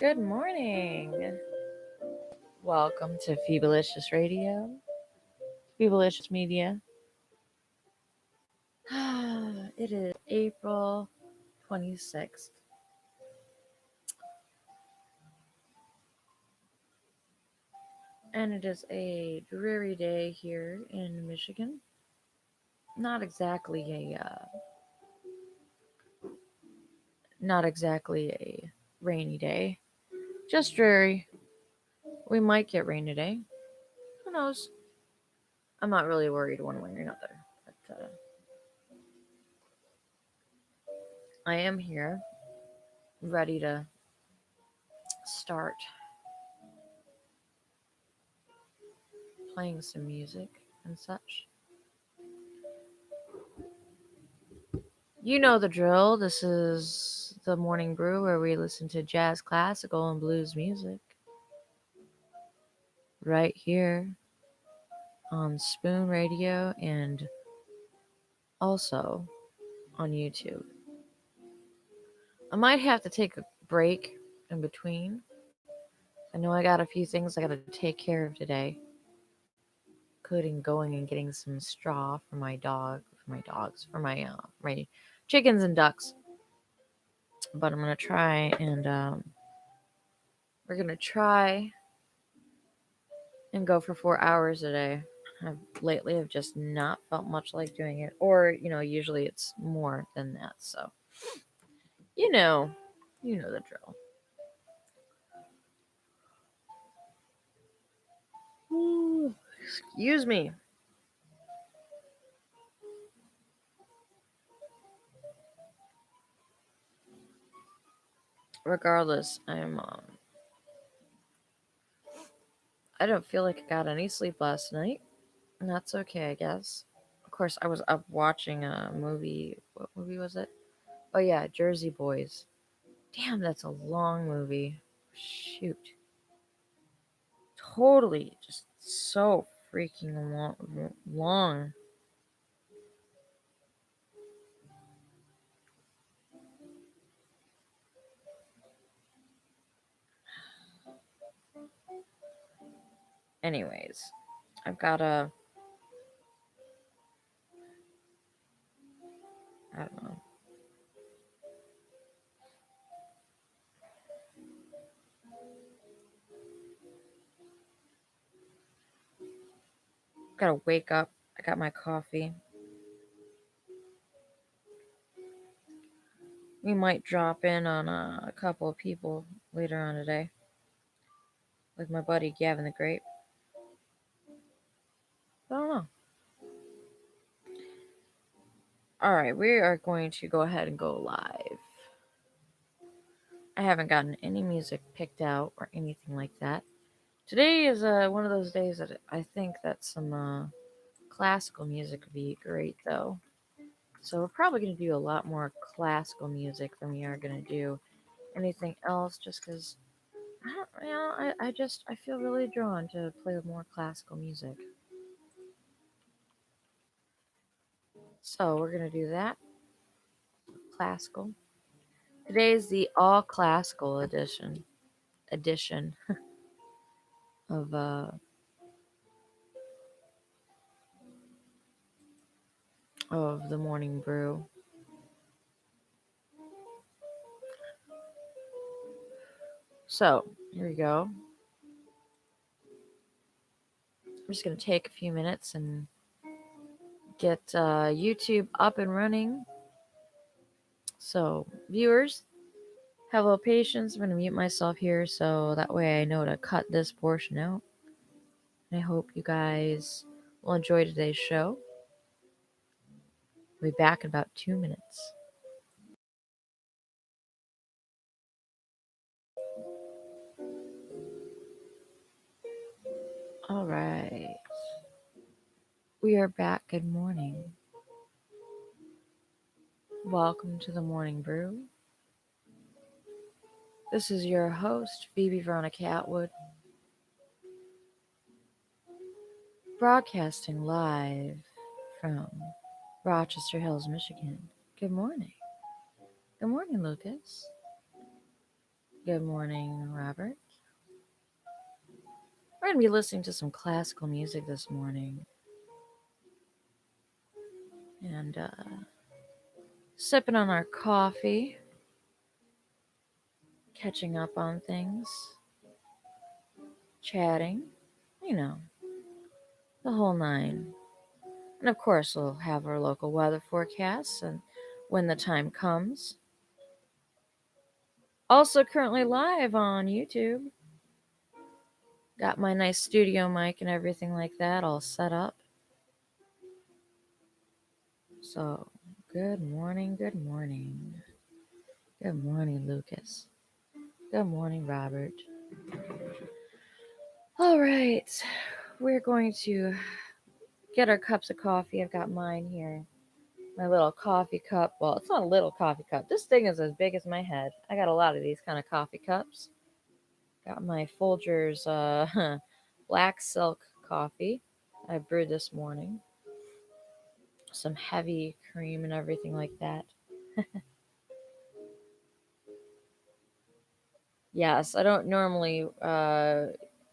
Good morning. Welcome to Phoebalicious Radio, Phoebalicious Media. It is April 26th, and it is a dreary day here in Michigan. Not exactly a rainy day, just dreary. We might get rain today. Who knows? I'm not really worried one way or another. But I am here, ready to start playing some music and such. You know the drill. This is the Morning Brew where we listen to jazz, classical, and blues music right here on Spoon Radio and also on YouTube. I might have to take a break in between. I know I got a few things I got to take care of today, including going and getting some straw for my chickens and ducks. But I'm gonna try and we're gonna try and go for 4 hours a day. I've just not felt much like doing it, or usually it's more than that. So you know, you know the drill. Ooh, excuse me. Regardless, I don't feel like I got any sleep last night, and that's okay, I guess. Of course, I was up watching a movie. What movie was it? Oh yeah, Jersey Boys. Damn, that's a long movie. Shoot. Totally just so freaking long. Anyways, I've got I don't know, gotta wake up. I got my coffee. We might drop in on a couple of people later on today, like my buddy Gavin the Grape. I don't know. All right, we are going to go ahead and go live. I haven't gotten any music picked out or anything like that. Today is one of those days that I think that some classical music would be great, though. So we're probably going to do a lot more classical music than we are going to do anything else, just because I don't, I feel really drawn to play with more classical music. So we're going to do that. Classical. Today's the all classical edition of the Morning Brew. So here we go. I'm just going to take a few minutes and get YouTube up and running. So, viewers, have a little patience. I'm going to mute myself here so that way I know to cut this portion out. And I hope you guys will enjoy today's show. We'll be back in about 2 minutes. All right. We are back. Good morning. Welcome to the Morning Brew. This is your host, Phoebe Veronica Atwood, broadcasting live from Rochester Hills, Michigan. Good morning. Good morning, Lucas. Good morning, Robert. We're going to be listening to some classical music this morning and sipping on our coffee, catching up on things, chatting, you know, the whole nine. And of course, we'll have our local weather forecasts and when the time comes. Also, currently live on YouTube. Got my nice studio mic and everything like that all set up. So, good morning, good morning. Good morning, Lucas. Good morning, Robert. All right, we're going to get our cups of coffee. I've got mine here. My little coffee cup. Well, it's not a little coffee cup. This thing is as big as my head. I got a lot of these kind of coffee cups. Got my Folgers black silk coffee I brewed this morning. Some heavy cream and everything like that. Yes, I don't normally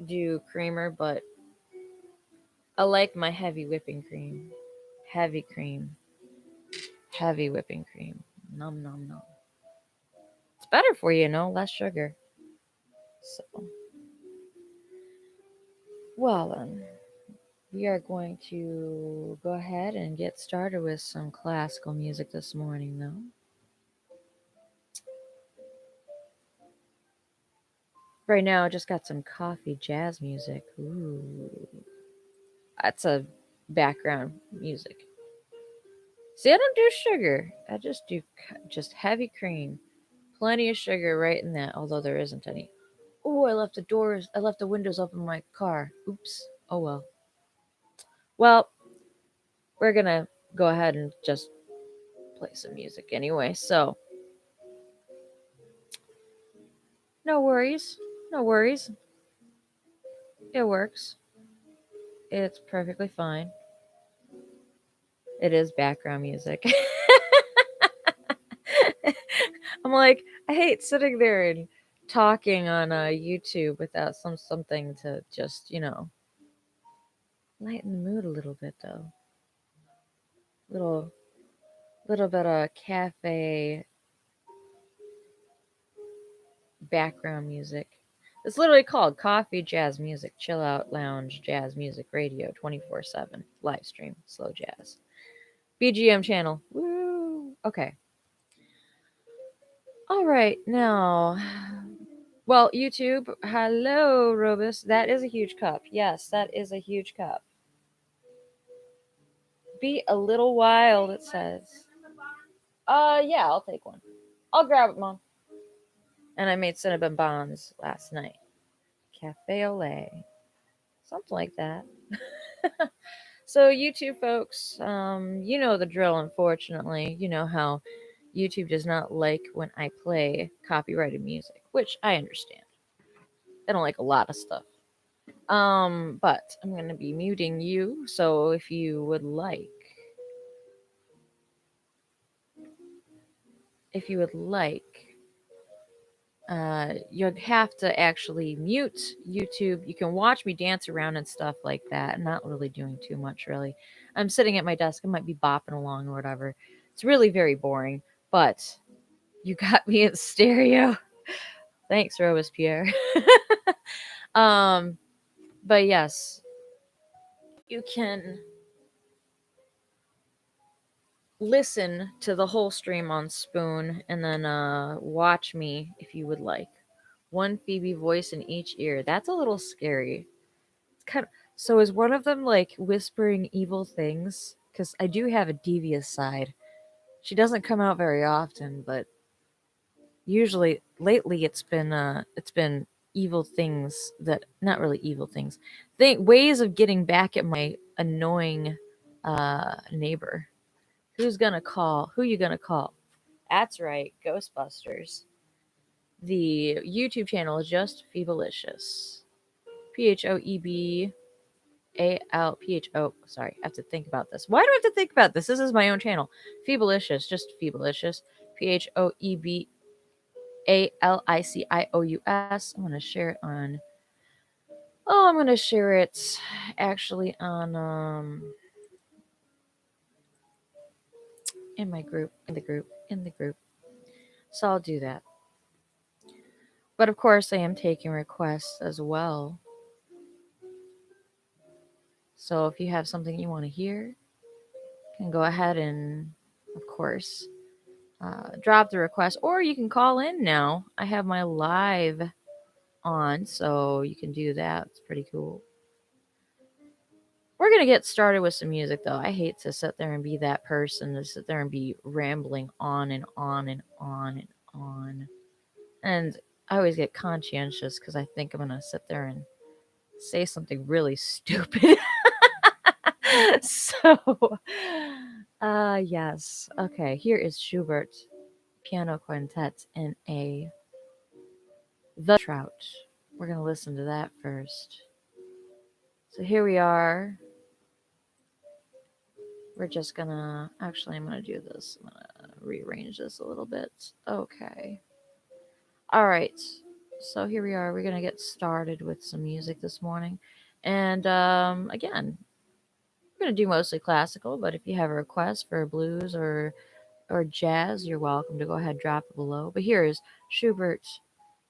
do creamer, but I like my heavy whipping cream. Heavy cream. Heavy whipping cream. Nom nom nom. It's better for you, less sugar. So, well then, we are going to go ahead and get started with some classical music this morning, though. Right now, I just got some coffee jazz music. Ooh, that's a background music. See, I don't do sugar. I just do just heavy cream. Plenty of sugar right in that, although there isn't any. Oh, I left the windows open in my car. Oops. Oh well. Well, we're gonna go ahead and just play some music anyway, so no worries. No worries. It works. It's perfectly fine. It is background music. I'm like, I hate sitting there and talking on YouTube without something to just, lighten the mood a little bit though. Little bit of cafe background music. It's literally called Coffee Jazz Music, Chill Out Lounge Jazz Music Radio 24/7 live stream slow jazz. BGM channel. Woo! Okay. All right, now. Well, YouTube, hello, Robus. That is a huge cup. Yes, that is a huge cup. Be a little wild, it says. Yeah, I'll take one. I'll grab it, Mom. And I made cinnamon buns last night. Cafe au lait. Something like that. So, YouTube folks, you know the drill, unfortunately. You know how YouTube does not like when I play copyrighted music, which I understand. They don't like a lot of stuff. But I'm going to be muting you, so if you would like, you'd have to actually mute YouTube. You can watch me dance around and stuff like that. I'm not really doing too much, really. I'm sitting at my desk. I might be bopping along or whatever. It's really very boring, but you got me in stereo. Thanks, Robespierre. But yes, you can listen to the whole stream on Spoon and then watch me if you would like. One Phoebe voice in each ear. That's a little scary. It's kind of, so is one of them like whispering evil things? Because I do have a devious side. She doesn't come out very often, but usually lately it's been evil things that not really evil things. Ways of getting back at my annoying neighbor. Who's gonna call? Who you gonna call? That's right, Ghostbusters. The YouTube channel is just Phoebalicious. Phoebapho. Sorry, I have to think about this. Why do I have to think about this? This is my own channel. Phoebalicious, just Phoebalicious. Phoebapho. Phoebalicious. I'm gonna share it on. Oh, I'm gonna share it actually on in my group, in the group. So I'll do that. But of course, I am taking requests as well. So if you have something you want to hear, you can go ahead and, of course, drop the request, or you can call in now. I have my live on, so you can do that. It's pretty cool. We're gonna get started with some music, though. I hate to sit there and be that person to sit there and be rambling on and on and on and on. And I always get conscientious because I think I'm gonna sit there and say something really stupid. So, yes. Okay, here is Schubert Piano Quintet in A. The Trout. We're going to listen to that first. So here we are. We're just going to, actually, I'm going to do this. I'm going to rearrange this a little bit. Okay. All right. So here we are. We're going to get started with some music this morning. And again, we're going to do mostly classical, but if you have a request for blues or jazz, you're welcome to go ahead and drop it below. But here is Schubert's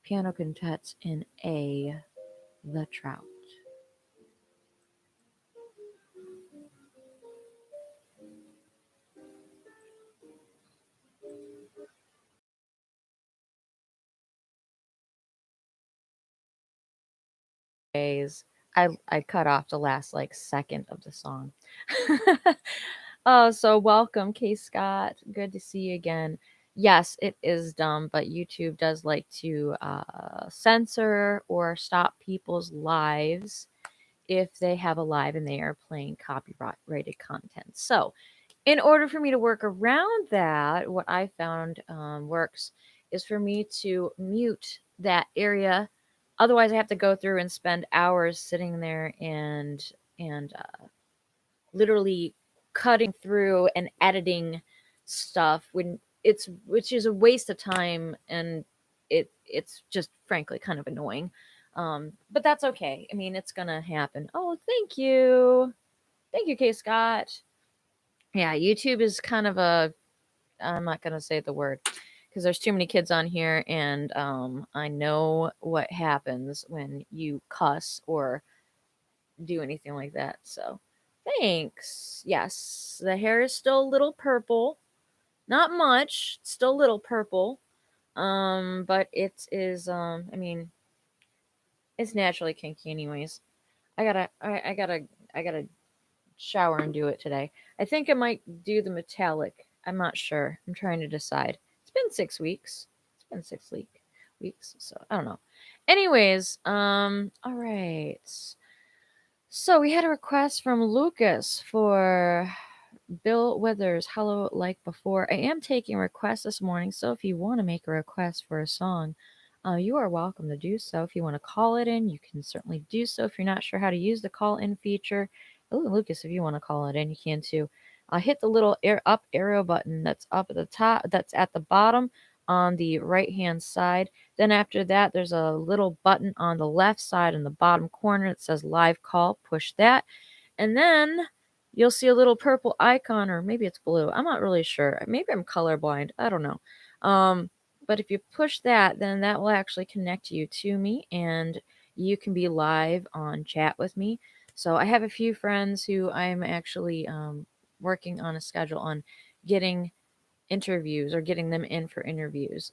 Piano Quintet in A, The Trout. Days. I cut off the last like second of the song. Oh, so welcome, K Scott. Good to see you again. Yes, it is dumb, but YouTube does like to censor or stop people's lives if they have a live and they are playing copyrighted content. So, in order for me to work around that, what I found works is for me to mute that area. Otherwise, I have to go through and spend hours sitting there and literally cutting through and editing stuff when it's which is a waste of time, and it's just frankly kind of annoying. But that's okay. I mean, it's gonna happen. Oh, thank you, K Scott. Yeah, YouTube is kind of a, I'm not gonna say the word because there's too many kids on here, and I know what happens when you cuss or do anything like that. So, thanks. Yes, the hair is still a little purple, not much, still a little purple. But it is I mean, it's naturally kinky anyways. I gotta shower and do it today. I think I might do the metallic. I'm not sure. I'm trying to decide. It's been 6 weeks. It's been 6 weeks, so I don't know. Anyways, all right. So we had a request from Lucas for Bill Withers, Hello Like Before. I am taking requests this morning, so if you want to make a request for a song, you are welcome to do so. If you want to call it in, you can certainly do so. If you're not sure how to use the call in feature, oh, Lucas, if you want to call it in, you can too. Hit the little up arrow button that's up at the top, that's at the bottom on the right hand side. Then after that, there's a little button on the left side in the bottom corner that says live call. Push that. And then you'll see a little purple icon, or maybe it's blue. I'm not really sure. Maybe I'm colorblind. I don't know. But if you push that, then that will actually connect you to me, and you can be live on chat with me. So I have a few friends who I'm actually working on a schedule on getting interviews or getting them in for interviews.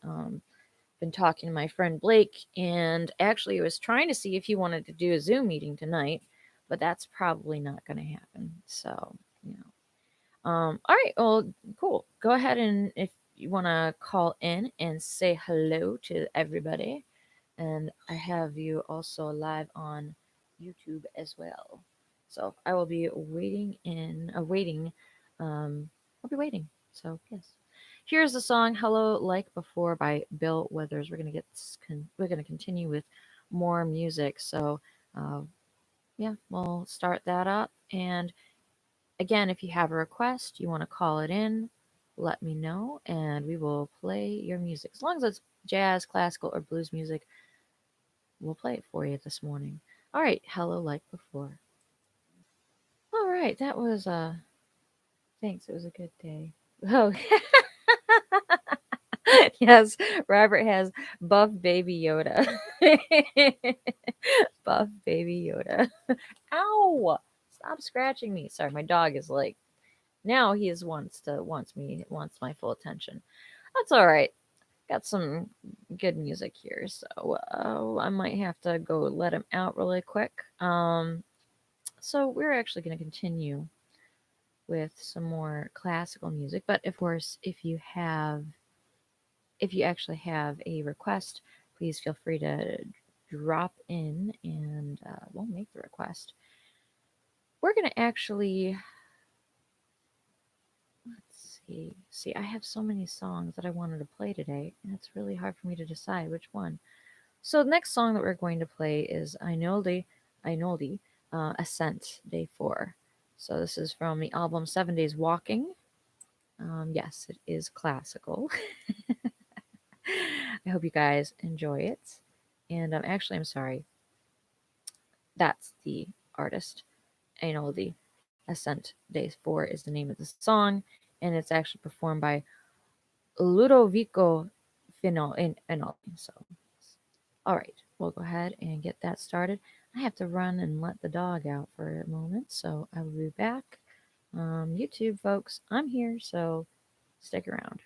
Been talking to my friend Blake, and actually I was trying to see if he wanted to do a Zoom meeting tonight, but that's probably not going to happen. So, you all right, well, cool. Go ahead, and if you want to call in and say hello to everybody, and I have you also live on YouTube as well. So I will be waiting. I'll be waiting. So yes. Here's the song "Hello Like Before" by Bill Withers. We're gonna continue with more music. So yeah, we'll start that up. And again, if you have a request, you want to call it in, let me know and we will play your music. As long as it's jazz, classical, or blues music, we'll play it for you this morning. All right, hello like before. All right, that was thanks. It was a good day. Oh, yes, Robert has buff baby Yoda. Buff baby Yoda. Ow! Stop scratching me. Sorry, my dog is like now he is wants my full attention. That's all right. Got some good music here, so I might have to go let him out really quick. So we're actually going to continue with some more classical music, but of course, if you actually have a request, please feel free to drop in and we'll make the request. We're going to actually let's see. See, I have so many songs that I wanted to play today, and it's really hard for me to decide which one. So the next song that we're going to play is Einoldi, Ascent, Day 4. So this is from the album 7 Days Walking. Yes, it is classical. I hope you guys enjoy it. And actually, I'm sorry. That's the artist. Einoldi, Ascent, Day 4 is the name of the song, and it's actually performed by Ludovico Finoli. So, all right, we'll go ahead and get that started. I have to run and let the dog out for a moment, so I will be back. YouTube folks, I'm here, so stick around.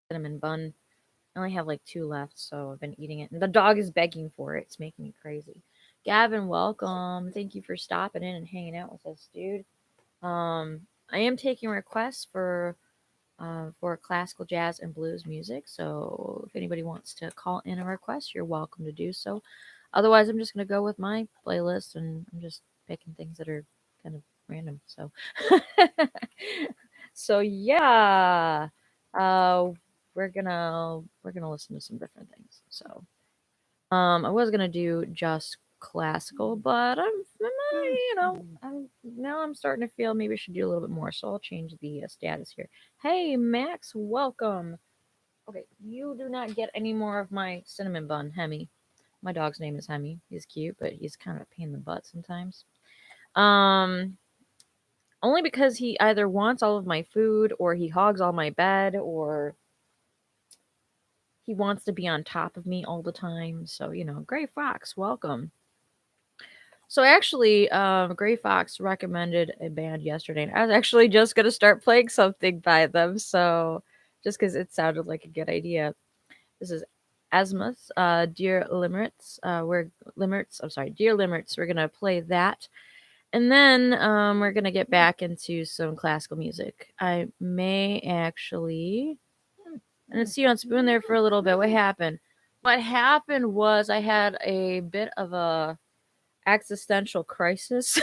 cinnamon bun. I only have like two left, so I've been eating it. And the dog is begging for it. It's making me crazy. Gavin, welcome. Thank you for stopping in and hanging out with us, dude. I am taking requests for classical jazz and blues music. So if anybody wants to call in a request, you're welcome to do so. Otherwise, I'm just gonna go with my playlist, and I'm just picking things that are kind of random. So, so yeah, uh, we're gonna listen to some different things. So, I was gonna do just classical, but now I'm starting to feel maybe I should do a little bit more. So I'll change the status here. Hey, Max, welcome. Okay, you do not get any more of my cinnamon bun, Hemi. My dog's name is Hemi. He's cute, but he's kind of a pain in the butt sometimes. Um, Only because he either wants all of my food, or he hogs all my bed, or he wants to be on top of me all the time. So, Gray Fox, welcome. So actually, Gray Fox recommended a band yesterday, and I was actually just gonna start playing something by them. So just because it sounded like a good idea. This is Asmus, Dear Limerits. Dear Limerits. We're gonna play that, and then we're gonna get back into some classical music. I may actually. I didn't see you on Spoon there for a little bit. What happened? What happened was I had a bit of a existential crisis.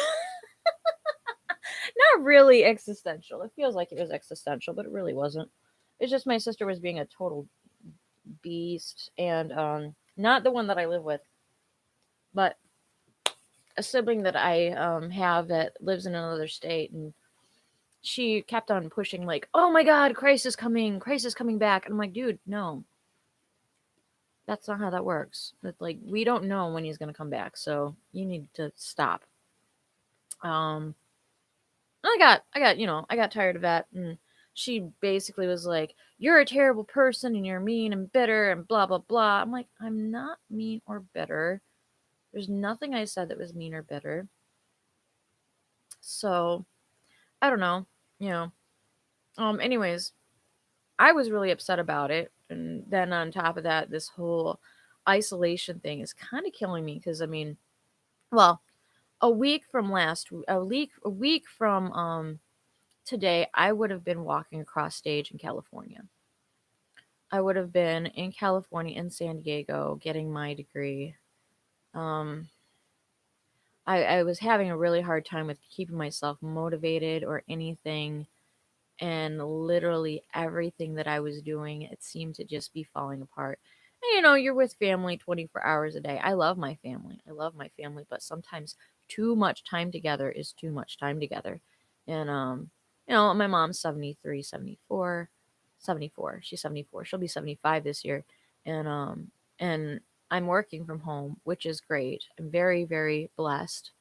Not really existential. It feels like it was existential, but it really wasn't. It's just my sister was being a total beast, and not the one that I live with, but a sibling that I have that lives in another state, and she kept on pushing like, "Oh my God, crisis coming back," and I'm like, "Dude, no, that's not how that works. That like we don't know when he's gonna come back, so you need to stop." Um, I got tired of that, and she basically was like, "You're a terrible person, and you're mean and bitter, and blah blah blah." I'm like, "I'm not mean or bitter. There's nothing I said that was mean or bitter." So I don't know, you know. Anyways, I was really upset about it, and then on top of that, this whole isolation thing is kind of killing me because well, a week from today, I would have been walking across stage in California. I would have been in California, in San Diego, getting my degree. Um, I was having a really hard time with keeping myself motivated or anything, and literally everything that I was doing, it seemed to just be falling apart. And you're with family 24 hours a day. I love my family. I love my family, but sometimes too much time together is too much time together. And my mom's 73, 74, 74. She's 74. She'll be 75 this year. And I'm working from home, which is great. I'm very, very blessed.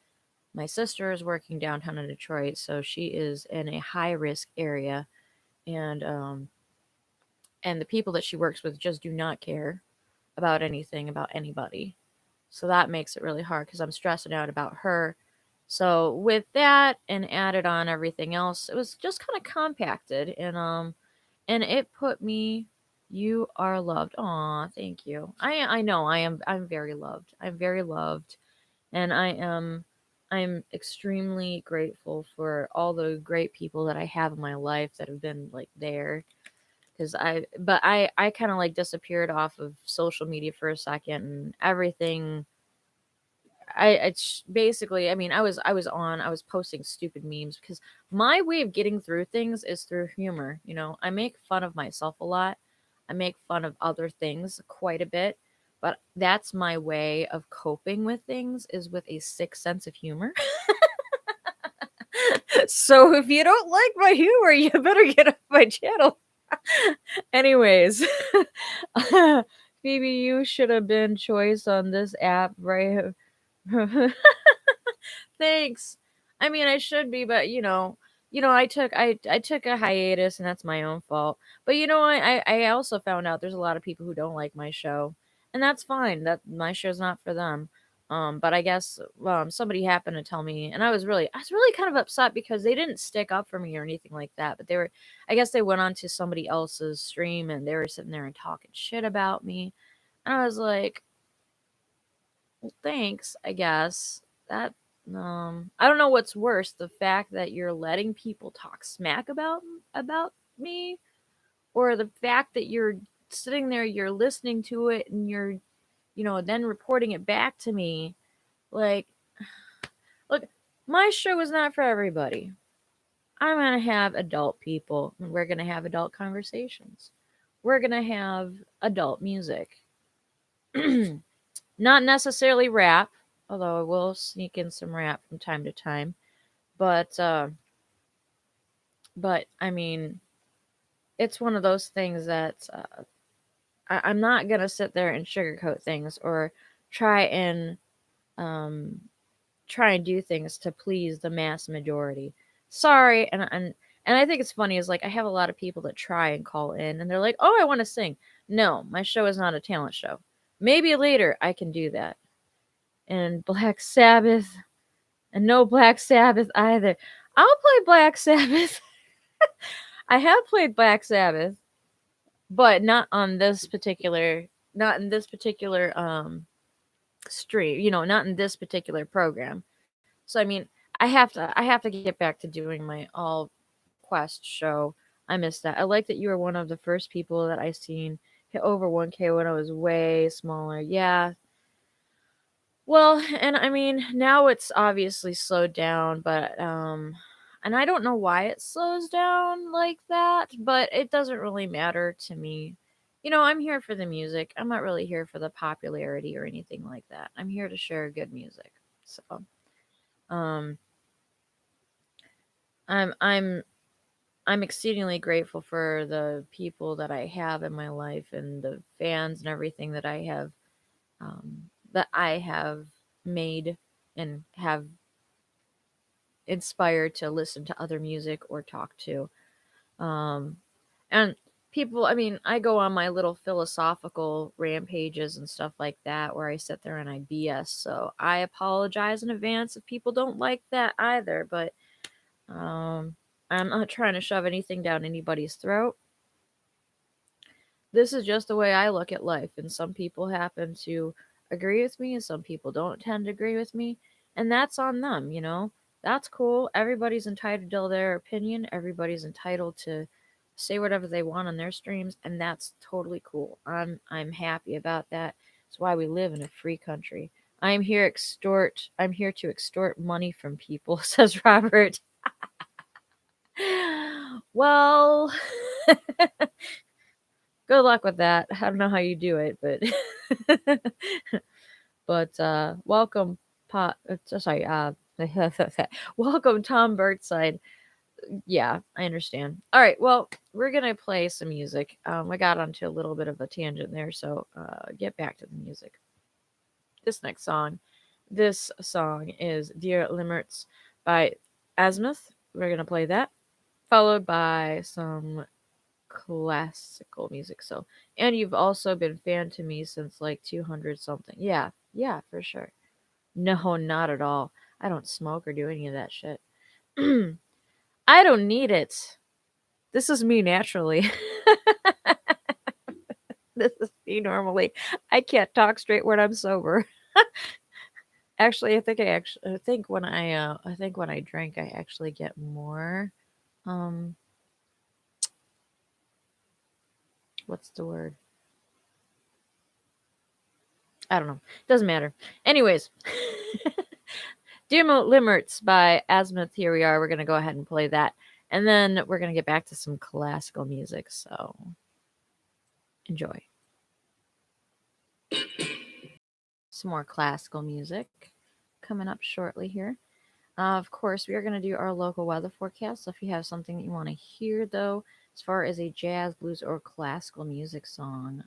My sister is working downtown in Detroit, so she is in a high risk area, and and the people that she works with just do not care about anything about anybody. So that makes it really hard because I'm stressing out about her. So with that and added on everything else, it was just kind of compacted, and it put me. You are loved. Aw, thank you. I know I'm very loved. I'm very loved, and I'm extremely grateful for all the great people that I have in my life that have been like there. Because I kind of like disappeared off of social media for a second, and everything. It's basically, I was posting stupid memes because my way of getting through things is through humor. I make fun of myself a lot. I make fun of other things quite a bit, but that's my way of coping with things, is with a sick sense of humor. So if you don't like my humor, you better get off my channel. Anyways, Phoebe, you should have been choice on this app, right? Thanks. I should be, but I took a hiatus, and that's my own fault. But I also found out there's a lot of people who don't like my show, and that's fine. That my show's not for them. But I guess somebody happened to tell me, and I was really kind of upset because they didn't stick up for me or anything like that. But I guess they went on to somebody else's stream and they were sitting there and talking shit about me, and I was like, well, thanks, I guess that. I don't know what's worse, the fact that you're letting people talk smack about me, or the fact that you're sitting there, you're listening to it, and you're, then reporting it back to me. Like, look, my show is not for everybody. I'm going to have adult people. We're going to have adult conversations. We're going to have adult music. Not necessarily rap, although I will sneak in some rap from time to time. But, uh, but I mean, it's one of those things that I'm not going to sit there and sugarcoat things or try and um, try and do things to please the mass majority. Sorry, and I think it's funny is like I have a lot of people that try and call in and they're like, "Oh, I want to sing." No, my show is not a talent show. Maybe later I can do that. And Black Sabbath, and no Black Sabbath either. I'll play Black Sabbath. I have played Black Sabbath, but not in this particular stream, not in this particular program. So I mean, I have to get back to doing my all quest show. I missed that. I like that you were one of the first people that I seen hit over 1K when I was way smaller. Yeah. Well, and I mean, now it's obviously slowed down, but and I don't know why it slows down like that, but it doesn't really matter to me. I'm here for the music. I'm not really here for the popularity or anything like that. I'm here to share good music. So, um I'm I'm exceedingly grateful for the people that I have in my life and the fans and everything that I have made and have inspired to listen to other music or talk to. Um, and people, I mean, I go on my little philosophical rampages and stuff like that where I sit there and I BS. So I apologize in advance if people don't like that either. But um, I'm not trying to shove anything down anybody's throat. This is just the way I look at life, and some people happen to agree with me, and some people don't tend to agree with me, and that's on them. That's cool. Everybody's entitled to their opinion. Everybody's entitled to say whatever they want on their streams, and that's totally cool. I'm happy about that. It's why we live in a free country. I'm here to extort money from people, says Robert. Well, good luck with that. I don't know how you do it, but welcome, sorry, welcome, Tom Birdside. Yeah, I understand. All right, well, we're gonna play some music. I got onto a little bit of a tangent there, so get back to the music. This song is "Dear Limmerts" by Azimuth. We're gonna play that, followed by some classical music. So, and you've also been fan to me since like 200 something. Yeah, yeah, for sure. No, not at all. I don't smoke or do any of that shit. I don't need it. This is me naturally. This is me normally. I can't talk straight when I'm sober. Actually, I think when I drink, I actually get more. Um, what's the word? I don't know. Doesn't matter. Anyways, Dear Limmerts by Azimuth. Here we are. We're going to go ahead and play that. And then we're going to get back to some classical music. So enjoy. Some more classical music coming up shortly here. Of course, we are going to do our local weather forecast. So if you have something that you want to hear, though, as far as a jazz, blues, or classical music song,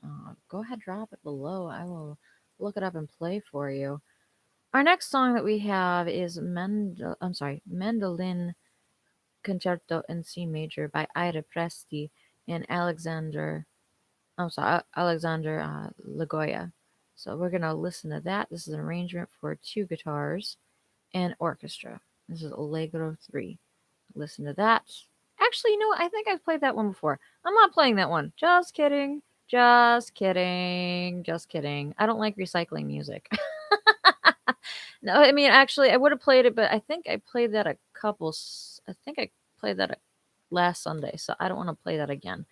go ahead, drop it below. I will look it up and play for you. Our next song that we have is Mandolin Concerto in C Major by Ida Presti and Alexander Lagoya. So we're going to listen to that. This is an arrangement for 2 guitars and orchestra. This is Allegro 3. Listen to that. Actually, you know what? I think I've played that one before. I'm not playing that one. Just kidding. Just kidding. Just kidding. I don't like recycling music. No, I mean, actually, I would have played it, but I think I played that a couple. I think I played that last Sunday, so I don't want to play that again.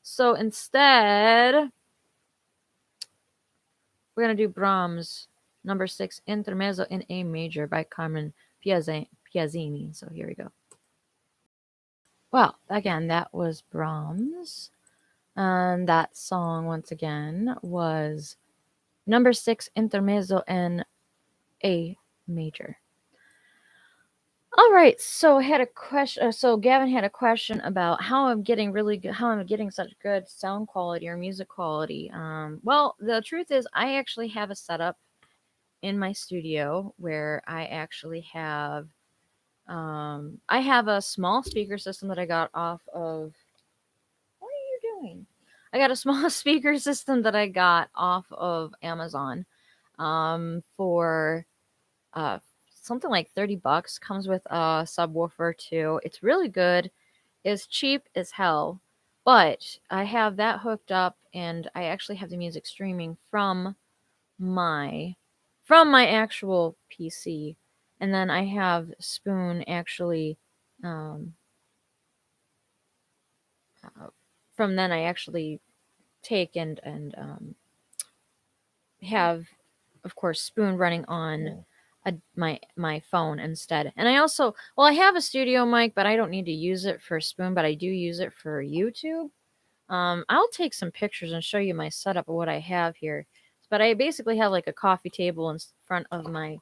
So instead, we're gonna do Brahms number 6 Intermezzo in A major by Carmen Piazzini. So here we go. Well, again, that was Brahms. And that song, once again, was number 6 Intermezzo in A major. All right, so I had a question. So Gavin had a question about how I'm getting really good, how I'm getting such good sound quality or music quality. Well, the truth is, I actually have a setup in my studio where I actually have, I have a small speaker system that I got off of. What are you doing? I got a small speaker system that I got off of Amazon, for uh, something like $30. Comes with a subwoofer too. It's really good. It's cheap as hell, but I have that hooked up, and I actually have the music streaming my from my actual PC, and then I have Spoon actually. Um, from then I actually take and have, of course, Spoon running on my phone instead. And I also, well, I have a studio mic, but I don't need to use it for Spoon, but I do use it for YouTube. I'll take some pictures and show you my setup of what I have here. But I basically have like a coffee table in front of my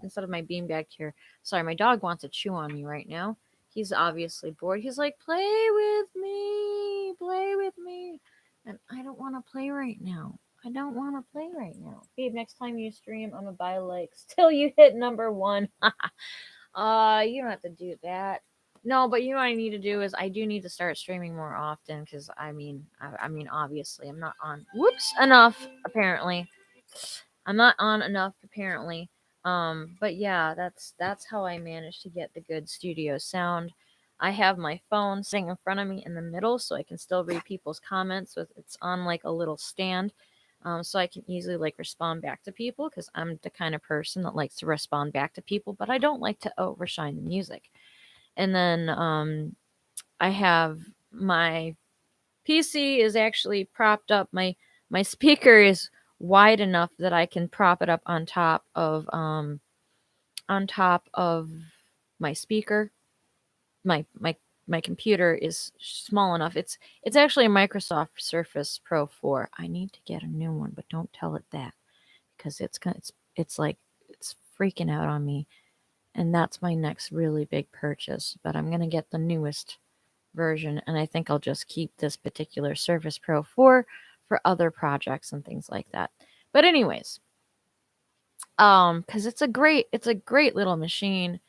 instead of my beanbag chair. Sorry, my dog wants to chew on me right now. He's obviously bored. He's like, play with me, play with me. And I don't want to play right now. I don't want to play right now. Babe, next time you stream, I'm gonna buy likes till you hit number 1. You don't have to do that. No, but you know what I need to do is I do need to start streaming more often because I mean, obviously I'm not on. Whoops, enough apparently. I'm not on enough apparently. But yeah, that's how I managed to get the good studio sound. I have my phone sitting in front of me in the middle, so I can still read people's comments. So it's on like a little stand, so I can easily like respond back to people because I'm the kind of person that likes to respond back to people, but I don't like to overshine the music. And then I have my PC is actually propped up. My speaker is wide enough that I can prop it up on top of my speaker. My computer is small enough. It's actually a Microsoft Surface Pro 4. I need to get a new one, but don't tell it that because it's like it's freaking out on me, and that's my next really big purchase. But I'm gonna get the newest version, and I think I'll just keep this particular Surface Pro 4 for other projects and things like that. But anyways, because it's a great little machine,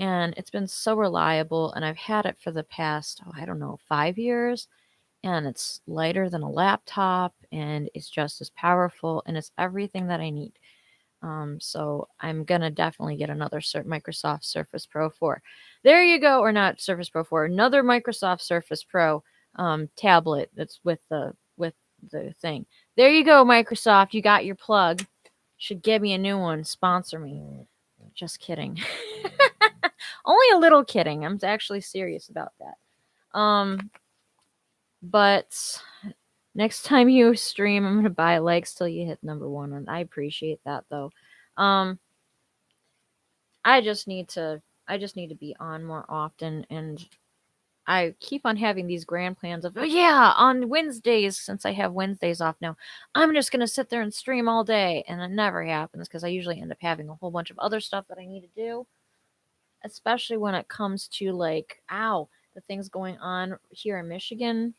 and it's been so reliable, and I've had it for the past, I don't know, 5 years, and it's lighter than a laptop, and it's just as powerful, and it's everything that I need. So I'm gonna definitely get another Microsoft Surface Pro 4. There you go, or not Surface Pro 4, another Microsoft Surface Pro tablet that's with the thing. There you go, Microsoft. You got your plug. Should give me a new one. Sponsor me. Just kidding. Only a little kidding. I'm actually serious about that. But next time you stream, I'm gonna buy likes till you hit number 1, and I appreciate that though. I just need to be on more often, and I keep on having these grand plans of, oh yeah, on Wednesdays, since I have Wednesdays off now, I'm just gonna sit there and stream all day, and it never happens because I usually end up having a whole bunch of other stuff that I need to do, especially when it comes to like, the things going on here in Michigan.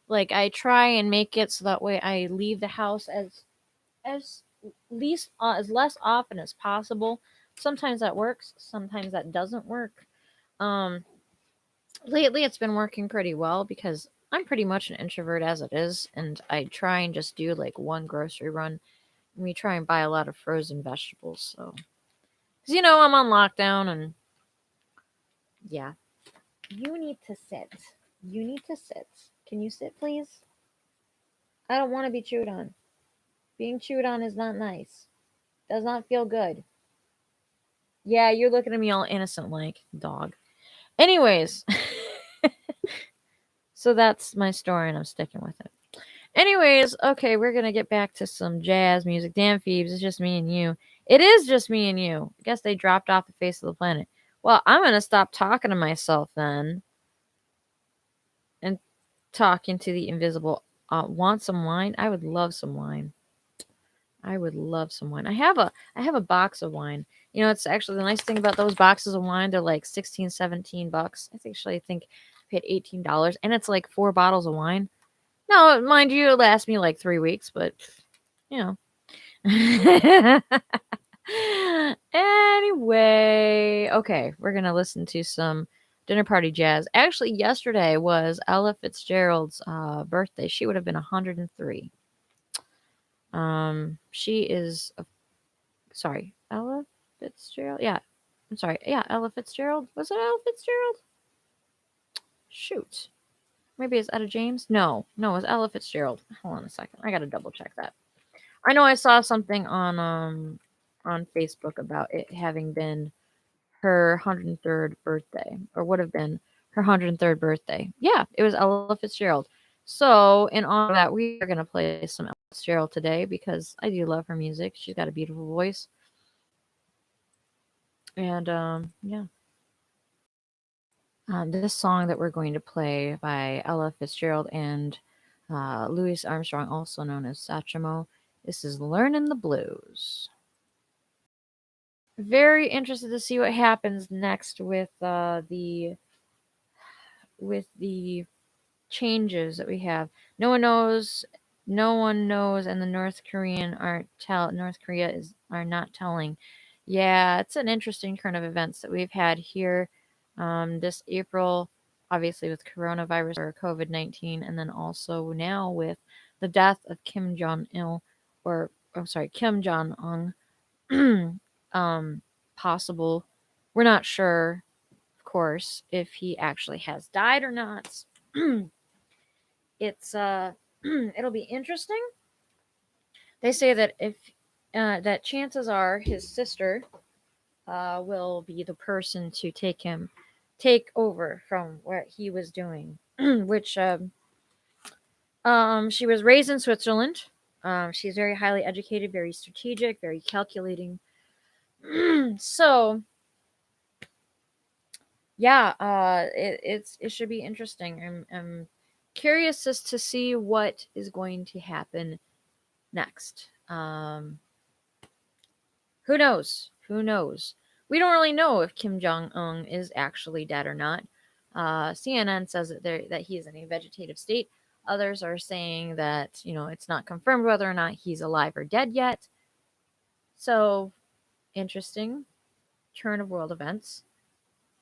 Like I try and make it so that way I leave the house as as less often as possible. Sometimes that works, sometimes that doesn't work. Um Lately it's been working pretty well because I'm pretty much an introvert as it is, and I try and just do like one grocery run. And we try and buy a lot of frozen vegetables, so because I'm on lockdown, and yeah. You need to sit. You need to sit. Can you sit, please? I don't want to be chewed on. Being chewed on is not nice. Does not feel good. Yeah, you're looking at me all innocent like dog. Anyways, so that's my story, and I'm sticking with it. Anyways, okay, we're gonna get back to some jazz music. Damn, Phoebes, it's just me and you. It is just me and you. I guess they dropped off the face of the planet. Well, I'm gonna stop talking to myself then, and talking to the invisible. Want some wine? I would love some wine. I would love some wine. I have a box of wine. It's actually the nice thing about those boxes of wine. They're like 16, $17. I think I paid $18, and it's like 4 bottles of wine. No, mind you, it lasts me like 3 weeks, but you know. Anyway, okay, we're gonna listen to some dinner party jazz. Actually, yesterday was Ella Fitzgerald's birthday. She would have been 103. She is sorry, Ella Fitzgerald. Yeah, I'm sorry. Yeah, Ella Fitzgerald. Was it Ella Fitzgerald? Shoot, maybe it's Etta James. No, it was Ella Fitzgerald. Hold on a second. I gotta double check that. I know I saw something on Facebook about it having been her 103rd birthday, or would have been her 103rd birthday. Yeah, it was Ella Fitzgerald. So, in honor of that, we are going to play some Ella Fitzgerald today because I do love her music. She's got a beautiful voice. And, yeah. This song that we're going to play by Ella Fitzgerald and Louis Armstrong, also known as Satchmo. This is Learnin' the Blues. Very interested to see what happens next with the changes that we have. No one knows. No one knows, and the North Korea are not telling. Yeah, it's an interesting turn of events that we've had here this April, obviously with coronavirus or COVID-19, and then also now with the death of Kim Jong Il, or I'm sorry, Kim Jong Un. Possible. We're not sure, of course, if he actually has died or not. It's it'll be interesting. They say that if that chances are his sister will be the person to take over from what he was doing, which she was raised in Switzerland. She's very highly educated, very strategic, very calculating. So yeah, it should be interesting. I'm curious as to see what is going to happen next. Who knows? Who knows? We don't really know if Kim Jong Un is actually dead or not. CNN says that he is in a vegetative state. Others are saying that it's not confirmed whether or not he's alive or dead yet. So interesting turn of world events.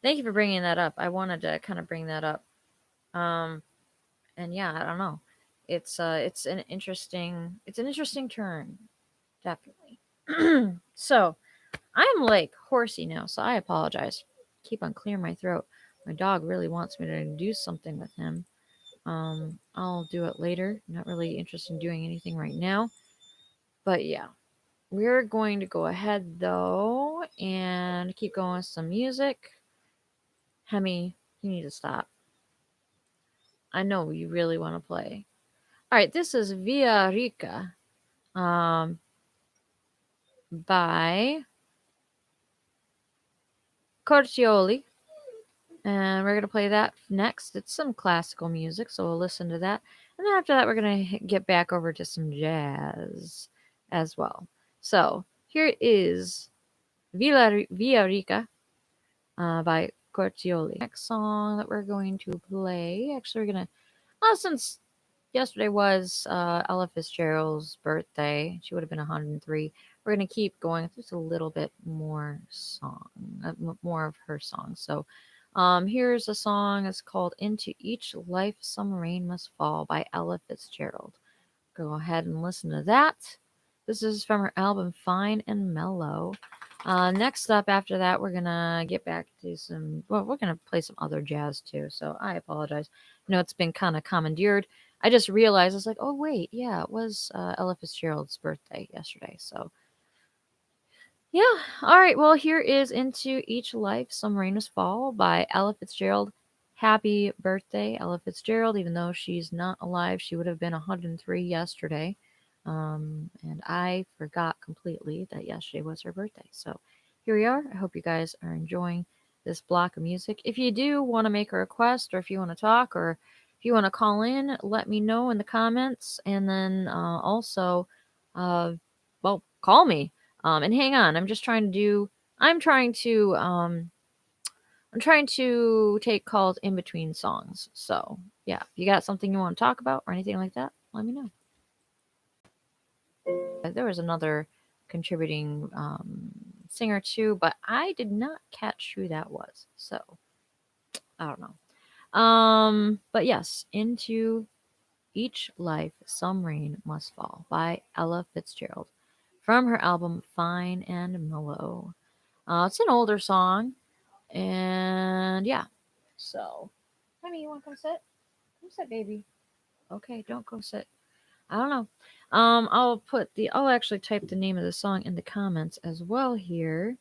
Thank you for bringing that up. I wanted to kind of bring that up. And yeah, I don't know. It's an interesting turn, definitely. So I'm like horsey now, so I apologize. Keep on clearing my throat. My dog really wants me to do something with him. I'll do it later. Not really interested in doing anything right now. But yeah, we're going to go ahead though and keep going with some music. Hemi, you need to stop. I know you really want to play. All right, this is Via Rica um, by Cortioli. And we're going to play that next. It's some classical music, so we'll listen to that. And then after that, we're going to get back over to some jazz as well. So here is Via Rica by Cortioli. Next song that we're going to play, actually, we're going to, since yesterday was Ella Fitzgerald's birthday, she would have been 103. We're going to keep going just a little bit more more of her songs. So Here's a song. It's called "Into Each Life Some Rain Must Fall" by Ella Fitzgerald. Go ahead and listen to that. This is from her album Fine and Mellow. Next up, after that, we're gonna get back to some. Well, we're gonna play some other jazz too. So I apologize. I know it's been kind of commandeered. I just realized it's like, oh wait, yeah, it was Ella Fitzgerald's birthday yesterday. So yeah. All right. Well, here is Into Each Life Some Rain Must Fall by Ella Fitzgerald. Happy birthday, Ella Fitzgerald. Even though she's not alive, she would have been 103 yesterday. And I forgot completely that yesterday was her birthday. So here we are. I hope you guys are enjoying this block of music. If you do want to make a request, or if you want to talk, or if you want to call in, let me know in the comments. And then also, uh, well, call me. And hang on, I'm trying to take calls in between songs. So yeah, if you got something you want to talk about or anything like that, let me know. There was another contributing singer too, but I did not catch who that was. So I don't know. But yes, Into Each Life Some Rain Must Fall by Ella Fitzgerald from her album Fine and Mellow. It's an older song, and yeah. So, honey, you want to come sit? Come sit, baby. Okay, don't go sit. I don't know. I'll actually type the name of the song in the comments as well here.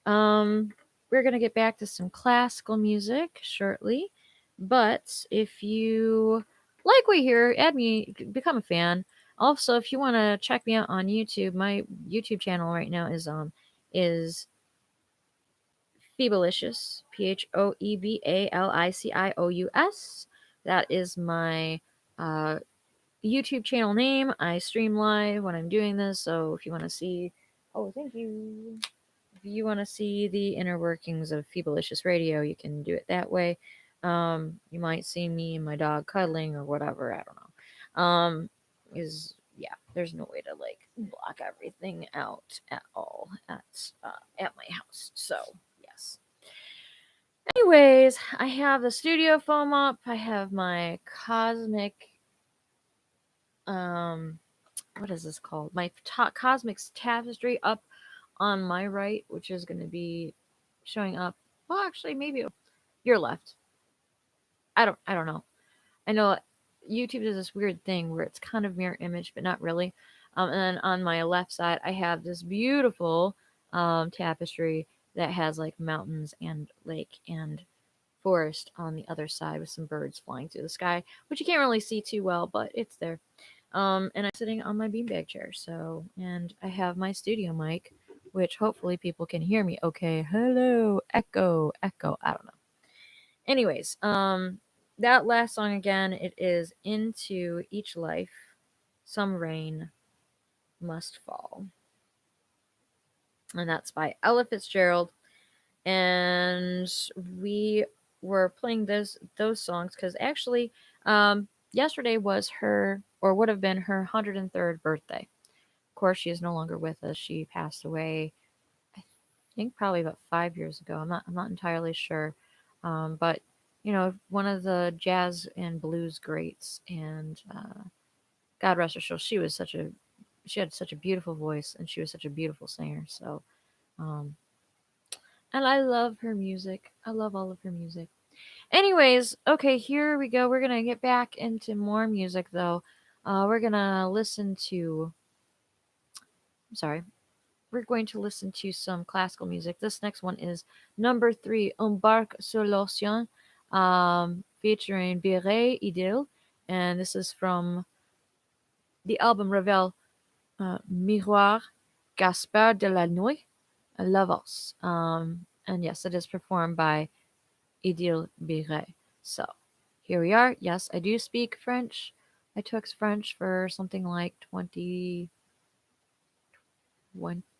Um, we're gonna get back to some classical music shortly, but if you like what you hear, add me, become a fan. Also, if you want to check me out on YouTube, my YouTube channel right now is Phoebalicious, Phoebalicious. That is my uh, YouTube channel name. I stream live when I'm doing this, so if you want to see, oh, thank you. If you want to see the inner workings of Phoebalicious Radio, you can do it that way. You might see me and my dog cuddling or whatever. I don't know. Is yeah, there's no way to like block everything out at all at my house. So yes. Anyways, I have the studio foam up. I have my cosmic um what is this called? My cosmic tapestry up on my right, which is going to be showing up. Well, actually, maybe your left. I don't know. I know YouTube does this weird thing where it's kind of mirror image, but not really. And then on my left side, I have this beautiful tapestry that has like mountains and lake and forest on the other side with some birds flying through the sky, which you can't really see too well, but it's there. And I'm sitting on my beanbag chair. So, and I have my studio mic, which hopefully people can hear me. Okay, hello, echo, echo. I don't know. Anyways, that last song again, it is Into Each Life, Some Rain Must Fall, and that's by Ella Fitzgerald. And we were playing those songs because actually, yesterday was her, or would have been her 103rd birthday. Of course, she is no longer with us. She passed away, I think, probably about 5 years ago. I'm not entirely sure, but one of the jazz and blues greats, and God rest her soul. She had such a beautiful voice, and she was such a beautiful singer. So, um, and I love her music. I love all of her music. Anyways, okay, here we go. We're gonna get back into more music, though. We're gonna listen to. I'm sorry. We're going to listen to some classical music. This next one is number 3, Embarque sur l'Océan, featuring Biret Idil, and this is from the album Revel, Miroir, Gaspard de la Nuit, Lavos. And yes, it is performed by Idil Biret. So here we are. Yes, I do speak French. I took French for something like 20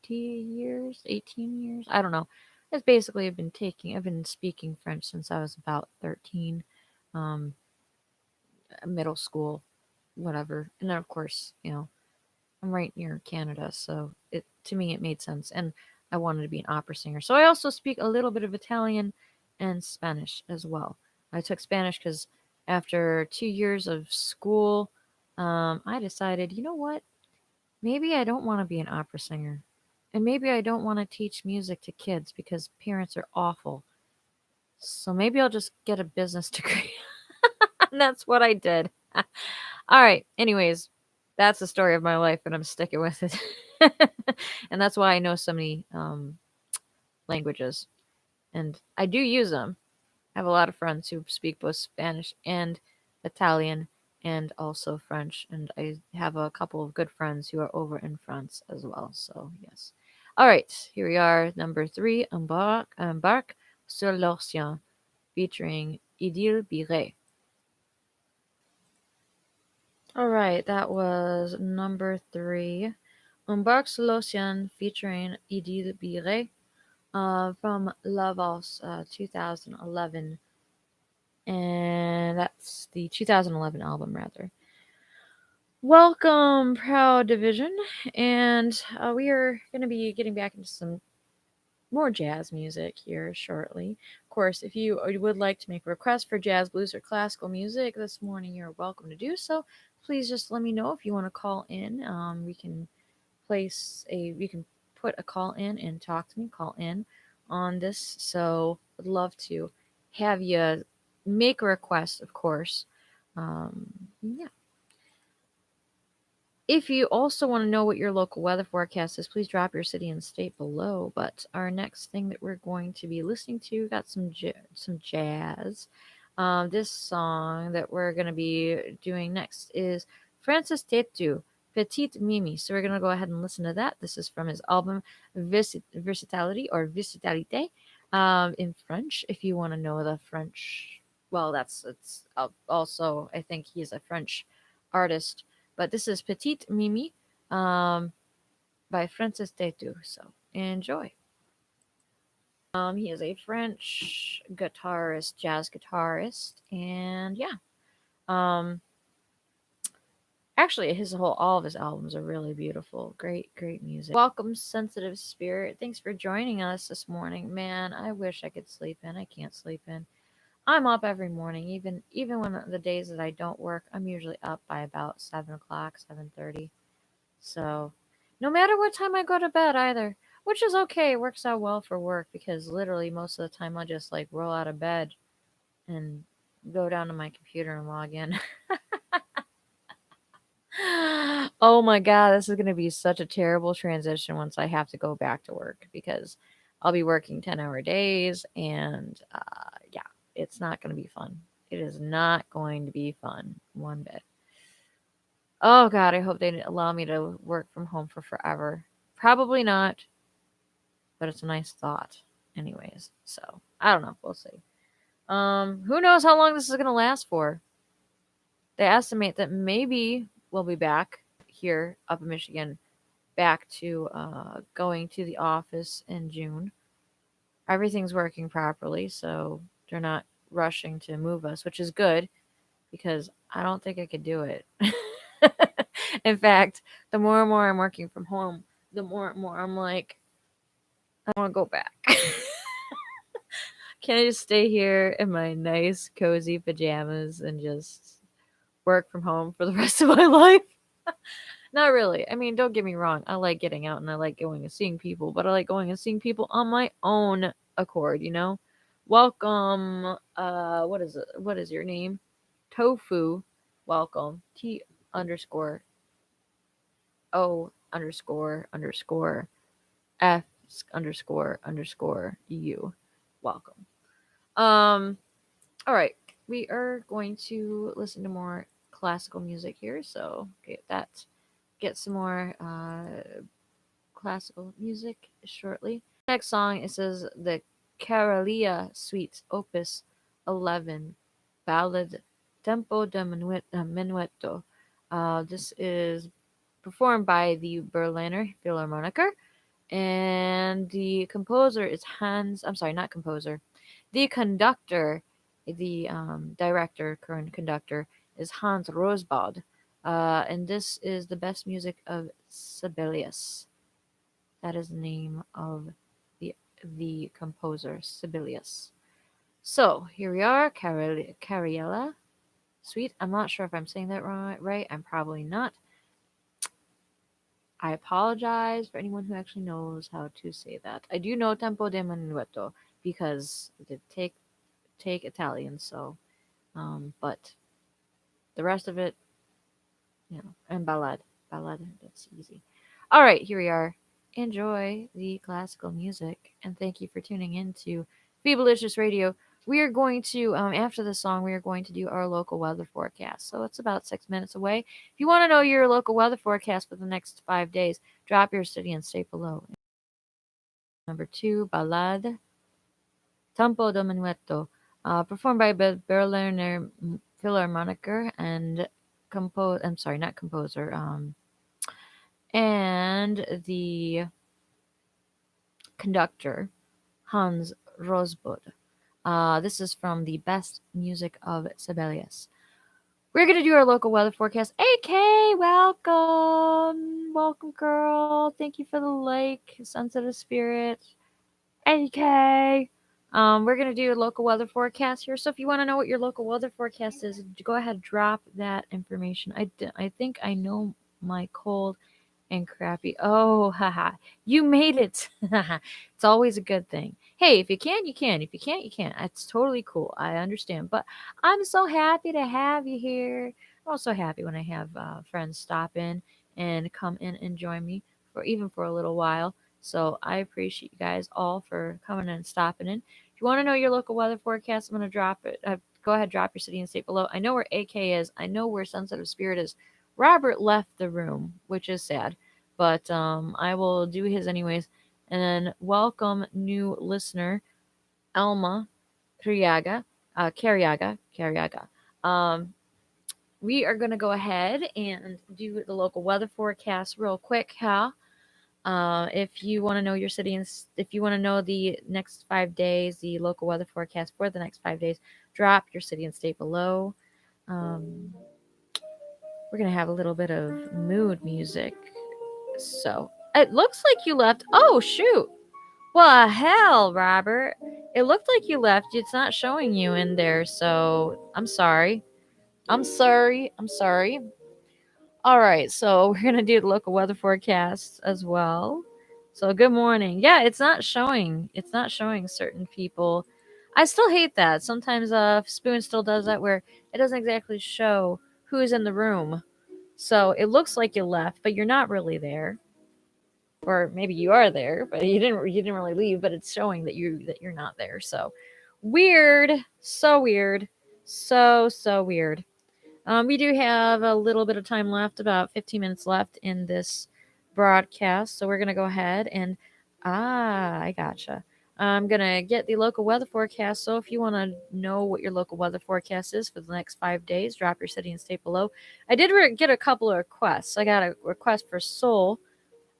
years, 18 years. I don't know. It's basically I've been speaking French since I was about 13, um, middle school, whatever. And then of course, I'm right near Canada, so to me it made sense. And I wanted to be an opera singer. So I also speak a little bit of Italian and Spanish as well. I took Spanish because after 2 years of school, I decided, you know what? Maybe I don't want to be an opera singer. And maybe I don't want to teach music to kids because parents are awful. So maybe I'll just get a business degree. And that's what I did. All right. Anyways, that's the story of my life, and I'm sticking with it. And that's why I know so many languages. And I do use them. I have a lot of friends who speak both Spanish and Italian and also French. And I have a couple of good friends who are over in France as well. So, yes. All right. Here we are. Number 3, Embarque sur l'Océan, featuring Idil Biret. All right. That was number 3, Embarque sur l'Océan, featuring Idil Biret. From La Valse, 2011, and that's the 2011 album, rather. Welcome, Proud Division, and we are going to be getting back into some more jazz music here shortly. Of course, if you would like to make a request for jazz, blues, or classical music this morning, you're welcome to do so. Please just let me know if you want to call in. We can put a call in and talk to me, call in on this. So I'd love to have you make a request, of course. Yeah. If you also want to know what your local weather forecast is, please drop your city and state below. But our next thing that we're going to be listening to, got some jazz. This song that we're going to be doing next is Francis Tetu, Petite Mimi. So we're going to go ahead and listen to that. This is from his album Versatility or Visitalité, in French. If you want to know the French, well, it's also, I think he's a French artist, but this is Petite Mimi, by Francis Tetu. So enjoy. He is a French guitarist, jazz guitarist, and yeah. Um, Actually, all of his albums are really beautiful. Great music. Welcome, Sensitive Spirit. Thanks for joining us this morning. Man, I wish I could sleep in. I can't sleep in. I'm up every morning, even when the days that I don't work. I'm usually up by about 7 o'clock, 7:30. So, no matter what time I go to bed, either, which is okay, it works out well for work because literally most of the time I'll just like roll out of bed and go down to my computer and log in. Oh my god, this is going to be such a terrible transition once I have to go back to work because I'll be working 10-hour days and yeah, it's not going to be fun. It is not going to be fun one bit. Oh god, I hope they allow me to work from home for forever. Probably not, but it's a nice thought. Anyways, so I don't know. We'll see. Who knows how long this is gonna last for? They estimate that maybe we'll be back here up in Michigan, back to going to the office in June. Everything's working properly, so they're not rushing to move us, which is good because I don't think I could do it. In fact, the more and more I'm working from home, the more and more I'm like, I want to go back. Can I just stay here in my nice, cozy pajamas and just work from home for the rest of my life? Not really. I mean, don't get me wrong. I like getting out and I like going and seeing people, but I like going and seeing people on my own accord, you know? Welcome. What is it? What is your name? Tofu. Welcome. T underscore O underscore F underscore U. Welcome. All right. We are going to listen to more classical music here, so get some more classical music shortly. Next song, it says the Caralia Suite, Opus 11, Ballad Tempo de Menuetto. This is performed by the Berliner Philharmoniker, and the composer is I'm sorry, not composer. The conductor, the director, current conductor, is Hans Rosbaud. And this is the best music of Sibelius. That is the name of the composer, Sibelius. So here we are, Cariella. Sweet. I'm not sure if I'm saying that right. I'm probably not. I apologize for anyone who actually knows how to say that. I do know tempo de minueto because I did take Italian, so but the rest of it, and ballad, that's easy. All right, here we are. Enjoy the classical music, and thank you for tuning in to Phoebalicious Radio. We are going to, after the song, we are going to do our local weather forecast. So it's about 6 minutes away. If you want to know your local weather forecast for the next 5 days, drop your city and state below. Number two, Ballad, Tempo do Minuetto, performed by Berliner Philharmoniker and I'm sorry, not composer, and the conductor, Hans Rosbud. This is from the Best Music of Sibelius. We're going to do our local weather forecast. AK, welcome. Welcome, girl. Thank you for the like, sensitive spirit. AK. We're going to do a local weather forecast here. So if you want to know what your local weather forecast is, go ahead and drop that information. I think I know my cold and crappy. Oh, haha. You made it. It's always a good thing. Hey, if you can, you can. If you can't, you can't. It's totally cool. I understand. But I'm so happy to have you here. I'm also happy when I have friends stop in and come in and join me for even for a little while. So I appreciate you guys all for coming and stopping in. If you want to know your local weather forecast, I'm going to drop it. Go ahead, drop your city and state below. I know where AK is. I know where Sensitive Spirit is. Robert left the room, which is sad, but I will do his anyways. And then welcome new listener Alma Cariaga. Um, we are gonna go ahead and do the local weather forecast real quick, huh? If you want to know your city and if you want to know the next 5 days, the local weather forecast for the next 5 days, drop your city and state below. Um, we're gonna have a little bit of mood music. So it looks like you left. Oh shoot! Well, hell, Robert. It looked like you left. It's not showing you in there, so I'm sorry. I'm sorry. I'm sorry. All right, so we're gonna do the local weather forecast as well. So good morning. Yeah, it's not showing. It's not showing certain people. I still hate that. Sometimes Spoon still does that where it doesn't exactly show who's in the room. So it looks like you left, but you're not really there. Or maybe you are there, but you didn't really leave, but it's showing that you're not there. So weird. So weird. So weird. We do have a little bit of time left, about 15 minutes left in this broadcast. So we're going to go ahead and, I gotcha. I'm going to get the local weather forecast. So if you want to know what your local weather forecast is for the next 5 days, drop your city and state below. I did get a couple of requests. I got a request for Seoul,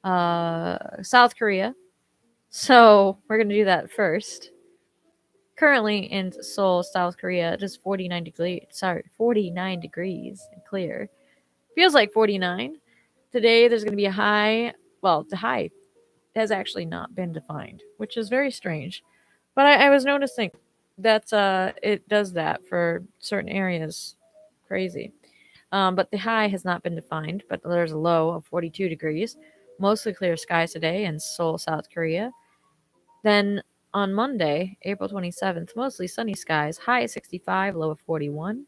South Korea. So we're going to do that first. Currently in Seoul, South Korea, it is 49 degrees and clear. Feels like 49. Today there's going to be a high. Well, the high has actually not been defined, which is very strange. But I was noticing that it does that for certain areas. Crazy. But the high has not been defined, but there's a low of 42 degrees. Mostly clear skies today in Seoul, South Korea. Then on Monday, April 27th, mostly sunny skies, high 65, low of 41.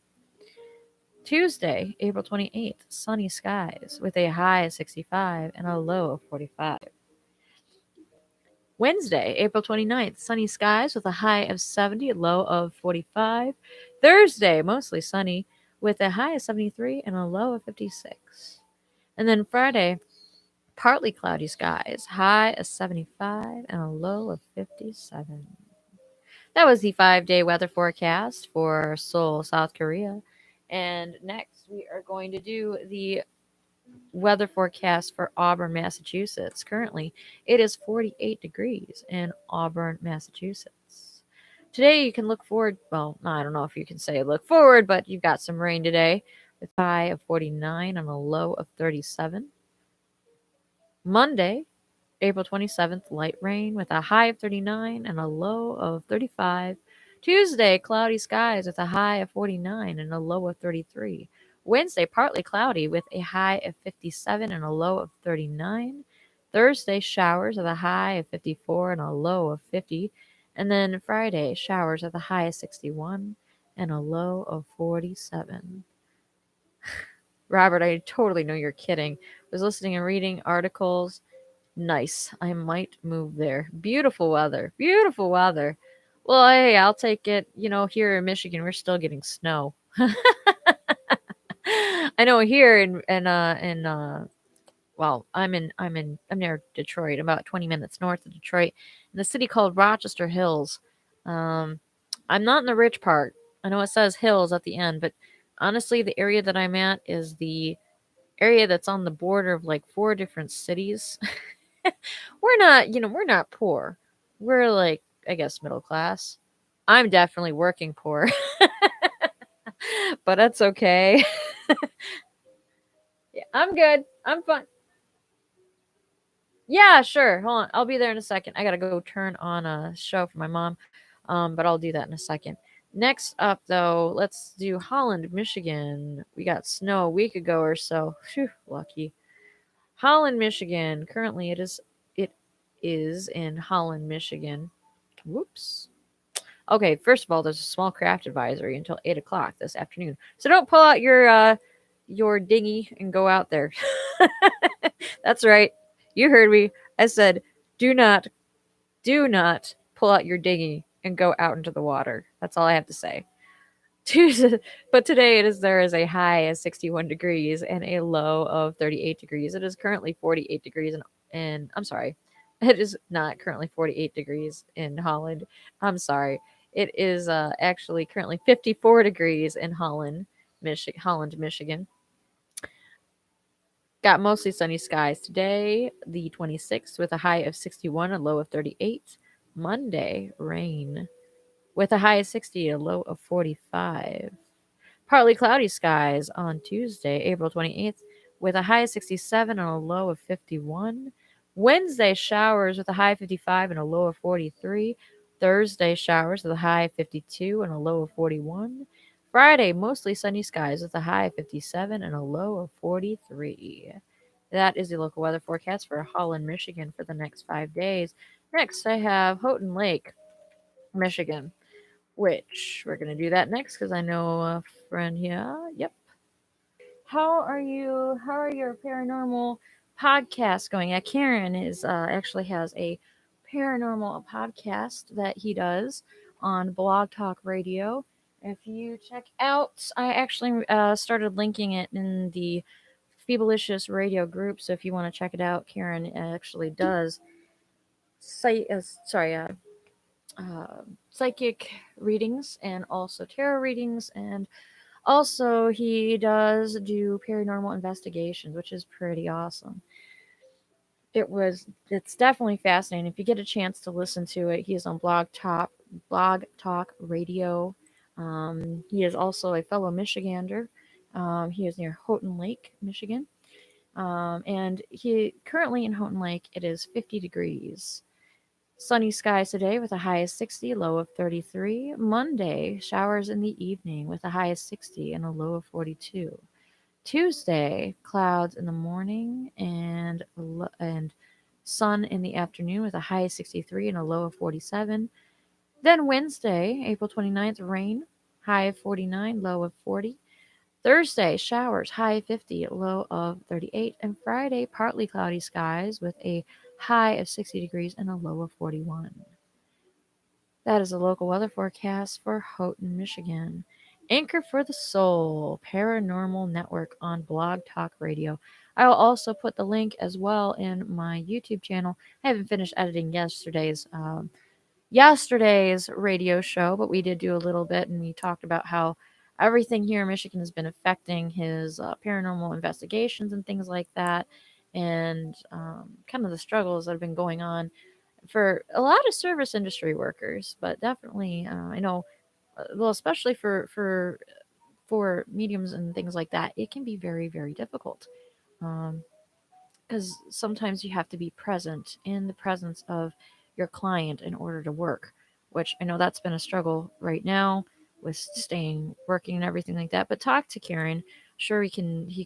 Tuesday, April 28th, sunny skies with a high of 65 and a low of 45. Wednesday, April 29th, sunny skies with a high of 70, a low of 45. Thursday, mostly sunny with a high of 73 and a low of 56. And then Friday, partly cloudy skies, high of 75 and a low of 57. That was the 5 day weather forecast for Seoul, South Korea. And next, we are going to do the weather forecast for Auburn, Massachusetts. Currently, it is 48 degrees in Auburn, Massachusetts. Today, you can look forward. Well, I don't know if you can say look forward, but you've got some rain today with a high of 49 and a low of 37. Monday, April 27th, light rain with a high of 39 and a low of 35. Tuesday, cloudy skies with a high of 49 and a low of 33. Wednesday, partly cloudy with a high of 57 and a low of 39. Thursday, showers with a high of 54 and a low of 50. And then Friday, showers with a high of 61 and a low of 47. Robert, I totally know you're kidding. I was listening and reading articles. Nice. I might move there. Beautiful weather. Beautiful weather. Well, hey, I'll take it. You know, here in Michigan, we're still getting snow. I know here well, I'm near Detroit, about 20 minutes north of Detroit, in a city called Rochester Hills. Um, I'm not in the rich part. I know it says hills at the end, but honestly, the area that I'm at is the area that's on the border of like four different cities. We're not poor. We're like, I guess, middle class. I'm definitely working poor, but that's okay. Yeah, I'm good. I'm fine. Yeah, sure. Hold on. I'll be there in a second. I gotta go turn on a show for my mom. But I'll do that in a second. Next up, though, let's do Holland, Michigan. We got snow a week ago or so. Phew, lucky. Holland, Michigan. Currently, it is in Holland, Michigan. Whoops. Okay, first of all, there's a small craft advisory until 8 o'clock this afternoon. So don't pull out your dinghy and go out there. That's right. You heard me. I said, do not, do not pull out your dinghy and go out into the water. That's all I have to say. But today there is a high of 61 degrees and a low of 38 degrees. It is currently 48 degrees and I'm sorry. It is not currently 48 degrees in Holland. I'm sorry. It is actually currently 54 degrees in Holland, Michigan. Got mostly sunny skies today, the 26th, with a high of 61, a low of 38. Monday, rain, with a high of 60, a low of 45. Partly cloudy skies on Tuesday, April 28th, with a high of 67 and a low of 51. Wednesday, showers with a high of 55 and a low of 43. Thursday, showers with a high of 52 and a low of 41. Friday, mostly sunny skies with a high of 57 and a low of 43. That is the local weather forecast for Holland, Michigan for the next 5 days. Next, I have Houghton Lake, Michigan, which we're going to do that next because I know a friend here. Yep. How are you? How are your paranormal podcasts going? Yeah, Karen is actually has a paranormal podcast that he does on Blog Talk Radio. If you check out, I actually started linking it in the Phoebalicious radio group. So if you want to check it out, Karen actually does say, sorry, psychic readings and also tarot readings, and also he does do paranormal investigations, which is pretty awesome. It's definitely fascinating. If you get a chance to listen to it, he is on Blog Talk Radio. He is also a fellow Michigander. He is near Houghton Lake, Michigan. And he currently in Houghton Lake, it is 50 degrees. Sunny skies today with a high of 60, low of 33. Monday, showers in the evening with a high of 60 and a low of 42. Tuesday, clouds in the morning and sun in the afternoon with a high of 63 and a low of 47. Then Wednesday, April 29th, rain, high of 49, low of 40. Thursday, showers, high of 50, low of 38. And Friday, partly cloudy skies with a high of 60 degrees and a low of 41. That is a local weather forecast for Houghton, Michigan. Anchor for the Soul Paranormal Network on Blog Talk Radio. I will also put the link as well in my YouTube channel. I haven't finished editing yesterday's radio show, but we did do a little bit, and we talked about how everything here in Michigan has been affecting his paranormal investigations and things like that, and kind of the struggles that have been going on for a lot of service industry workers, but definitely, I know, well, especially for mediums and things like that, it can be very, very difficult. Because sometimes you have to be present in the presence of your client in order to work, which I know that's been a struggle right now with staying working and everything like that. But talk to Karen. Sure, he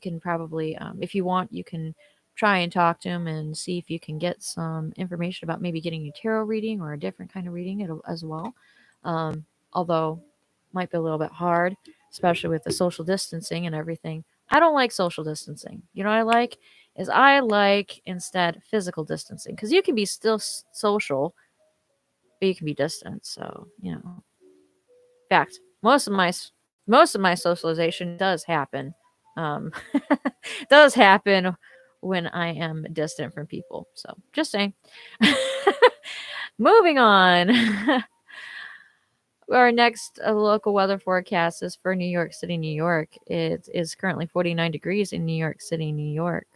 can probably if you want, you can try and talk to him and see if you can get some information about maybe getting a tarot reading or a different kind of reading as well. Um, Although might be a little bit hard, especially with the social distancing and everything. I don't like social distancing. You know what I like is I like instead physical distancing because you can be still social, but you can be distant. So fact, most of my socialization does happen, um, does happen when I am distant from people. So just saying. Moving on. Our next local weather forecast is for New York City, New York. It is currently 49 degrees in New York City, New York.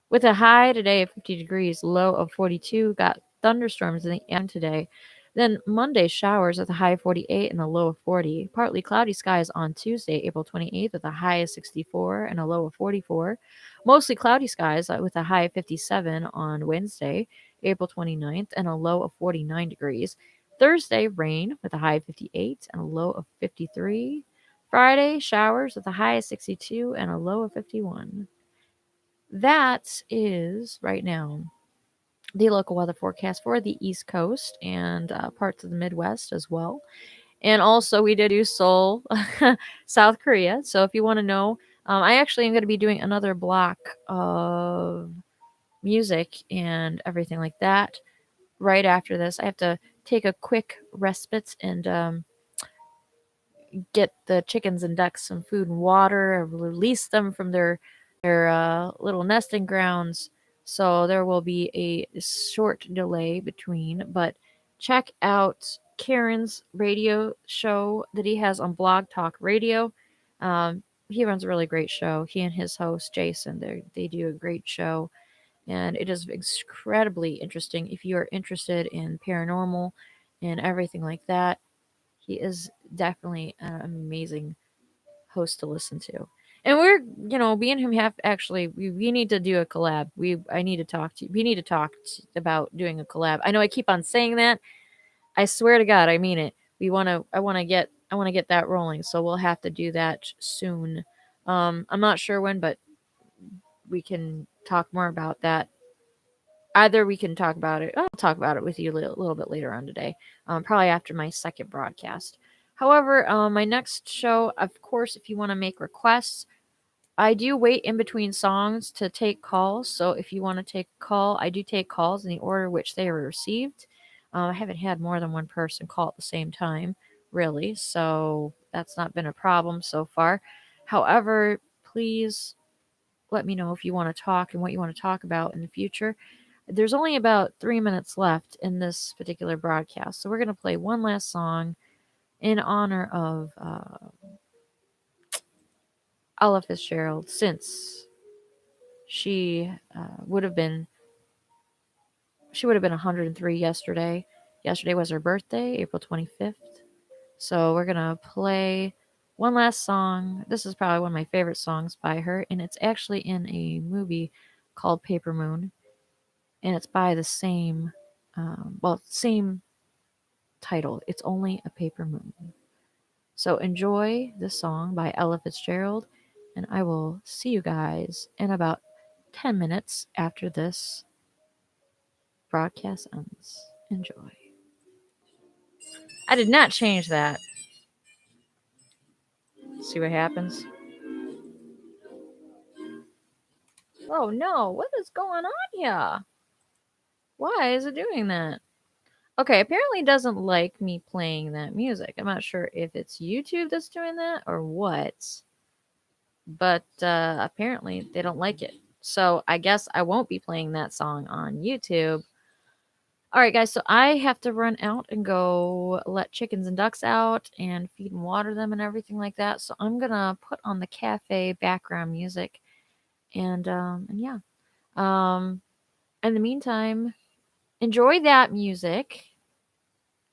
With a high today of 50 degrees, low of 42, got thunderstorms in the end today. Then Monday showers with a high of 48 and a low of 40. Partly cloudy skies on Tuesday, April 28th, with a high of 64 and a low of 44. Mostly cloudy skies with a high of 57 on Wednesday, April 29th, and a low of 49 degrees. Thursday, rain with a high of 58 and a low of 53. Friday, showers with a high of 62 and a low of 51. That is right now the local weather forecast for the East Coast and parts of the Midwest as well. And also, we did do Seoul, South Korea. So if you want to know, I actually am going to be doing another block of music and everything like that right after this. I have to take a quick respite and get the chickens and ducks some food and water, release them from their little nesting grounds. So there will be a short delay between, but check out Karen's radio show that he has on Blog Talk Radio. He runs a really great show. He and his host Jason, they do a great show, and it is incredibly interesting. If you are interested in paranormal and everything like that, he is definitely an amazing host to listen to. And me and him have actually, we need to do a collab. We need to talk about doing a collab. I know I keep on saying that. I swear to God, I mean it. I want to get that rolling. So we'll have to do that soon. I'm not sure when, but we can talk more about that. Either we can talk about it. I'll talk about it with you a little bit later on today, probably after my second broadcast. However, my next show, of course, if you want to make requests, I do wait in between songs to take calls. So if you want to take a call, I do take calls in the order which they were received. I haven't had more than one person call at the same time, really. So that's not been a problem so far. However, please let me know if you want to talk and what you want to talk about in the future. There's only about 3 minutes left in this particular broadcast, so we're going to play one last song in honor of Ella Fitzgerald, since she would have been 103 yesterday. Yesterday was her birthday, April 25th. So we're gonna play one last song. This is probably one of my favorite songs by her, and it's actually in a movie called Paper Moon, and it's by the same title. It's only a paper moon. So enjoy this song by Ella Fitzgerald, and I will see you guys in about 10 minutes after this broadcast ends. Enjoy. I did not change that. See what happens. Oh no, what is going on here? Why is it doing that? Okay, apparently it doesn't like me playing that music. I'm not sure if it's YouTube that's doing that or what, but apparently they don't like it. So I guess I won't be playing that song on YouTube. All right, guys, so I have to run out and go let chickens and ducks out and feed and water them and everything like that. So I'm going to put on the cafe background music and yeah. Um in the meantime, enjoy that music,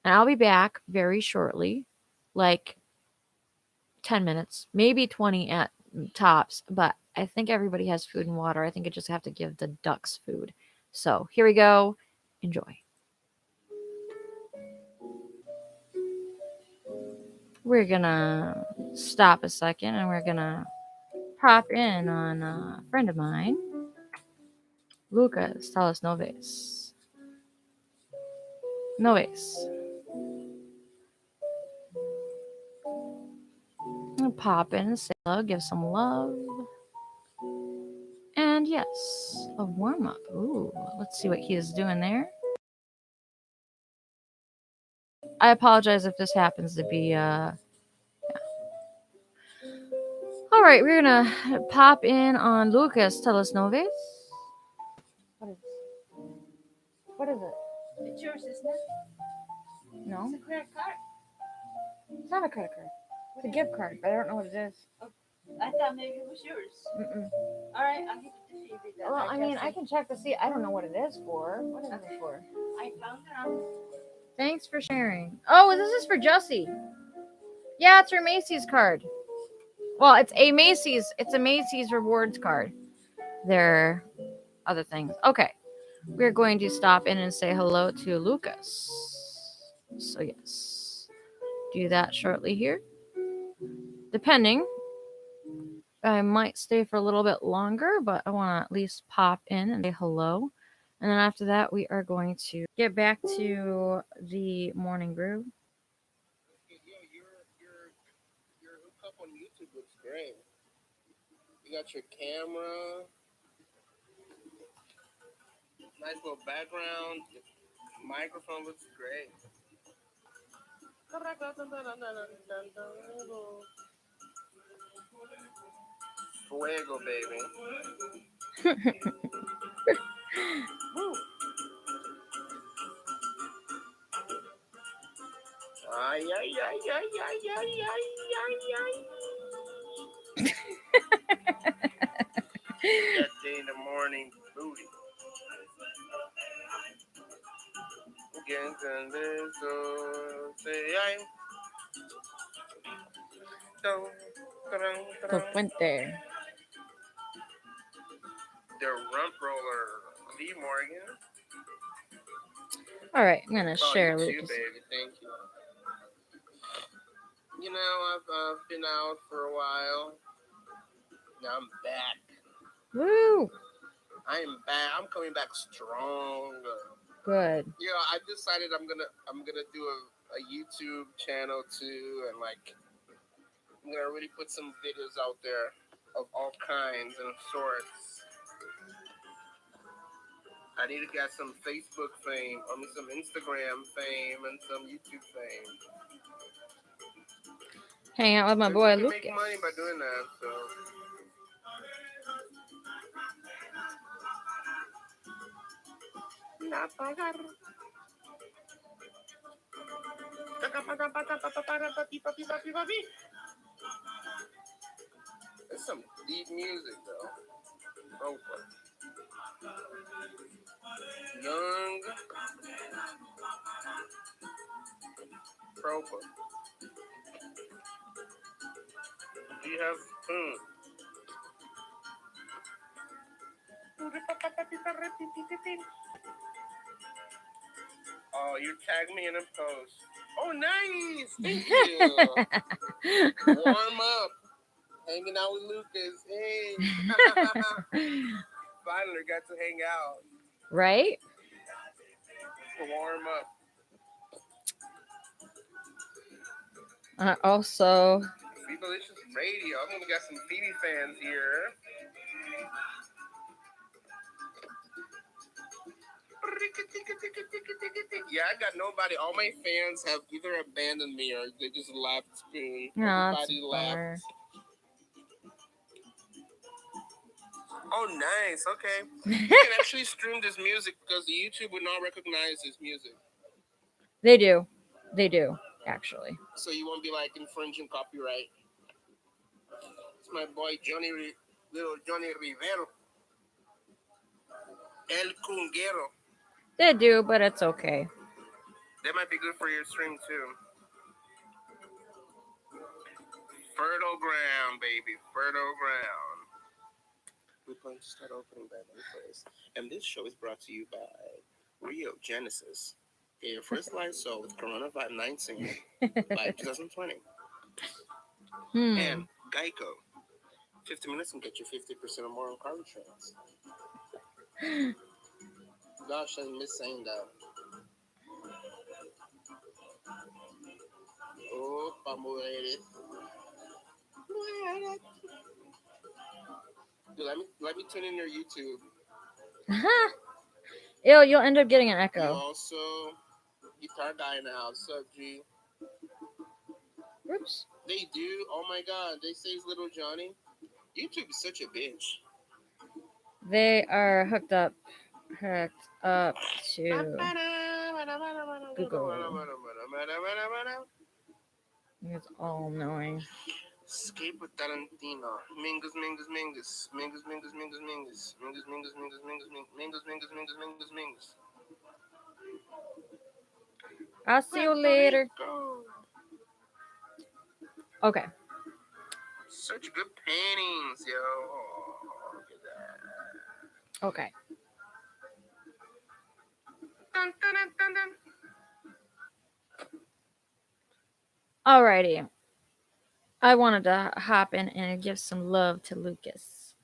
and I'll be back very shortly, like 10 minutes, maybe 20 at tops, but I think everybody has food and water. I think I just have to give the ducks food. So here we go. Enjoy. we're gonna stop a second and we're gonna pop in on a friend of mine, Lucas Talas Noves. Noves. I'll pop in, say hello, give some love. And yes, a warm up. Ooh, let's see what he is doing there. I apologize if this happens to be All right, we're gonna pop in on Lucas Teles Noves. What is What is it? It's yours, isn't it? No, It's a credit card. it's not a credit card. It's a gift card, but I don't know what it is. Oh, I thought maybe it was yours. Mm-mm. All right, I'll give it to Phoebe then. Well, I mean, I can check to see. I don't know what it is for. What is it for? I found it on. Thanks for sharing. Oh, this is for Jussie. Yeah, it's her Macy's card. Well, it's a Macy's. It's a Macy's rewards card. There are other things. Okay, we're going to stop in and say hello to Lucas. So yes, do that shortly here. Depending, I might stay for a little bit longer, but I want to at least pop in and say hello. And then after that, we are going to get back to the morning brew. Yeah, your hookup on YouTube looks great. You got your camera, nice little background. Your microphone looks great. Fuego, baby. Woo. Ay, ay, ay, ay, ay, ay, ay, ay, ay. That day in the morning booty. Say, ay. The Puente. The rump roller, Lee Morgan. All right, I'm gonna Oh, share you too, Lucas. baby. Thank you. You know, I've been out for a while. Now I'm back. Woo! I am back. I'm coming back strong. Good. Yeah, I decided I'm gonna do a YouTube channel too, and like I'm gonna really put some videos out there of all kinds and sorts. I need to get some Facebook fame, I mean some Instagram fame, and some YouTube fame. Hang out with my And boy you can Lucas. make money by doing that. So. It's some deep music though. Proper. Young. Proper. Do you have Oh, you tagged me in a post. Oh, nice. Thank you. Warm up. Hanging out with Lucas. Hey. Finally got to hang out. Right? Warm up. Also, Phoebalicious Radio. I'm gonna get some Phoebe fans here. Yeah, I got nobody. All my fans have either abandoned me or they just left Spoon. no, that's Everybody a left. bummer. Oh, nice. Okay. You can actually stream this music because YouTube would not recognize this music. They do. They do, actually. So you won't be like infringing copyright. It's my boy little Johnny Rivero. El Cunguero. They do, but it's okay. That might be good for your stream too. Fertile ground, baby. Fertile ground. We're going to start opening by one place. And this show is brought to you by Rio Genesis. Your first live show with Coronavirus 19 by 2020. And Hmm. Geico, 50 minutes can get you 50% or more on car insurance. Gosh, I miss saying that. Oh, mujeres. Dude, let me turn in your YouTube. Ew, you'll end up getting an You echo. also guitar guy now, sub G. Oops. They do. Oh my God, they say it's little Johnny. YouTube is such a bitch. They are hooked up to Google. It's all knowing. Escape with Tarantino. Mingus, mingus, mingus. Mingus, mingus, mingus, mingus. Mingus, mingus, mingus, mingus, mingus, mingus, mingus, mingus, mingus, mingus. I'll see you Puerto later. Rico. Okay. Such good paintings, yo. Oh, look at that. Okay. Dun, dun, dun, dun, dun. Alrighty. I wanted to hop in and give some love to Lucas.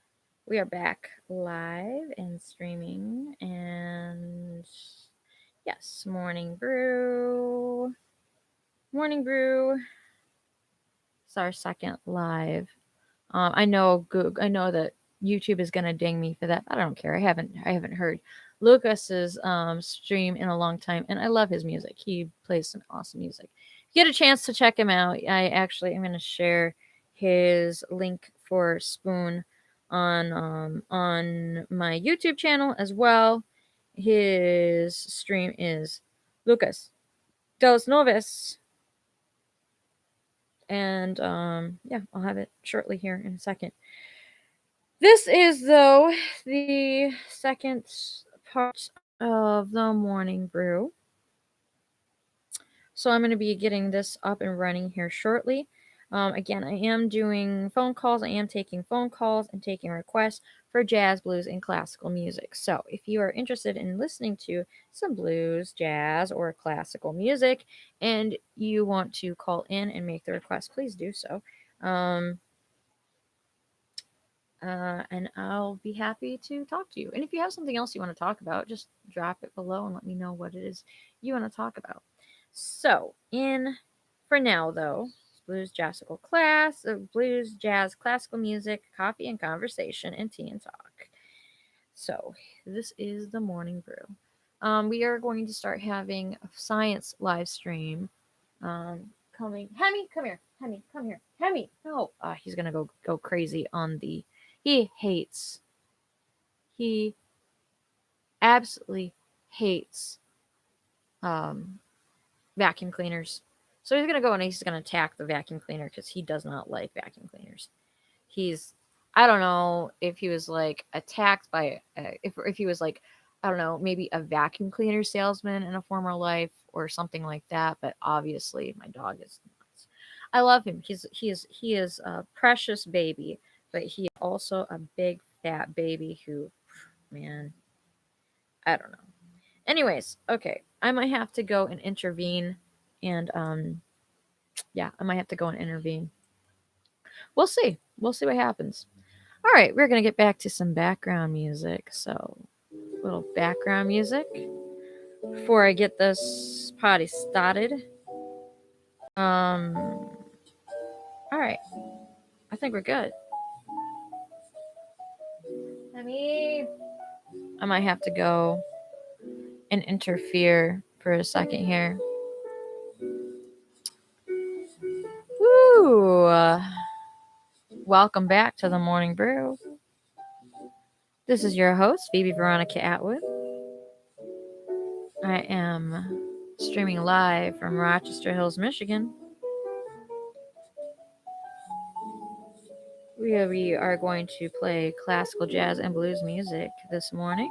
We are back live and streaming, and yes, Morning Brew. Morning Brew. It's our second live. I know that YouTube is gonna ding me for that. I don't care. I haven't heard Lucas's stream in a long time, and I love his music. He plays some awesome music. If you get a chance to check him out, I actually am gonna share his link for Spoon on my YouTube channel as well. His stream is Lucas Dos Noves, and yeah, I'll have it shortly here in a second. This is, though, the second part of the morning brew. So I'm going to be getting this up and running here shortly. Again, I am doing phone calls. I am taking phone calls and taking requests for jazz, blues, and classical music. So if you are interested in listening to some blues, jazz, or classical music, and you want to call in and make the request, please do so. And I'll be happy to talk to you. And if you have something else you want to talk about, just drop it below and let me know what it is you want to talk about. So, in for now though, blues, jazz, classical music, coffee and conversation, and tea and talk. So, this is the morning brew. We are going to start having a science live stream um, coming. Hemi, come here. Hemi, come here. Hemi, no. He's gonna go crazy on the. He hates. He absolutely hates um, vacuum cleaners. So he's gonna go and he's gonna attack the vacuum cleaner because he does not like vacuum cleaners. He's. I don't know if he was like attacked by if he was like I don't know maybe a vacuum cleaner salesman in a former life or something like that. But obviously my dog is nuts. I love him. He is a precious baby, but he is also a big fat baby who, man, I don't know. Anyways, okay, I might have to go and intervene, and yeah, I might have to go and intervene. We'll see. We'll see what happens. All right, we're gonna get back to some background music. So, little background music before I get this party started. All right, I think we're good. I might have to go and interfere for a second here. Woo! Welcome back to the Morning Brew. This is your host, Phoebe Veronica Atwood. I am streaming live from Rochester Hills, Michigan. We are going to play classical jazz and blues music this morning.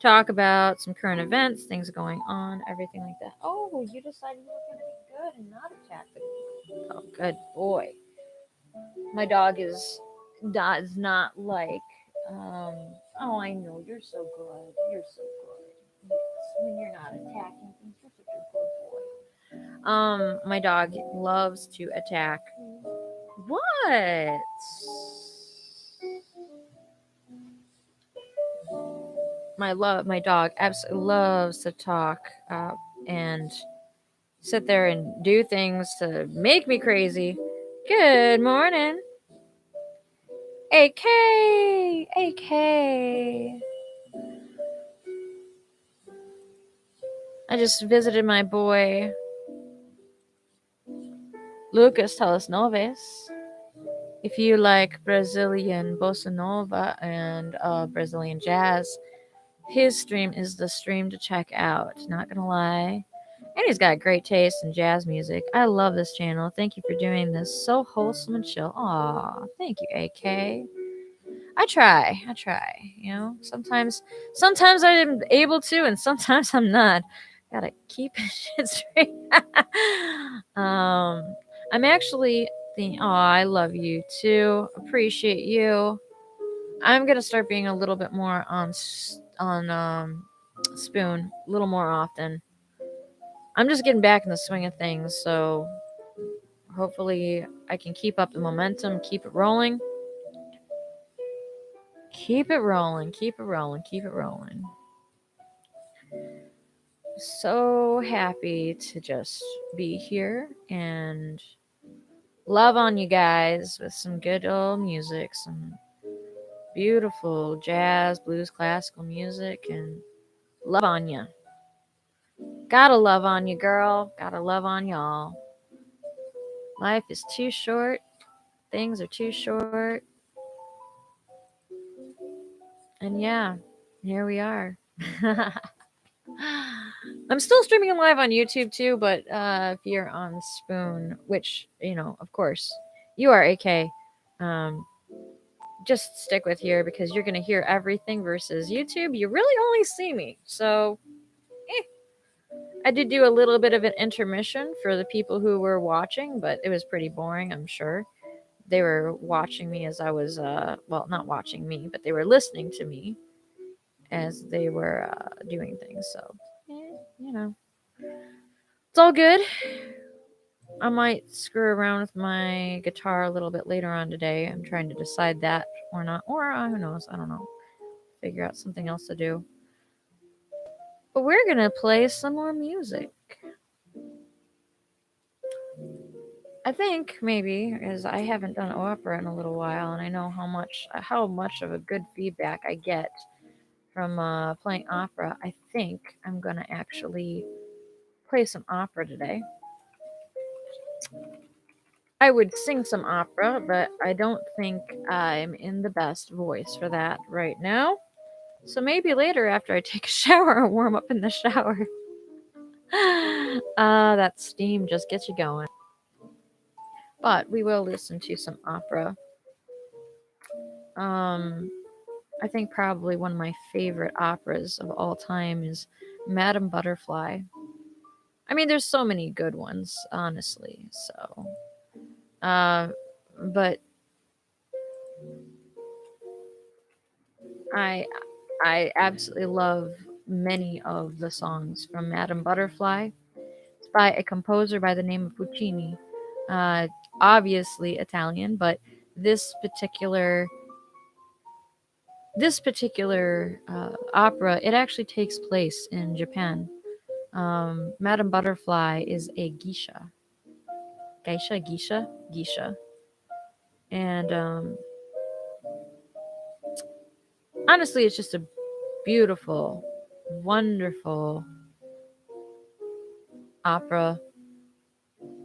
Talk about some current events, things going on, everything like that. Oh, you decided you were going to be good and not attack the. Oh, good boy. My dog does not like. Um, oh, I know you're so good. You're so good. Yes, when you're not attacking things, you're such a good boy. My dog loves to attack What? My dog absolutely loves to talk and sit there and do things to make me crazy. Good morning. AK, AK. I just visited my boy Lucas Teles Noves. If you like Brazilian bossa nova and Brazilian jazz, his stream is the stream to check out. Not gonna lie. And he's got great taste in jazz music. I love this channel. Thank you for doing this. So wholesome and chill. Aw, thank you, AK. I try. I try. You know, sometimes I'm able to, and sometimes I'm not. Gotta keep shit straight. I'm actually the. Oh, I love you too. Appreciate you. I'm gonna start being a little bit more on Spoon a little more often. I'm just getting back in the swing of things, so hopefully I can keep up the momentum, keep it rolling. Keep it rolling, keep it rolling, keep it rolling. So happy to just be here and love on you guys with some good old music, some beautiful jazz, blues, classical music, and love on you. Gotta love on you, girl. Gotta love on y'all. Life is too short. Things are too short. And yeah, here we are. I'm still streaming live on YouTube too, but if you're on Spoon, which, you know, of course, you are AK, um, just stick with here because you're going to hear everything versus YouTube. You really only see me. So, I did do a little bit of an intermission for the people who were watching, but it was pretty boring, I'm sure. They were watching me as I was, well, not watching me, but they were listening to me as they were doing things. So, you know, it's all good. I might screw around with my guitar a little bit later on today. I'm trying to decide that or not. Or who knows? I don't know. Figure out something else to do. But we're going to play some more music. I think maybe as I haven't done opera in a little while, and I know how much of a good feedback I get from playing opera. I think I'm gonna actually play some opera today. I would sing some opera, but I don't think I'm in the best voice for that right now. So maybe later after I take a shower or warm up in the shower. That steam just gets you going. But we will listen to some opera. I think probably one of my favorite operas of all time is Madame Butterfly. I mean, there's so many good ones, honestly. So, but I I absolutely love many of the songs from Madame Butterfly. It's by a composer by the name of Puccini. Uh, Obviously Italian, but this particular opera, it actually takes place in Japan. Madame Butterfly is a geisha, and honestly, it's just a beautiful, wonderful opera.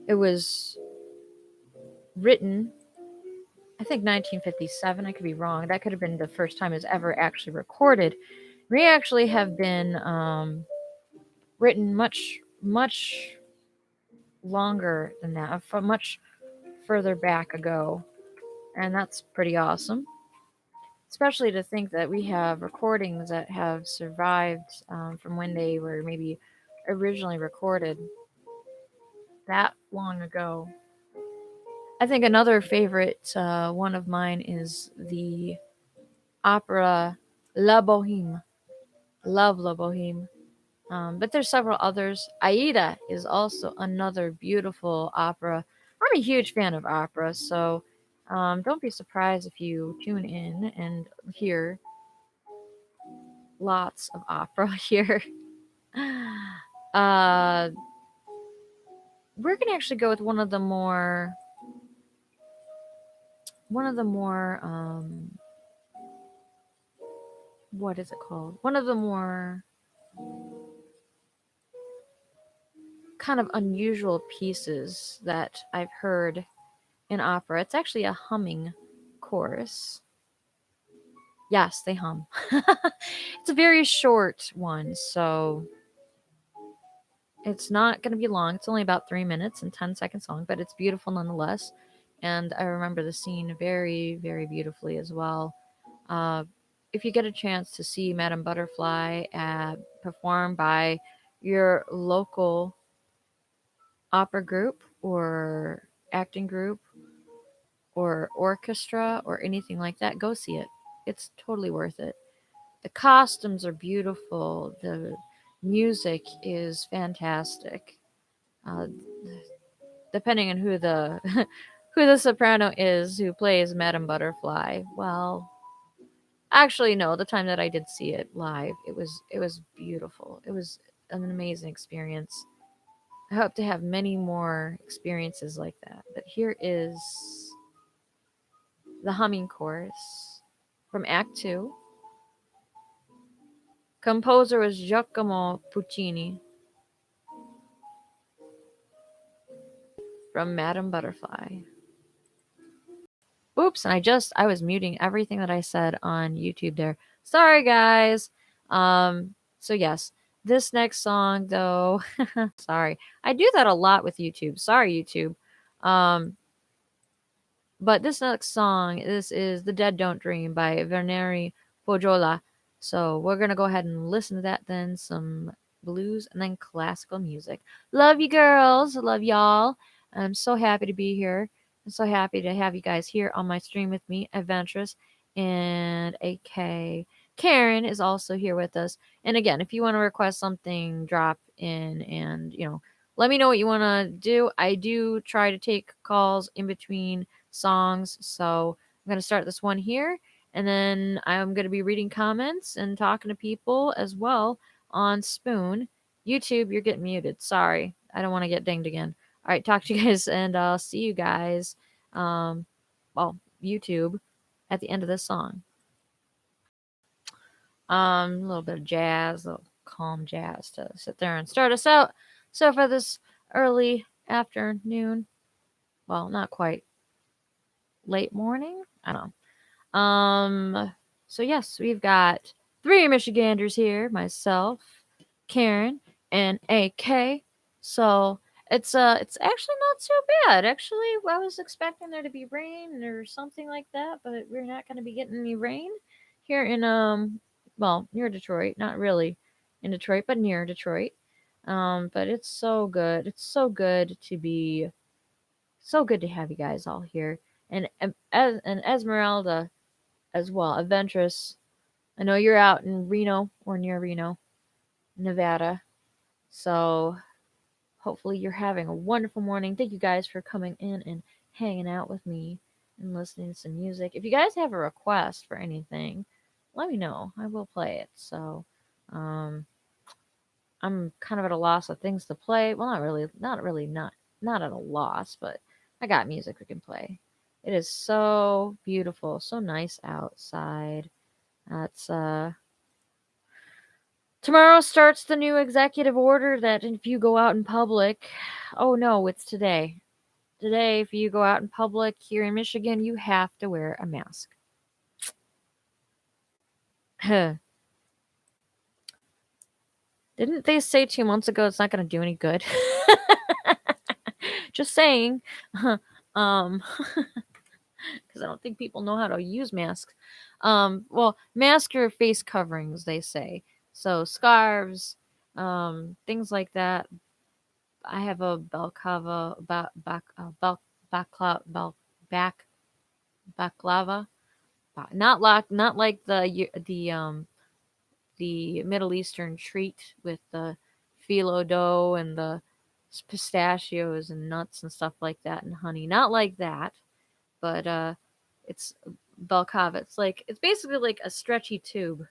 It was written, I think, 1957. I could be wrong. That could have been the first time it's ever actually recorded. May actually have been written much longer than that, from much further back ago, and that's pretty awesome. Especially to think that we have recordings that have survived from when they were maybe originally recorded that long ago. I think another favorite one of mine is the opera La Boheme. Love La Boheme. But there's several others. Aida is also another beautiful opera. I'm a huge fan of opera, so Don't be surprised if you tune in and hear lots of opera here. uh, we're gonna actually go with one of the more what is it called? One of the more kind of unusual pieces that I've heard in opera. It's actually a humming chorus. Yes, they hum. It's a very short one, so it's not going to be long. It's only about 3 minutes and 10 seconds long, but it's beautiful nonetheless. And I remember the scene very, very beautifully as well. Uh, if you get a chance to see Madame Butterfly performed by your local opera group or acting group or orchestra or anything like that, go see it. It's totally worth it. The costumes are beautiful. The music is fantastic. Uh, depending on who the who the soprano is who plays Madame Butterfly. Well, actually, no. The time that I did see it live, it was beautiful. It was an amazing experience. I hope to have many more experiences like that. But here is the humming chorus from Act Two. Composer was Giacomo Puccini from Madame Butterfly. Oops, and I was muting everything that I said on YouTube there. Sorry guys. So yes, this next song though, sorry. I do that a lot with YouTube. Sorry YouTube. Um but this next song, this is The Dead Don't Dream by Verneri Pojola. So we're gonna go ahead and listen to that, then some blues and then classical music. Love you girls, love y'all. I'm so happy to be here. I'm so happy to have you guys here on my stream with me, Adventurous and AK. Karen is also here with us. And again, if you want to request something, drop in and let me know what you want to do. I do try to take calls in between songs. So I'm going to start this one here. And then I'm going to be reading comments and talking to people as well on Spoon. YouTube, you're getting muted. Sorry. I don't want to get dinged again. All right. Talk to you guys and I'll see you guys. Um, YouTube at the end of this song. A little bit of jazz, a little calm jazz to sit there and start us out. So for this early afternoon, well, not quite late morning. I don't know. So yes, we've got three Michiganders here, myself, Karen, and AK. So it's actually not so bad. Actually, I was expecting there to be rain or something like that, but we're not going to be getting any rain here in near Detroit. Not really in Detroit, but near Detroit. But it's so good. It's so good to have you guys all here. And Esmeralda as well, Adventurous. I know you're out in Reno or near Reno, Nevada. So hopefully you're having a wonderful morning. Thank you guys for coming in and hanging out with me and listening to some music. If you guys have a request for anything, let me know. I will play it. So I'm kind of at a loss of things to play. Well, not at a loss, but I got music we can play. It is so beautiful, so nice outside. It's Tomorrow starts the new executive order that if you go out in public, oh no, it's today. Today, if you go out in public here in Michigan, you have to wear a mask. Didn't they say 2 months ago it's not going to do any good? Just saying. Because I don't think people know how to use masks. Well, mask or face coverings, they say. So scarves, things like that. I have a balaclava, back baklava, not like the Middle Eastern treat with the phyllo dough and the pistachios and nuts and stuff like that and honey. Not like that, but it's balaclava. It's basically like a stretchy tube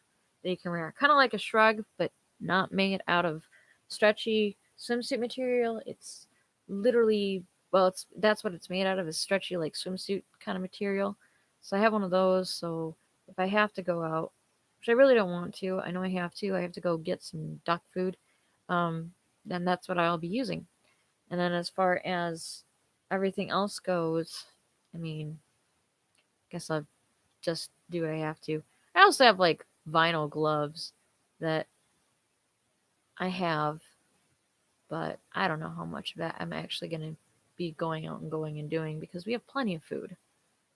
that you can wear, kind of like a shrug, but not made out of stretchy swimsuit material. It's literally, well, it's that's what it's made out of, is stretchy like swimsuit kind of material. So I have one of those. So if I have to go out, which I really don't want to, I know I have to go get some duck food. Um, then that's what I'll be using. And then as far as everything else goes, I mean, I guess I'll just do what I have to. I also have like vinyl gloves that I have, but I don't know how much of that I'm actually going to be going out and going and doing because we have plenty of food.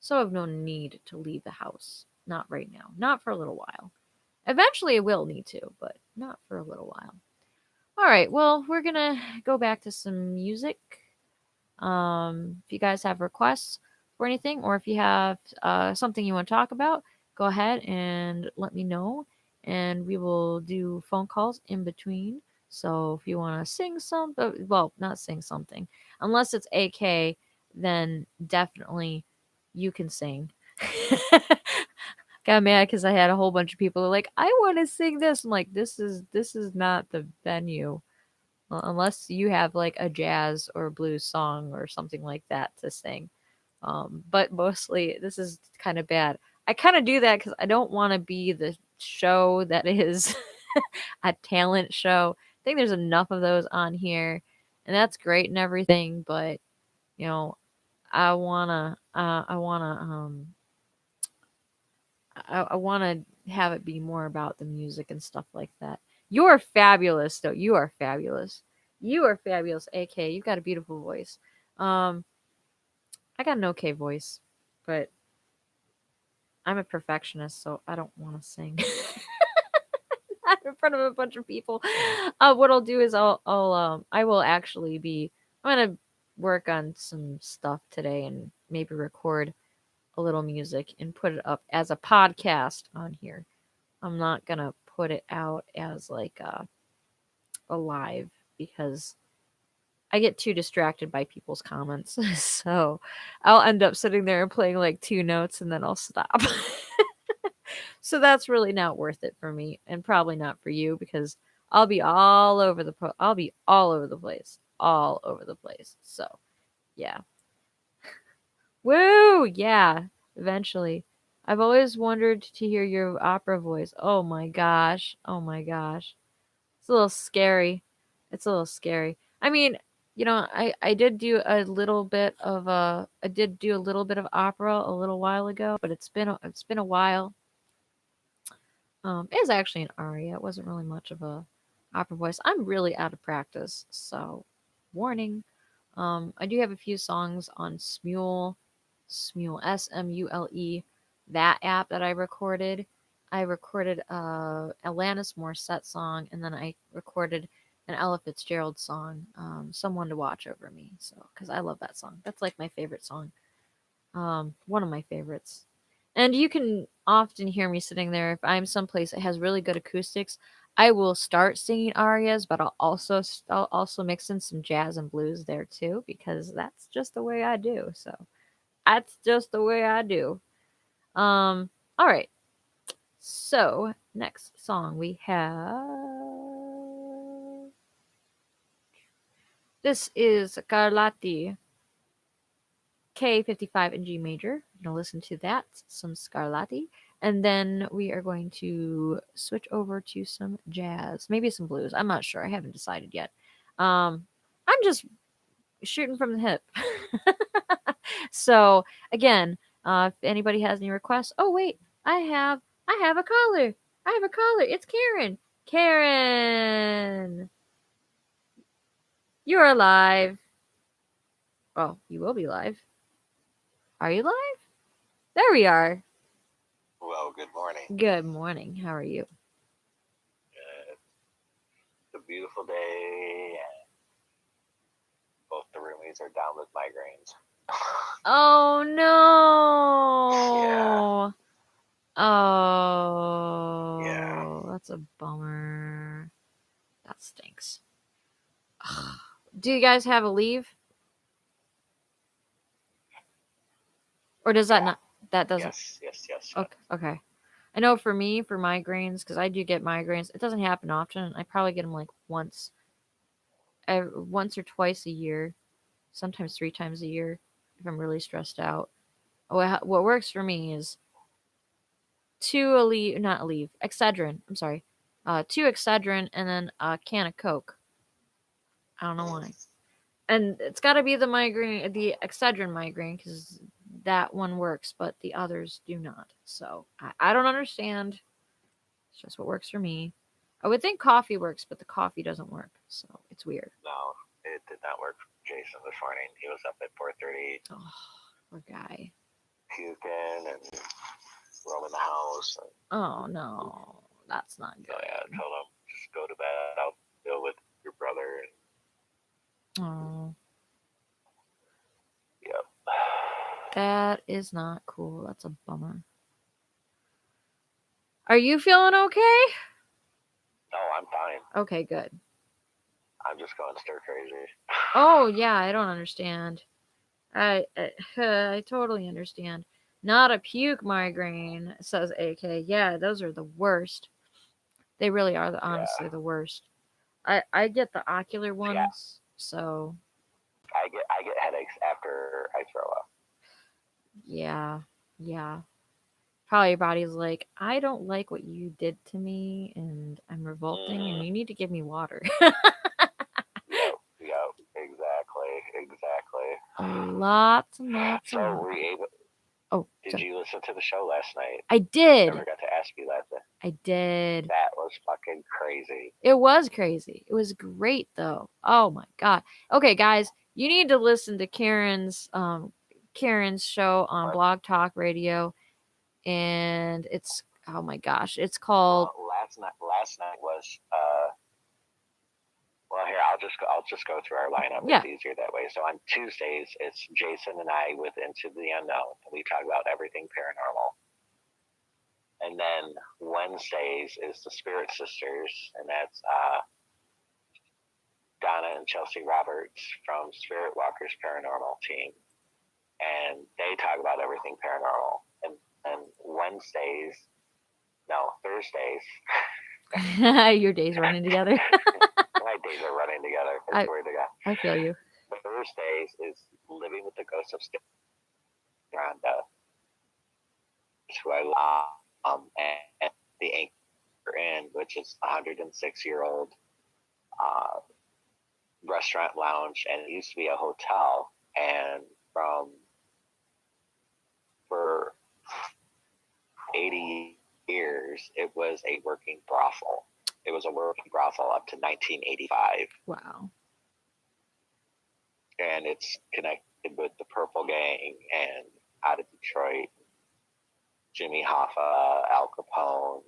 So I have no need to leave the house. Not right now. Not for a little while. Eventually I will need to, but not for a little while. All right, well, we're going to go back to some music. If you guys have requests for anything, or if you have something you want to talk about, go ahead and let me know, and we will do phone calls in between. So if you want to sing something, well, not sing something, unless it's AK, then definitely you can sing. Got mad because I had a whole bunch of people like, I want to sing this. I'm like, this is not the venue. Well, unless you have like a jazz or blues song or something like that to sing. But mostly this is kind of bad. I kind of do that because I don't want to be the show that is a talent show. I think there's enough of those on here, and that's great and everything. But you know, I wanna have it be more about the music and stuff like that. You are fabulous, though. You are fabulous. You are fabulous, AK. You've got a beautiful voice. Um, I got an okay voice, but I'm a perfectionist, so I don't want to sing not in front of a bunch of people. What I'll do is I will actually be. I'm gonna work on some stuff today and maybe record a little music and put it up as a podcast on here. I'm not gonna put it out as like a live because I get too distracted by people's comments. So I'll end up sitting there and playing like two notes and then I'll stop. So that's really not worth it for me and probably not for you because I'll be all over the place. All over the place. So, yeah. Woo! Yeah, eventually. I've always wondered to hear your opera voice. Oh my gosh. Oh my gosh. It's a little scary. It's a little scary. I mean, I did do a little bit of opera a little while ago, but it's been a while. It was actually an aria. It wasn't really much of a opera voice. I'm really out of practice, so warning. I do have a few songs on Smule, Smule, that app that I recorded. I recorded Alanis Morissette song, and then I recorded an Ella Fitzgerald song, "Someone to Watch Over Me." So, because I love that song, that's like my favorite song, one of my favorites. And you can often hear me sitting there if I'm someplace that has really good acoustics. I will start singing arias, but I'll also mix in some jazz and blues there too because that's just the way I do. So that's just the way I do. All right. So next song we have. This is Scarlatti K55 in G major. You're gonna listen to that, some Scarlatti, and then we are going to switch over to some jazz, maybe some blues. I'm not sure. I haven't decided yet. I'm just shooting from the hip. So again, if anybody has any requests, oh wait, I have a caller. I have a caller. It's Karen. Karen, you're alive. Oh, you will be live. Are you live? There we are. Well, good morning. Good morning. How are you? It's a beautiful day, and both the roomies are down with migraines. Oh Yeah. no. Oh. Yeah. That's a bummer. That stinks. Do you guys have a leave? Or does that Yeah. not? That doesn't. Yes. Okay. Okay. I know for me, for migraines, because I do get migraines. It doesn't happen often. I probably get them like once or twice a year, sometimes 3 times a year if I'm really stressed out. What works for me is not Aleve, Excedrin. I'm sorry, 2 Excedrin and then a can of Coke. I don't know why. And it's got to be the Excedrin migraine, because that one works, but the others do not. So I don't understand. It's just what works for me. I would think coffee works, but the coffee doesn't work. So it's weird. No, it did not work for Jason this morning. He was up at 4:30, Oh, poor guy. puking and roaming the house. And, Oh no, that's not so yeah, I good. told him just go to bed. I'll deal with your brother. And Oh, yep. that is not cool. That's a bummer. Are you feeling okay? No, I'm fine. Okay, good. I'm just going stir crazy. Oh yeah, I don't understand. I totally understand. Not a puke migraine, says AK. Yeah, those are the worst. They really are honestly Yeah. the worst. I get the ocular Yeah. ones, so I get headaches after I throw up. yeah, yeah. Probably your body's like, I don't like what you did to me, and I'm revolting, and you need to give me water. Yep. Exactly. Lots and lots So of were water. you able? Oh, Did sorry. you listen to the show last night? I did. Never got to ask you that. I did. That was fucking crazy. It was crazy. It was great though. Oh my god. Okay, guys, you need to listen to Karen's show on What? Blog Talk Radio, and it's oh my gosh, it's called Well, last night was well, here I'll just go through our lineup. yeah. It's easier that way. So on Tuesdays, it's Jason and I with Into the Unknown. We talk about everything paranormal. And then Wednesdays is the Spirit Sisters, and that's Donna and Chelsea Roberts from Spirit Walkers Paranormal Team, and they talk about everything paranormal. And Thursdays. Your days running together. My days are running together. I swear to God. I feel you. Thursdays is Living with the Ghost of Rhonda, who I love, and the Anchor Inn, which is a 106-year-old restaurant lounge, and it used to be a hotel. And for 80 years, it was a working brothel. It was a working brothel up to 1985. Wow. And it's connected with the Purple Gang and out of Detroit, Jimmy Hoffa, Al Capone,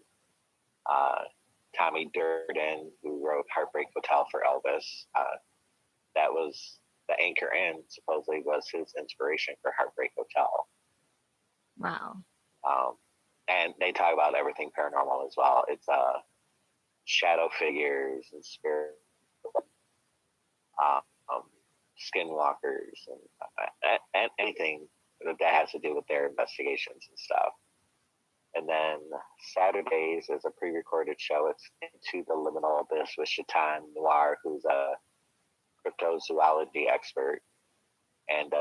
Tommy Durden, who wrote Heartbreak Hotel for Elvis. That was the Anchor Inn, supposedly was his inspiration for Heartbreak Hotel. Wow. And they talk about everything paranormal as well. It's shadow figures and spirit, skinwalkers, and anything that has to do with their investigations and stuff. And then Saturdays is a pre-recorded show. It's Into the Liminal Abyss with Shaitan Noir, who's a cryptozoology expert. And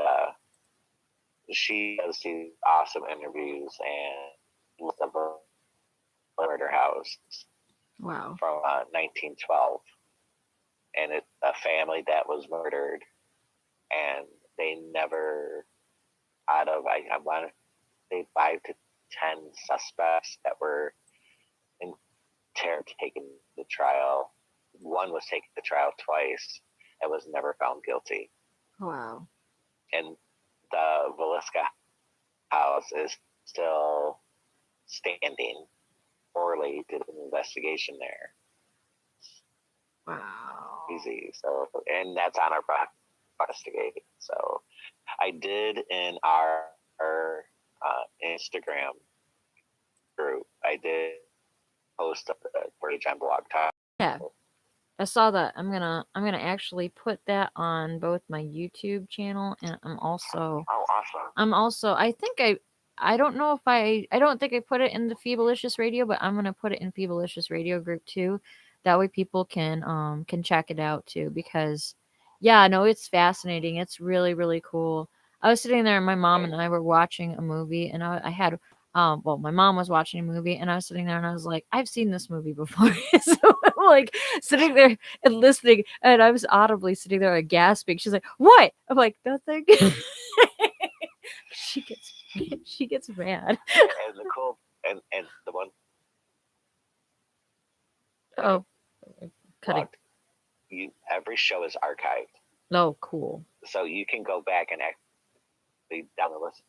she does these awesome interviews and with the murder house Wow. from 1912. And it's a family that was murdered, and they never, out of, I want to say 5 to 10 suspects that were in terror taken to trial. One was taken to trial twice and was never found guilty. Wow. And the Velisca house is still standing. Orly did an investigation there. Wow. Easy. So, and that's on our investigate. So, I did in our Instagram group. I did post a page on Blog Talk. Yeah. I saw that. I'm gonna actually put that on both my YouTube channel and Oh, awesome. I think I don't know if I don't think I put it in the Phoebalicious Radio, but I'm gonna put it in Phoebalicious Radio group too. That way people can check it out too because yeah, no, it's fascinating. It's really really cool. I was sitting there and my mom Right. and I were watching a movie and I had well, my mom was watching a movie and I was sitting there and I was like, I've seen this movie before. So I'm like sitting there and listening and I was audibly sitting there like gasping. She's like, "What?" I'm like, "Nothing." she gets she gets mad. And the cool and the one Oh, cutting. logged, you every show is archived, Oh, cool. so you can go back and actually down the list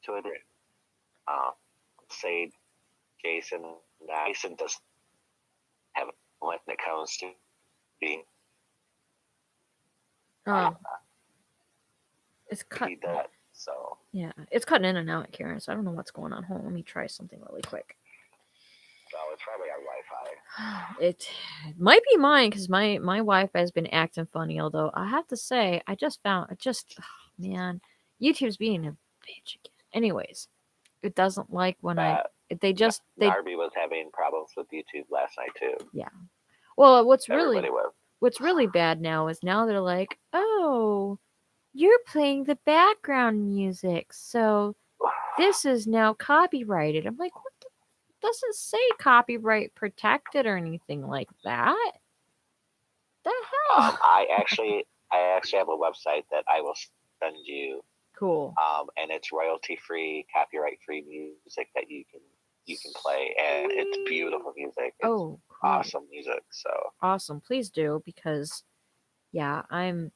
to it. Um, say Jason, Jason does have when it comes to being Oh, it's cut. he does. So Yeah, it's cutting in and out, Karen. So I don't know what's going on. Hold on, let me try something really quick. it's probably our Wi-Fi. It might be mine because my Wi-Fi has been acting funny. Although I have to say, I just found man, YouTube's being a bitch again. Anyways, it doesn't like when they just they Narby was having problems with YouTube last night too. yeah. Well, Everybody was. what's really bad now is now they're like, oh, you're playing the background music, so this is now copyrighted. I'm like, what? Doesn't say copyright protected or anything like that. The hell? I actually have a website that I will send you. Cool. And it's royalty free, copyright free music that you can play, and it's beautiful music. It's Oh, cool. awesome music. So awesome. Please do because yeah, I'm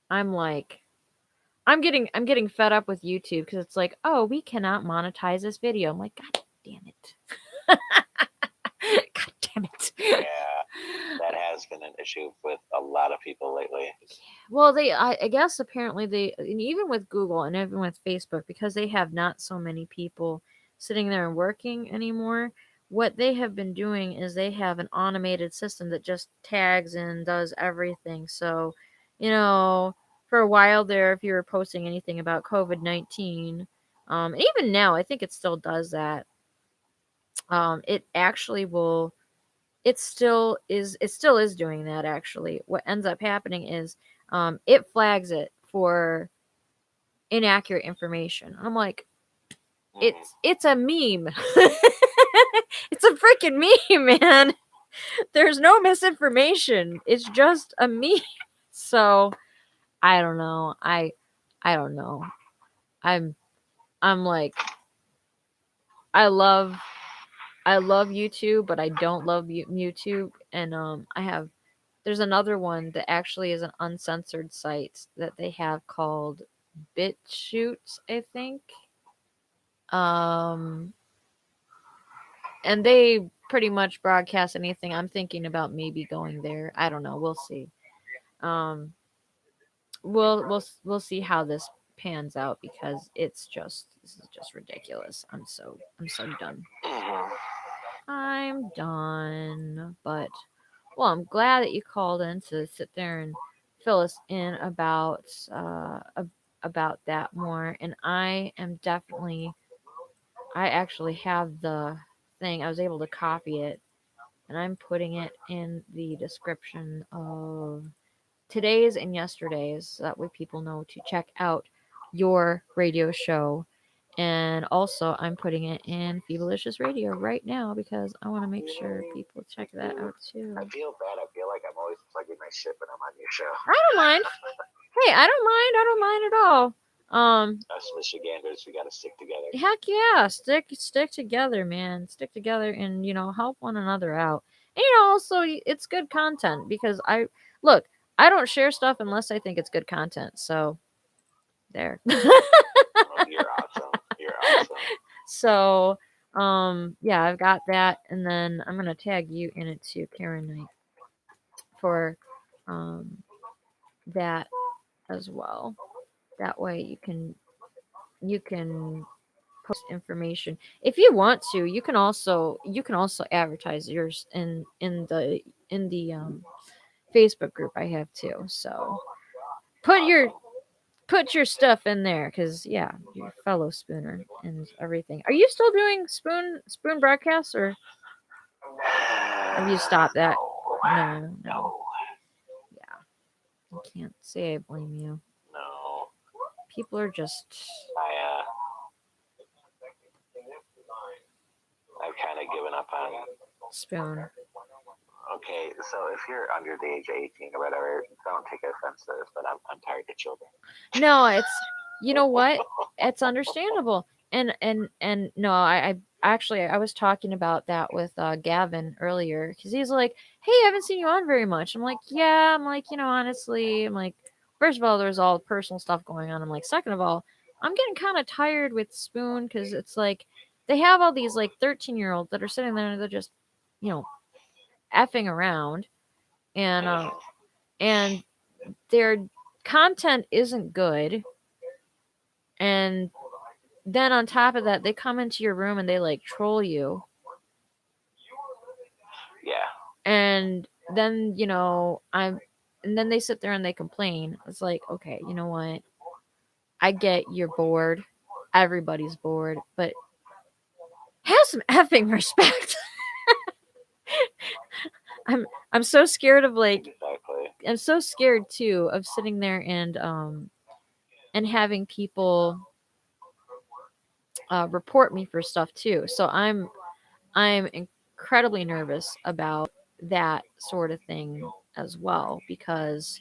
like I'm getting fed up with YouTube because it's like, oh, we cannot monetize this video. I'm like, God damn it. God damn it. yeah, that has been an issue with a lot of people lately. Well, I guess apparently and even with Google and even with Facebook, because they have not so many people sitting there and working anymore, what they have been doing is they have an automated system that just tags and does everything. So, for a while there, if you were posting anything about COVID-19, and even now, I think it still does that. It actually will it still is doing that actually. What ends up happening is it flags it for inaccurate information. I'm like, it's a meme. It's a freaking meme, man. There's no misinformation. It's just a meme. So I don't know. I don't know. I'm I'm like I love YouTube, but I don't love YouTube. And there's another one that actually is an uncensored site that they have called BitChute, I think. Um, and they pretty much broadcast anything. I'm thinking about maybe going there. I don't know. We'll see. Um, we'll see how this pans out because this is just ridiculous. I'm so done. I'm done. But well, I'm glad that you called in to sit there and fill us in about that more. And I actually have the thing. I was able to copy it, and I'm putting it in the description of today's and yesterday's, so that way people know to check out your radio show. And also, I'm putting it in Phoebalicious Radio right now because I want to make sure people check that out too. I feel bad. I feel like I'm always plugging my shit when I'm on your show. I don't mind. Hey, I don't mind. I don't mind at all. Us Michiganders, we gotta stick together. Heck yeah, stick together, man. Stick together and help one another out. And also it's good content because I don't share stuff unless I think it's good content. So there. Oh, you're awesome. You're awesome. So yeah, I've got that, and then I'm gonna tag you in it too, Karen Knight, for um that as well. That way you can post information if you want to. You can also advertise yours in the in the Facebook group I have too. So put your put your stuff in there, because yeah, your fellow spooner and everything. Are you still doing spoon broadcasts, or have you stopped that? No, no. No. Yeah, I can't say I blame you. No. People are just I've kind of given up on. spoon. Okay, so if you're under the age of 18 or whatever, don't take offense to this, but I'm tired of children. No, it's, you know what? It's understandable. And no, I actually I was talking about that with Gavin earlier, because he's like, "Hey, I haven't seen you on very much." I'm like, "Yeah." I'm like, honestly, I'm like, first of all, there's all personal stuff going on. I'm like, second of all, I'm getting kind of tired with Spoon, because it's like they have all these like 13-year-olds that are sitting there and they're just, you know, effing around, and their content isn't good, and then on top of that, they come into your room and they like troll you, Yeah. and then and then they sit there and they complain. It's like, okay, you know what? I get you're bored. Everybody's bored, but have some effing respect. I'm so scared of like Exactly. I'm so scared too of sitting there and having people report me for stuff too. So I'm incredibly nervous about that sort of thing as well, because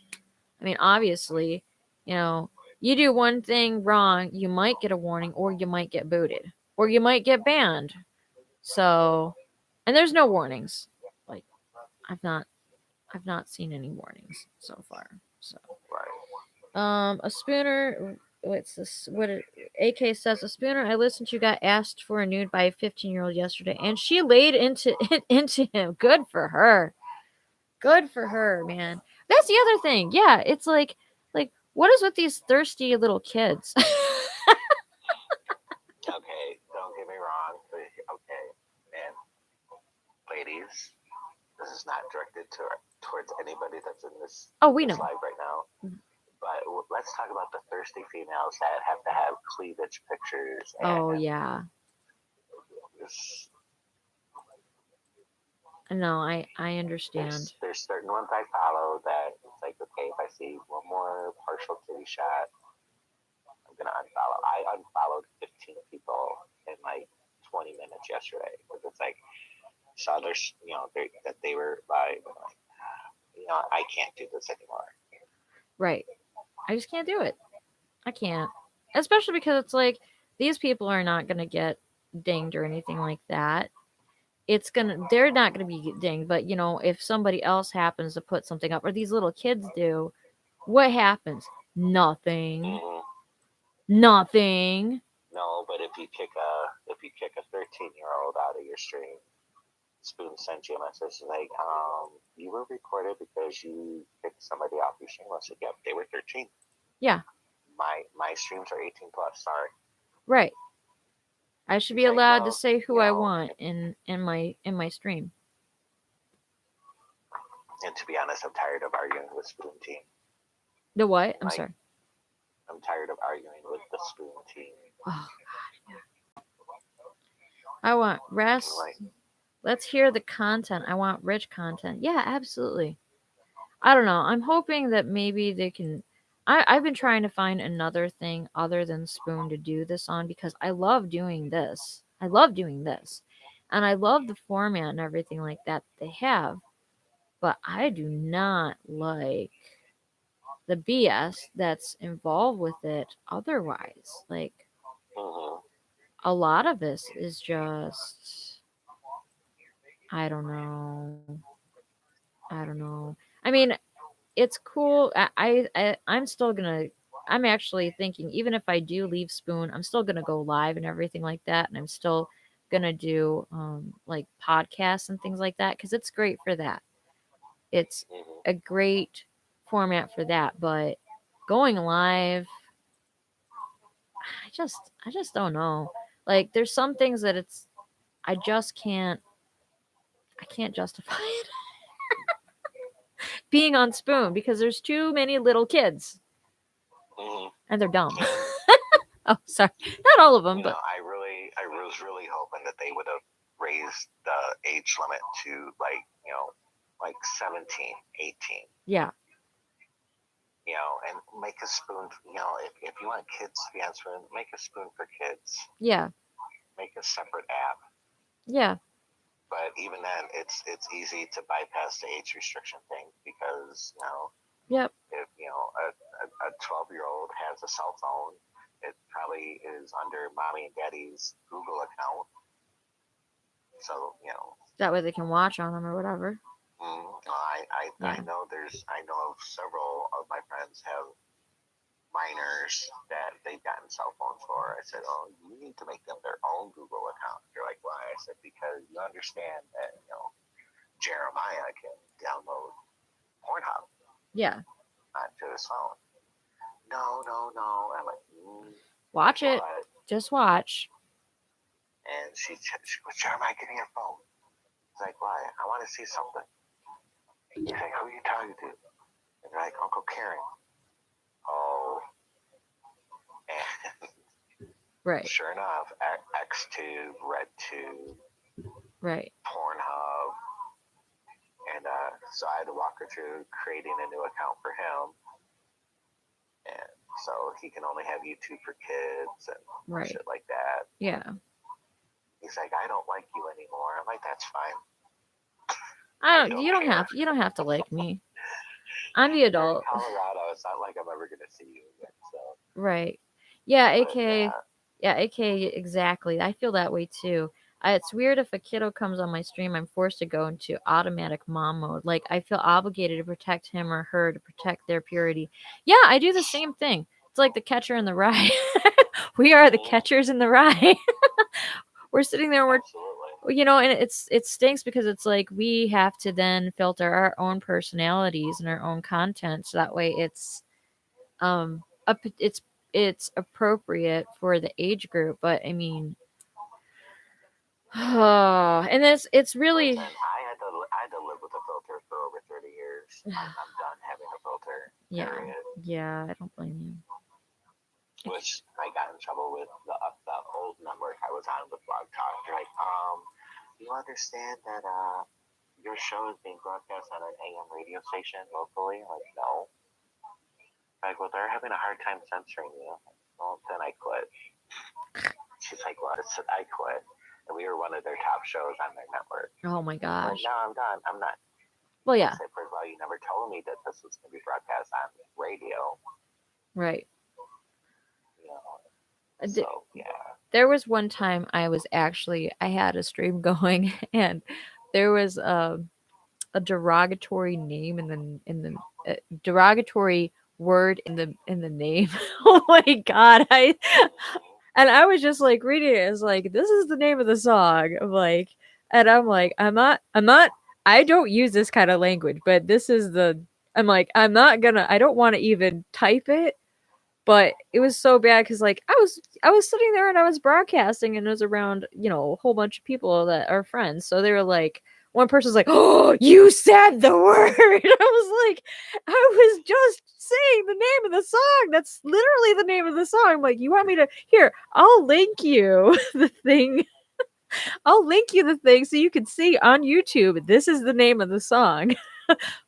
I mean, obviously, you know, you do one thing wrong, you might get a warning, or you might get booted, or you might get banned. So, and there's no warnings. Like, I've not seen any warnings so far. So, a spooner. What's this? AK says, a spooner I listened to got asked for a nude by a 15-year-old yesterday, and she laid into into him. Good for her. Good for her, man. That's the other thing. Yeah, it's like what is with these thirsty little kids? Okay, don't get me wrong. But okay, man, ladies, this is not directed towards anybody that's in this, Oh, we this know. live right now. But let's talk about the thirsty females that have to have cleavage pictures. Oh And yeah. this, No, I understand. there's certain ones I follow that it's like, okay, if I see one more partial kitty shot, I'm gonna unfollow. I unfollowed 15 people in like 20 minutes yesterday because it's like saw there's that they were live and like I can't do this anymore. Right. I just can't do it. I can't. Especially because it's like these people are not gonna get dinged or anything like that. They're not gonna be dinged, but if somebody else happens to put something up, or these little kids do, what happens? Nothing. Mm-hmm. Nothing. No, but if you kick a 13-year-old out of your stream, Spoon sent you a message like, you were recorded because you kicked somebody off your stream. I said, yep, they were 13. Yeah. My streams are 18 plus. Sorry. Right. I should be It's like, allowed well, to say who I want in my stream. And to be honest, I'm tired of arguing with Spoon Team. The what? I'm Like, sorry. I'm tired of arguing with the Spoon Team. Oh God. I want rest. Like, Let's hear the content. I want rich content. Yeah, absolutely. I don't know. I'm hoping that maybe they can. I've been trying to find another thing other than Spoon to do this on, because I love doing this. I love doing this. And I love the format and everything like that they have. But I do not like the BS that's involved with it otherwise. Like, mm-hmm. a lot of this is just, I don't know. I don't know. I mean, it's cool. I'm still gonna. I'm actually thinking, even if I do leave Spoon, I'm still gonna go live and everything like that, and I'm still gonna do like podcasts and things like that, because it's great for that. It's Mm-hmm. a great format for that. But going live, I just don't know. Like, there's some things that I just can't. I can't justify it. peeing on spoon because there's too many little kids hmm and they're dumb. And Oh, sorry, not all of them, you know, but I was really hoping that they would have raised the age limit to like, you know, like 17, 18. yeah, And make a spoon. If you want kids to be on spoon, make a spoon for kids. yeah, Make a separate app. yeah, But even then, it's easy to bypass the age restriction thing because yep, if a 12-year-old has a cell phone, it probably is under mommy and daddy's Google account. So that way they can watch on them or whatever. I Yeah, know I know of several of my friends have minors that they've gotten cell phones for. I said, oh, you need to make them their own Google account. They're like, why? I said, because you understand that Jeremiah can download Pornhub yeah, onto his phone. No, no, no. I'm like, watch it, what? just watch. And she goes, Jeremiah, give me your phone. He's like, why? I want to see something. He's like, who are you talking to? And they're like, Uncle Karen. Oh, and Right, sure enough, XTube, RedTube, right, Pornhub, and so I had to walk her through creating a new account for him, and so he can only have YouTube for kids and right, shit like that. yeah. He's like, I don't like you anymore. I'm like, that's fine. I I don't. don't You don't care. have. You don't have to like me. I'm the You're in adult. Colorado. It's not like I'm ever gonna see you again. So, Right. Yeah, but AK. Yeah, AK, exactly. I feel that way too. It's weird if a kiddo comes on my stream, I'm forced to go into automatic mom mode. Like, I feel obligated to protect him or her, to protect their purity. Yeah, I do the same thing. It's like the catcher in the rye. We are the catchers in the rye. We're sitting there and absolutely. and it stinks because it's like we have to then filter our own personalities and our own content so that way it's appropriate for the age group. But I mean, and it's really Listen, I had to live with a filter for over 30 years. I'm done having a filter. yeah, Period. yeah, I don't blame you. Which I got in trouble with the old network I was on with Blog Talk. They're like, you understand that your show is being broadcast on an AM radio station locally? I'm like, no. Like, well, they're having a hard time censoring you. Well, then I quit. She's like, well, I quit. And we were one of their top shows on their network. Oh my I'm gosh. like, no, I'm done. I'm not. Well, I yeah, said, first of all, you never told me that this was going to be broadcast on radio. right. So, yeah. There was one time I had a stream going and there was a derogatory name in the derogatory word in the name. Oh my god, I was just like reading it as like this is the name of the song. I'm like I'm not I don't use this kind of language, but this is the I'm like I don't want to even type it, but it was so bad because like I was sitting there and I was broadcasting and it was around a whole bunch of people that are friends, so they were like one person's like, oh, you said the word. I was like, I was just saying the name of the song. That's literally the name of the song. I'm like, you want me to here, I'll link you the thing. I'll link you the thing so you can see on YouTube this is the name of the song.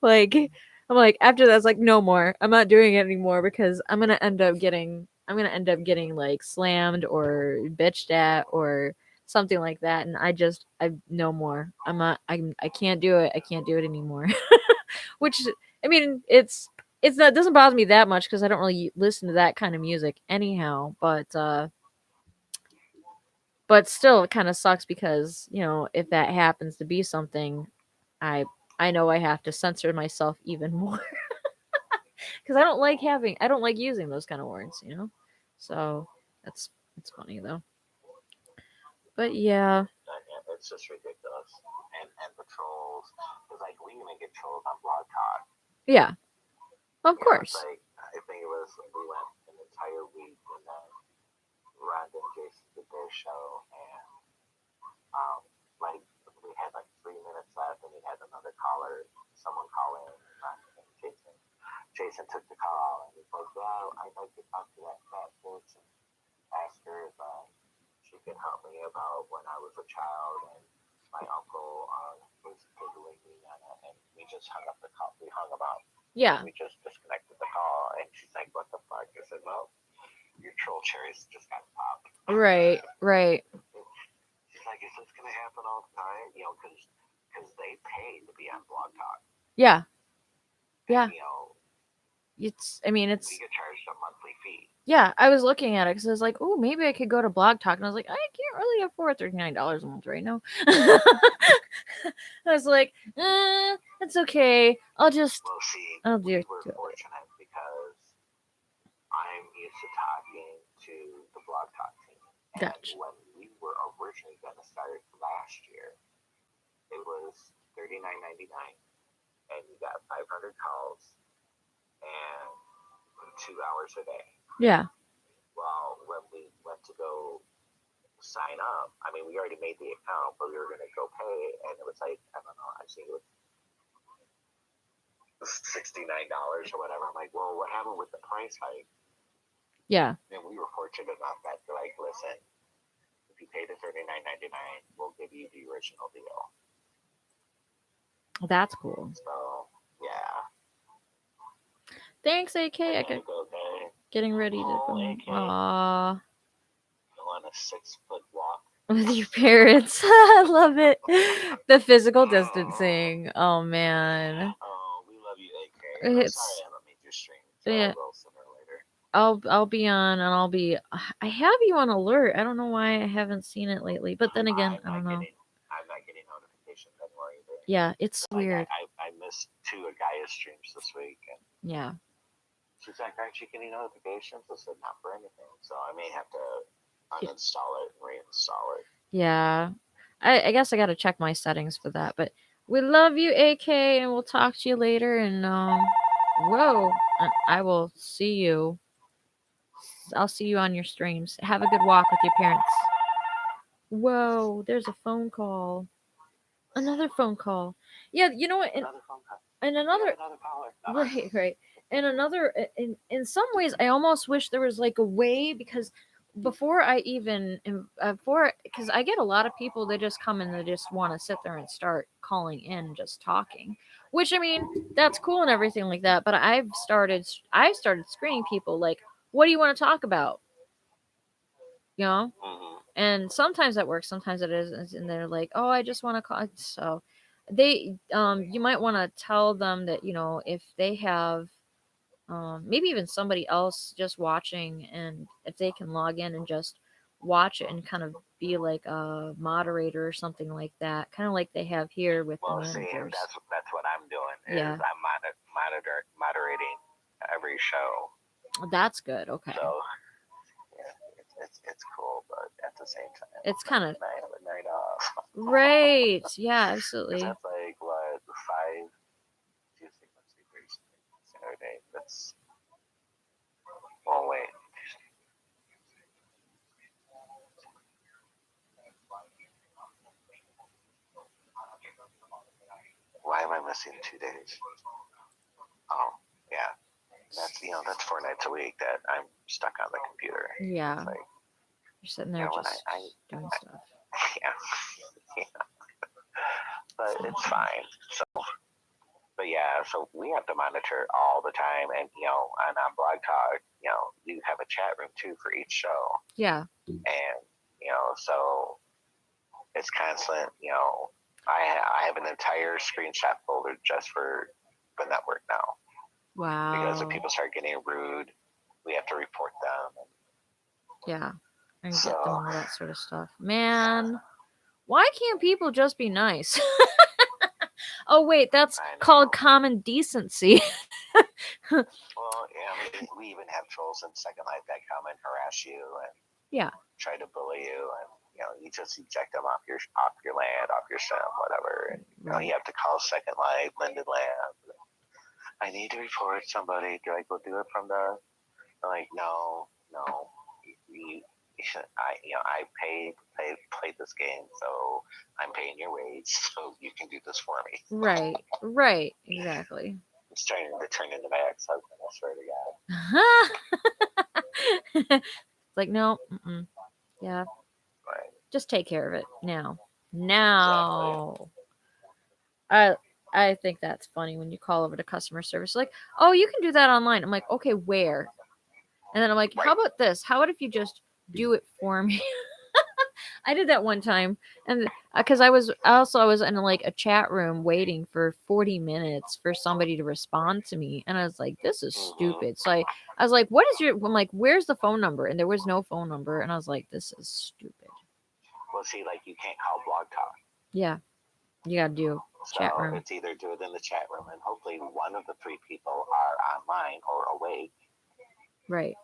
Like I'm like after that, it's like no more. I'm not doing it anymore because I'm gonna end up getting like slammed or bitched at or something like that, and I no more. I can't do it. I can't do it anymore. Which I mean, it's not, it doesn't bother me that much because I don't really listen to that kind of music anyhow. But still, it kind of sucks because if that happens to be something, I I know I have to censor myself even more because I don't like using those kind of words. So it's funny though. But yeah, It's just ridiculous. And the trolls, because like we even get trolls on Blog Talk. yeah, of It's course, like I think it was we went an entire week and then Rhonda and Jason did their show and like we had like 3 minutes left and we had another caller, someone call in and Jason took the call and he's like, "Well, I'd like to talk to that fat bitch and ask her if she could help me about when I was a child and my uncle was piddling me on it." And we just hung up the call. We hung him up. Yeah. We just disconnected the call, and she's like, "What the fuck?" I said, "Well, your troll cherries just got popped." Right. Right. She's like, "Is this gonna happen all the time?" You know, because they pay to be on Blog Talk. Yeah. And, Yeah. you know, It's. I mean, we it's. get charged a monthly fee. Yeah. I was looking at it because I was like, oh, maybe I could go to Blog Talk, and I was like, I can't really afford $39 a month right now. I was like, it's okay. I'll just. Well, see, I'll we do were it. fortunate because I'm used to talking to the Blog Talk team. And Gotcha. when we were originally going to start last year, it was $39.99, and you got 500 calls and 2 hours a day. Yeah. Well, when we went to go sign up, I mean, we already made the account, but we were going to go pay, and it was like, I don't know, I think it was $69 or whatever. I'm like, well, what happened with the price hike? Yeah. And we were fortunate enough that they're like, listen, if you pay the $39.99, we'll give you the original deal. That's cool. So yeah. Thanks, AK. I got getting ready to go. Aww. On a 6-foot walk with your parents. I love it. The physical distancing. Oh man. Oh, we love you, AK. I'm It's sorry I haven't made your stream. So yeah. I will sooner or later. I'll be on and I'll be. I have you on alert. I don't know why I haven't seen it lately. But then again, I don't know. I'm not getting notifications anymore either. Yeah, it's like, weird. I missed 2 of Gaia's streams this week. And yeah. She's like, aren't you getting notifications? I said, not for anything. So I may have to uninstall it and reinstall it. Yeah. I guess I got to check my settings for that. But we love you, AK, and we'll talk to you later. And whoa, I will see you. I'll see you on your streams. Have a good walk with your parents. Whoa, there's a phone call. Another phone call. Yeah, you know what? Another phone call. And another caller. Right. And another in some ways I almost wish there was like a way, because before I even because I get a lot of people, they just come and they just want to sit there and start calling in, just talking, which I mean, that's cool and everything like that, but I've started screening people like, what do you want to talk about, you know? Mm-hmm. And sometimes that works, sometimes it isn't, and they're like, oh, I just want to call. So they you might want to tell them that, you know, if they have maybe even somebody else just watching, and if they can log in and just watch it and kind of be like a moderator or something like that, kind of like they have here with the managers. See, that's what I'm doing. Yeah. Is I'm moderating every show. That's good. Okay. So yeah, it's cool, but at the same time, it's kind of I have a night off. right. Yeah, absolutely. That's like what 5. Tuesday, Wednesday, Thursday, Saturday. That's. Oh wait. Why am I missing 2 days? Oh, yeah. That's 4 nights a week that I'm stuck on the computer. Yeah. Like, you're sitting there just doing stuff. Yeah. But it's fine. But yeah, so we have to monitor all the time, and and on Blog Talk, you have a chat room too for each show. Yeah. And so it's constant. I have an entire screenshot folder just for the network now. Wow. Because if people start getting rude, we have to report them. Yeah, and get them all that sort of stuff. Man, why can't people just be nice? Oh wait, that's called common decency. Well, yeah, we even have trolls in Second Life that come and harass you and try to bully you, and you just eject them off your land, off your sim, whatever. And you have to call Second Life, Linden Lab. I need to report somebody. They're like, we'll do it from the. I'm like, no. I played this game, so I'm paying your wage, so you can do this for me. Right, exactly. It's trying to turn into my ex-husband. I swear to God. It's like, no, yeah, Right. just take care of it now. I think that's funny when you call over to customer service, like, oh, you can do that online. I'm like, okay, where? And then I'm like, how about this? How about if you just do it for me? I did that one time, and because I was in like a chat room waiting for 40 minutes for somebody to respond to me, and I was like, this is stupid. So I was like, what is your? I'm like, where's the phone number? And there was no phone number, and I was like, this is stupid. Well, see, like you can't call Blog Talk. Yeah, you gotta do chat So room. it's either do it in the chat room, and hopefully one of the three people are online or awake. Right.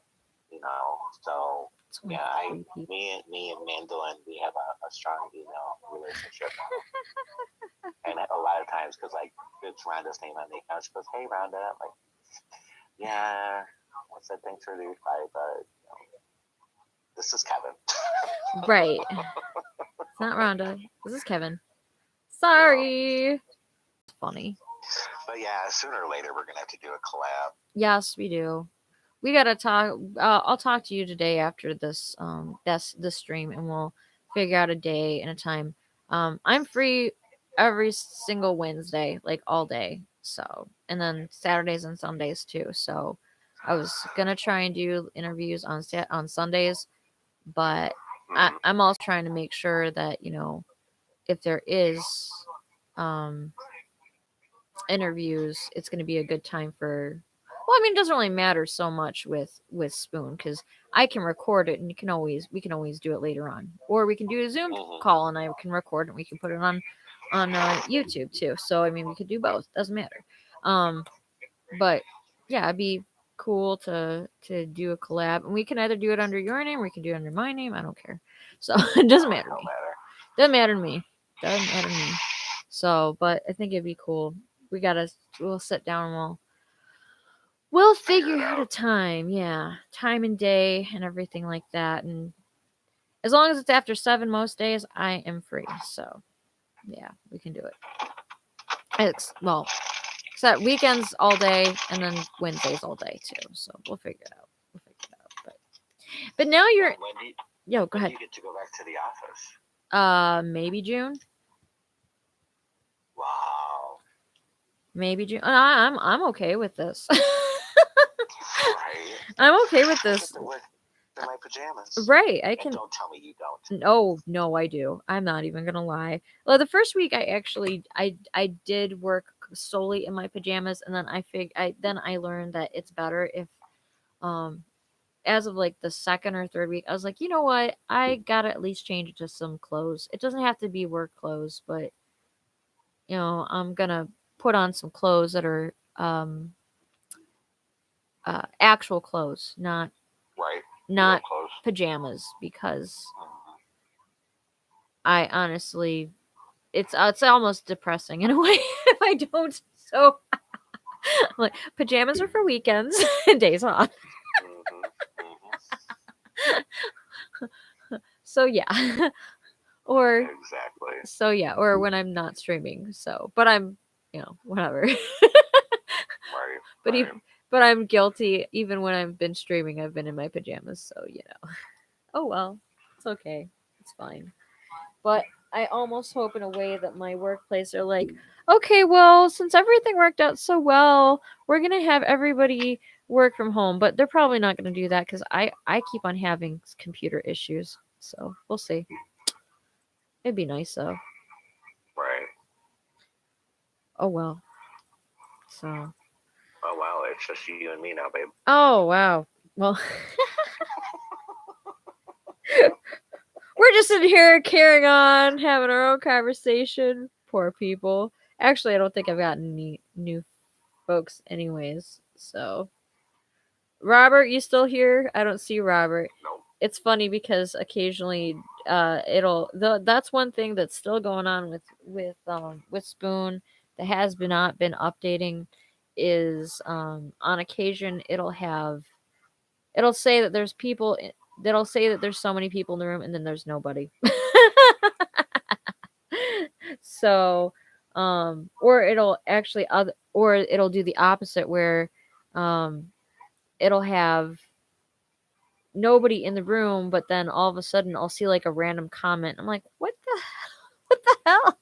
You know, so It's yeah, only 3 people. me and Mandolin, we have a strong email relationship. And a lot of times, because like it's Rhonda's name on the account, she goes, "Hey Rhonda," I'm like, "Yeah, I said thanks for the reply, but this is Kevin." Right. It's not Rhonda. This is Kevin. Sorry. It's funny. But yeah, sooner or later we're gonna have to do a collab. Yes, we do. We gotta talk. I'll talk to you today after this this stream, and we'll figure out a day and a time. I'm free every single Wednesday, like all day. So, and then Saturdays and Sundays too. So, I was gonna try and do interviews on Sundays, but I'm also trying to make sure that if there is interviews, it's going to be a good time for. Well, I mean, it doesn't really matter so much with Spoon because I can record it and we can always do it later on, or we can do a Zoom call and I can record it and we can put it on YouTube too. So I mean, we could do both. Doesn't matter. But yeah, it'd be cool to do a collab, and we can either do it under your name or we can do it under my name. I don't care. So it doesn't matter to me. Doesn't matter to me. Doesn't matter to me. So, but I think it'd be cool. We'll sit down and we'll figure out a time. Yeah, time and day and everything like that. And as long as it's after 7 most days, I am free. So, yeah, we can do it. It's except weekends all day and then Wednesdays all day too. So we'll figure it out. But now you're. Yo, go ahead. You get to go back to the office. Maybe June. Wow. Maybe June. I'm okay with this. Right. I'm okay with this. In my pajamas. Right, I can. And don't tell me you don't. No, I do. I'm not even gonna lie. Well, the first week I did work solely in my pajamas, and then I learned that it's better if as of like the second or third week, I was like, you know what, I gotta at least change it to some clothes. It doesn't have to be work clothes, but I'm gonna put on some clothes that are actual clothes, not pajamas, because I honestly, it's almost depressing in a way if I don't. So, like, pajamas are for weekends and days off. So yeah, or exactly. So yeah, or when I'm not streaming. So, but I'm, whatever. Right. But I'm guilty. Even when I've been streaming, I've been in my pajamas. So oh well, it's okay, it's fine. But I almost hope in a way that my workplace are like, okay, well, since everything worked out so well, we're gonna have everybody work from home. But they're probably not gonna do that because I keep on having computer issues. So we'll see. It'd be nice though. Right. Oh well. So. Oh wow, it's just you and me now, babe. Oh wow. Well. We're just in here carrying on, having our own conversation. Poor people. Actually, I don't think I've gotten any new folks anyways. So, Robert, you still here? I don't see Robert. Nope. It's funny because occasionally that's one thing that's still going on with Spoon that has not been updating is on occasion it'll say that there's people that'll say that there's so many people in the room and then there's nobody. So or it'll actually or it'll do the opposite where um it'll have nobody in the room, but then all of a sudden I'll see like a random comment. I'm like, what the what the hell?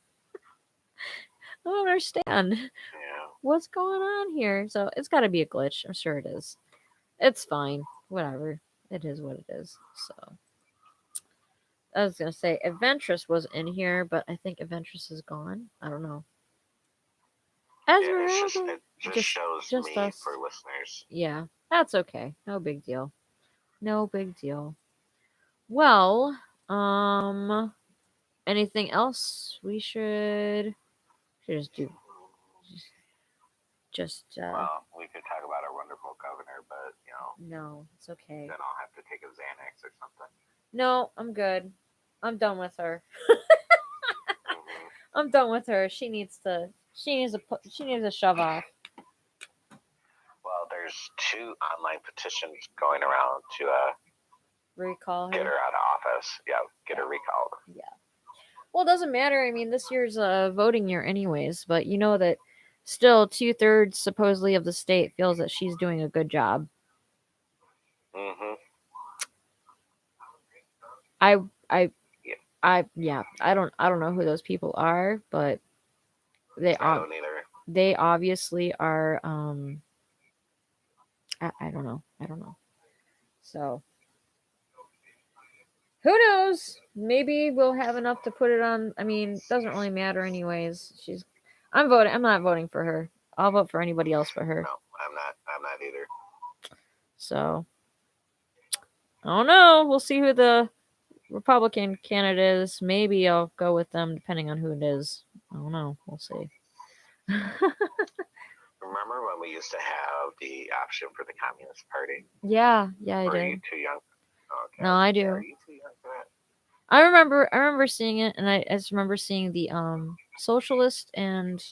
I don't understand. Yeah. What's going on here? So it's got to be a glitch. I'm sure it is. It's fine. Whatever. It is what it is. So I was gonna say Adventress was in here, but I think Adventress is gone. I don't know. Yeah, it's just Esmeralda, it just, just shows just me us. for listeners. Yeah, that's okay. No big deal. No big deal. Well, anything else we should just do just Well, we could talk about our wonderful governor, but no, it's okay. then I'll have to take a Xanax or something. No, I'm good. I'm done with her. Hmm. I'm done with her. She needs to shove off. Well, there's 2 online petitions going around to Recall get her. her out of office. Yeah, get her recalled. Yeah. Well, it doesn't matter. I mean, this year's a voting year, anyways. But you know that still 2/3 supposedly of the state feels that she's doing a good job. Hmm. I I Yeah, I don't know who those people are, but they I don't either. they obviously are I don't know. I don't know. So who knows? Maybe we'll have enough to put it on. I mean, it doesn't really matter anyways. I'm voting. I'm not voting for her. I'll vote for anybody else but her. No, I'm not. I'm not either. So I don't know. We'll see who the Republican candidate is. Maybe I'll go with them depending on who it is. I don't know. We'll see. Remember when we used to have the option for the Communist Party? Yeah, I Or are did. you too young? Okay. No, I do. Are you too young for that? I remember seeing it, and I just remember seeing the socialist and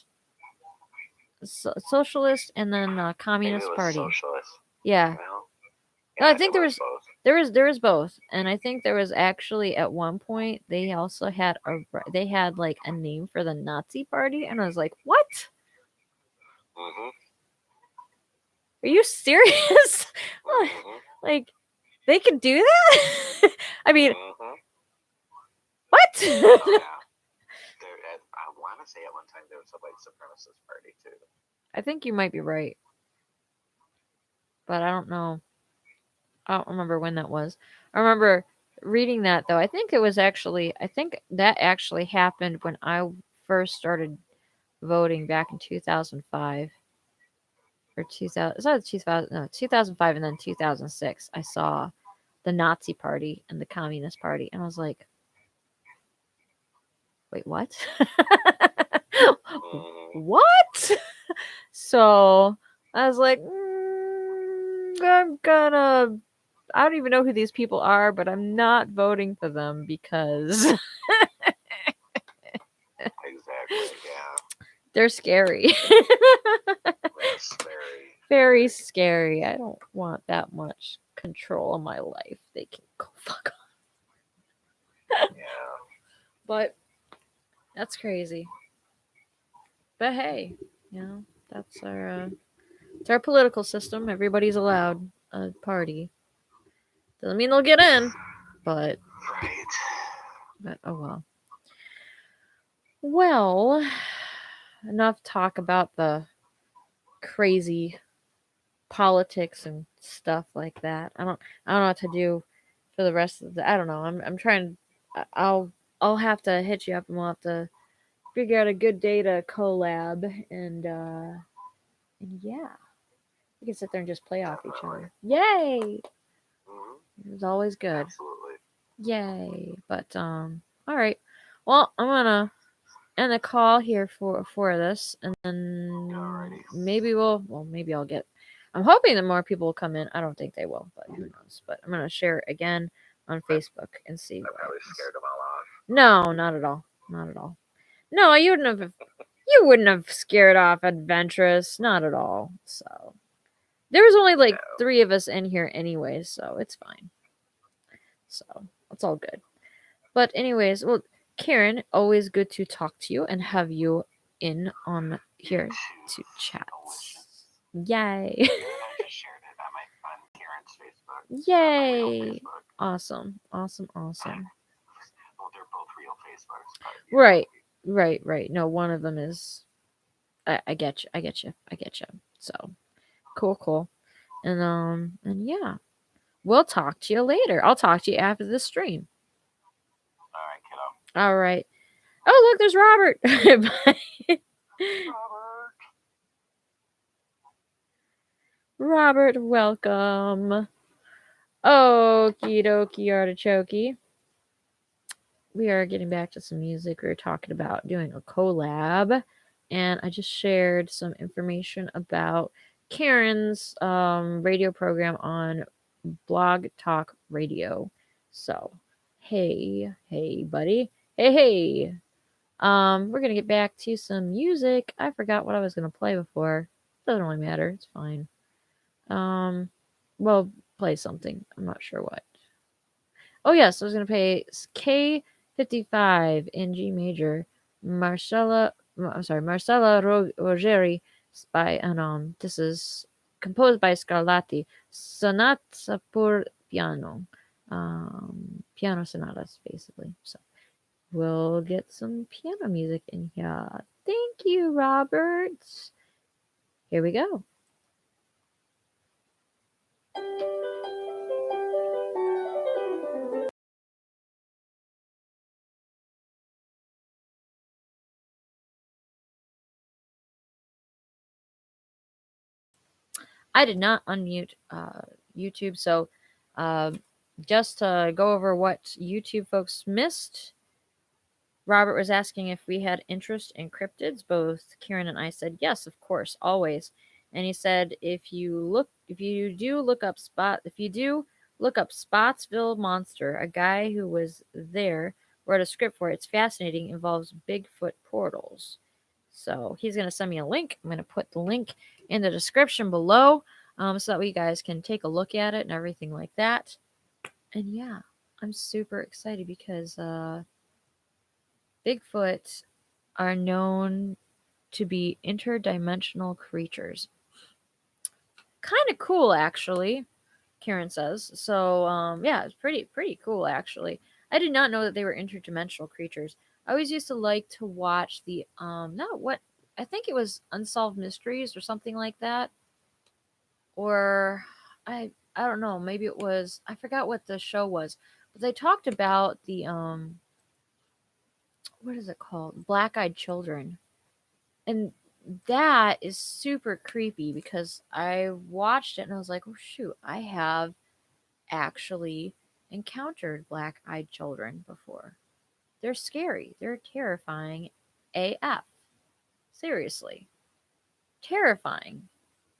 then Maybe communist it was party. socialist. Yeah. Well, No, yeah, I think it was both. there was both, and I think there was actually at one point they also had they had like a name for the Nazi party, and I was like, what? Hmm. Are you serious? Hmm. Like they could do that? I mean, Hmm. what? Oh, yeah. I want to say at one time there was a white supremacist party too. I think you might be right, but I don't know. I don't remember when that was. I remember reading that though. I think that actually happened when I first started voting back in 2005 or 2000. It's either 2000, no, 2005 and then 2006. I saw the Nazi Party and the Communist Party, and I was like, "Wait, what? Hmm. What?" So I was like, I'm gonna. I don't even know who these people are, but I'm not voting for them because Exactly. Yeah. they're scary. That's Very scary. I don't want that much control of my life. They can go fuck off. Yeah. But that's crazy. But hey, that's it's our political system. Everybody's allowed a party. Doesn't mean they'll get in, but Right. oh well. Well, enough talk about the crazy politics and stuff like that. I don't know what to do for the rest of the. I don't know. I'm trying. I'll have to hit you up and we'll have to figure out a good day to collab and yeah, we can sit there and just play off each other. Yay! Hmm. It's always good. Absolutely. Yay! But all right. Well, I'm gonna end the call here for this, and then Alrighty. maybe I'll get. I'm hoping that more people will come in. I don't think they will, but who knows? But I'm gonna share it again on Facebook and see. I probably scared them all off. No, not at all. Not at all. No, you wouldn't have scared off Adventurous. Not at all. So there was only like No. 3 of us in here anyway, so it's fine. So it's all good. But anyways, well, Karen, always good to talk to you and have you in on here to chat. Yay! And I just shared it on Karen's Facebook. Yay! Facebook. Awesome, awesome, awesome. Well, they're both real Facebooks. Right. No, one of them is. I get you. I get you. I get you. So cool. And yeah, we'll talk to you later. I'll talk to you after the stream. All right, kiddo. All right. Oh, look, there's Robert. Bye. Robert, welcome. Okie dokie artichoke. We are getting back to some music. We were talking about doing a collab, and I just shared some information about Karen's radio program on Blog Talk Radio. So, hey, buddy. Hey. We're gonna get back to some music. I forgot what I was gonna play before. Doesn't really matter. It's fine. Well, play something. I'm not sure what. Oh yes, I was gonna play K55 in G major. Marcella Rogeri by this is composed by Scarlatti. Sonata per piano. Piano sonatas basically. So we'll get some piano music in here. Thank you, Robert. Here we go. I did not unmute YouTube, so just to go over what YouTube folks missed, Robert was asking if we had interest in cryptids. Both Kieran and I said yes, of course, always. And he said if you do look up Spotsville Monster, a guy who was there wrote a script for it. It's fascinating. It involves Bigfoot portals. So he's gonna send me a link. I'm gonna put the link in the description below, so that way you guys can take a look at it and everything like that. And yeah, I'm super excited because Bigfoot are known to be interdimensional creatures. Kind of cool, actually. Karen says. So, yeah, it's pretty cool, actually. I did not know that they were interdimensional creatures. I always used to like to watch the not what I think it was Unsolved Mysteries or something like that, or I don't know, maybe it was, I forgot what the show was, but they talked about the what is it called, Black-Eyed Children, and that is super creepy because I watched it and I was like, oh shoot, I have actually encountered black-eyed children before. They're scary. They're terrifying AF. Seriously. Terrifying.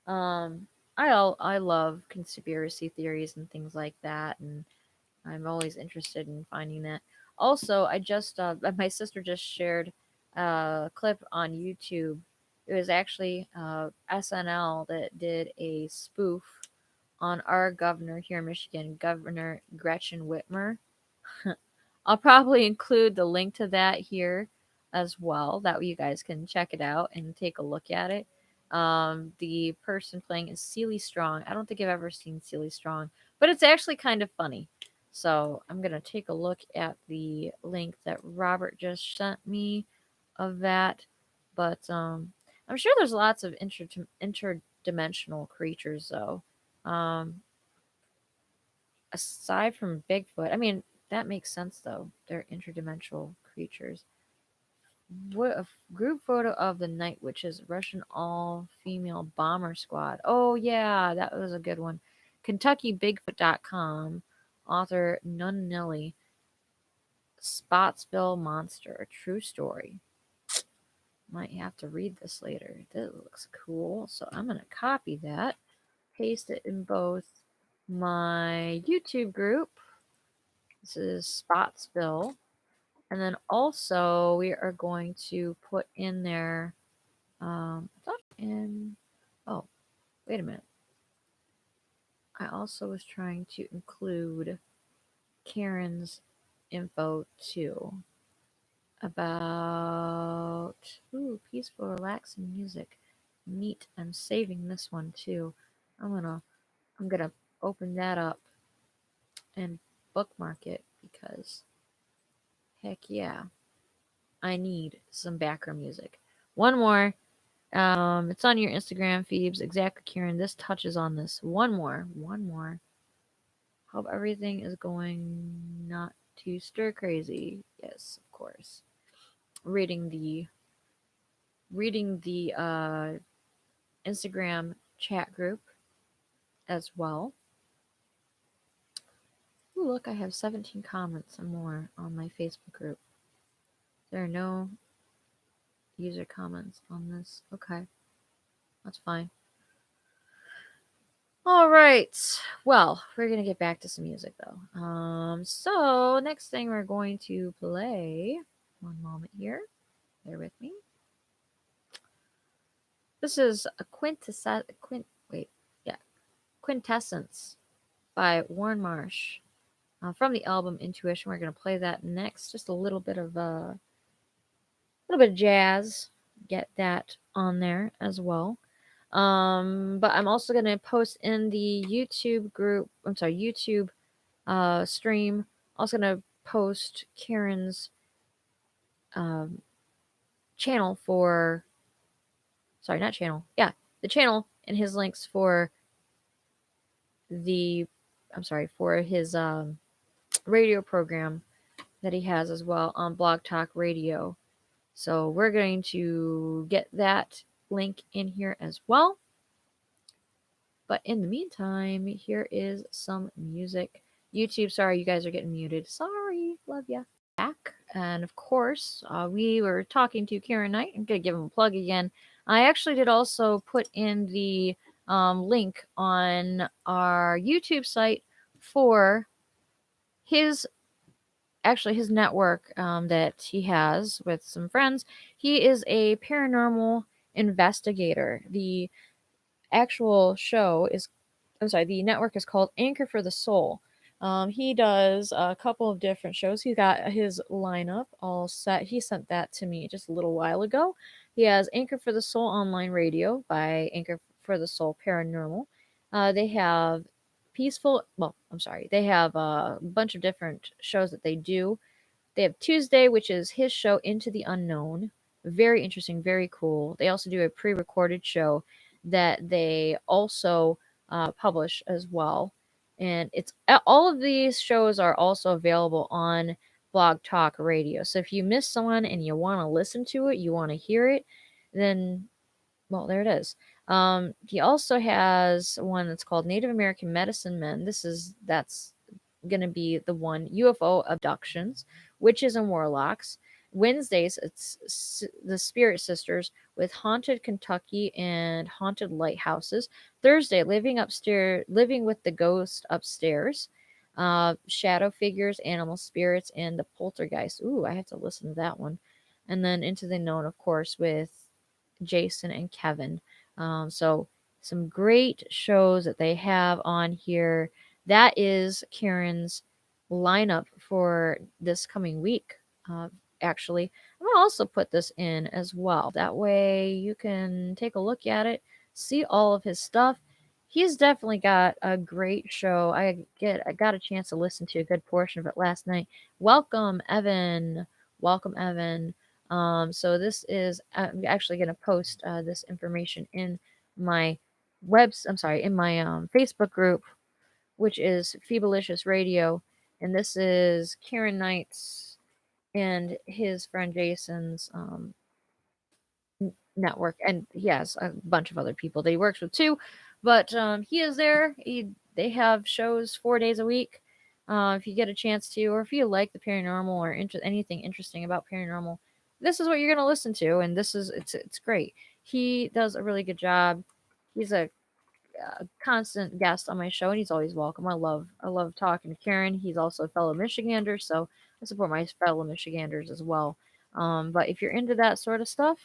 Um I love conspiracy theories and things like that, and I'm always interested in finding that. Also, I just my sister just shared a clip on YouTube. It was actually SNL that did a spoof on our governor here in Michigan, Governor Gretchen Whitmer. I'll probably include the link to that here as well. That way you guys can check it out and take a look at it. The person playing is Celie Strong. I don't think I've ever seen Celie Strong, but it's actually kind of funny. So I'm gonna take a look at the link that Robert just sent me of that. But I'm sure there's lots of interdimensional creatures though. Um, aside from Bigfoot, I mean, that makes sense though. They're interdimensional creatures. What a group photo of the Night Witches, Russian all-female bomber squad. Oh yeah, that was a good one. KentuckyBigfoot.com, author Nunnelly, Spotsville Monster, a true story. Might have to read this later. This looks cool. So I'm gonna copy that, paste it in both my YouTube group. This is Spotsville. And then also we are going to put in there, oh, wait a minute. I also was trying to include Karen's info too. about peaceful, relaxing music. Neat. I'm saving this one too. I'm gonna I'm gonna open that up and bookmark it because heck yeah, I need some background music. One more. It's on your Instagram, Phoebes. Exactly, Kieran. This touches on this. One more. One more. Hope everything is going not too stir crazy. Yes, of course. Reading the Instagram chat group as well. Ooh, look, I have 17 comments and more on my Facebook group. There are no user comments on this. Okay, that's fine. All right. Well, we're gonna get back to some music though. So next thing we're going to play. One moment here. Bear with me. This is a quintessence by Warren Marsh from the album Intuition. We're gonna play that next. Just a little bit of jazz. Get that on there as well. But I'm also gonna post in the YouTube group. I'm sorry, YouTube stream. Also gonna post Karen's um, channel for sorry, not channel. Yeah, the channel and his links for the I'm sorry for his radio program that he has as well on Blog Talk Radio. So we're going to get that link in here as well. But in the meantime, here is some music. YouTube, sorry, you guys are getting muted. Sorry, love ya. Back. And of course, we were talking to Karen Knight. I'm going to give him a plug again. I actually did also put in the link on our YouTube site for his his network that he has with some friends. He is a paranormal investigator. The actual show is the network is called Anchor for the Soul. He does a couple of different shows. He's got his lineup all set. He sent that to me just a little while ago. He has Anchor for the Soul Online Radio by Anchor for the Soul Paranormal. They have they have a bunch of different shows that they do. They have Tuesday, which is his show Into the Unknown. Very interesting, very cool. They also do a pre recorded show that they also publish as well. And it's all of these shows are also available on Blog Talk Radio. So if you miss someone and you want to listen to it, you want to hear it, then well, there it is. He also has one that's called Native American Medicine Men. That's going to be the one UFO abductions, witches and warlocks. Wednesdays, it's the Spirit Sisters with Haunted Kentucky and Haunted Lighthouses. Thursday, living with the ghost upstairs. Shadow figures, animal spirits, and the poltergeist. Ooh, I have to listen to that one. And then Into the Known, of course, with Jason and Kevin. So some great shows that they have on here. That is Karen's lineup for this coming week. Actually, I'm gonna also put this in as well. That way you can take a look at it, see all of his stuff. He's definitely got a great show. I got a chance to listen to a good portion of it last night. Welcome, Evan. Welcome, Evan. So this is I'm actually going to post this information in my in my Facebook group, which is Phoebalicious Radio, and this is Kieran Knight's and his friend Jason's network, and he has a bunch of other people that he works with too, but he is there. They have shows 4 days a week. If you get a chance to, or if you like the paranormal or anything interesting about paranormal, this is what you're gonna listen to, and it's great. He does a really good job. He's a constant guest on my show, and he's always welcome. I love talking to Karen. He's also a fellow Michigander, so I support my fellow Michiganders as well. But if you're into that sort of stuff,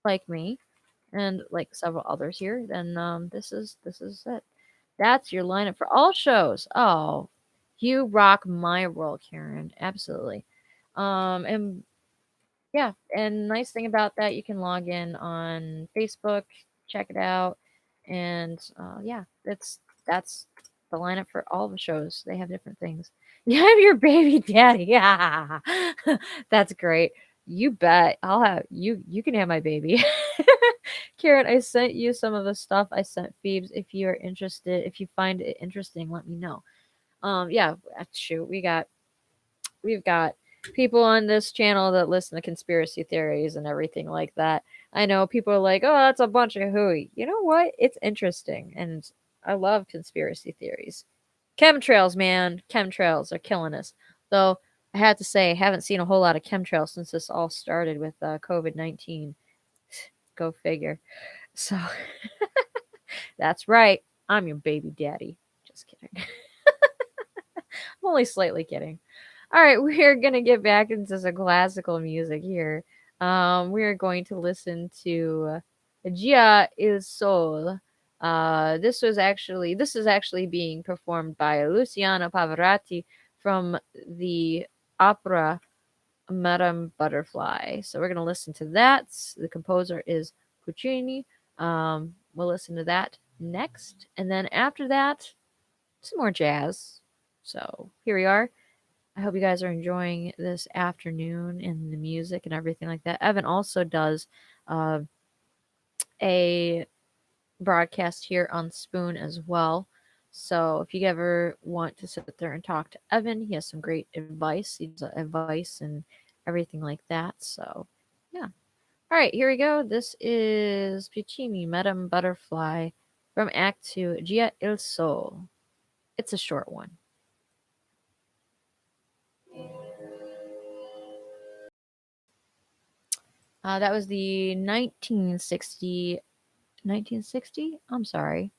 like me, and like several others here, then this is it. That's your lineup for all shows. Oh, you rock my world, Karen. Absolutely. And yeah, and nice thing about that, you can log in on Facebook, check it out, and yeah, that's the lineup for all the shows. They have different things. You have your baby daddy. Yeah, that's great. You bet. I'll have you. You can have my baby. Karen, I sent you some of the stuff I sent Phoebes. If you are interested, if you find it interesting, let me know. Yeah, shoot, we've got people on this channel that listen to conspiracy theories and everything like that. I know people are like, "Oh, that's a bunch of hooey." You know what? It's interesting, and I love conspiracy theories. Chemtrails, man, chemtrails are killing us. Though I have to say, I haven't seen a whole lot of chemtrails since this all started with COVID-19. Go figure. So that's right. I'm your baby daddy. Just kidding. I'm only slightly kidding. All right, we're gonna get back into some classical music here. We are going to listen to Gia il Sol. This is actually being performed by Luciano Pavarotti from the opera Madame Butterfly. So we're gonna listen to that. The composer is Puccini. We'll listen to that next, and then after that, some more jazz. So here we are. I hope you guys are enjoying this afternoon and the music and everything like that. Evan also does uh, a broadcast here on Spoon as well. So if you ever want to sit there and talk to Evan, he has some great advice. He does advice and everything like that. So yeah. All right, here we go. This is Puccini, Madame Butterfly from Act 2, Gia il Sol. It's a short one. That was the 1960. I'm sorry.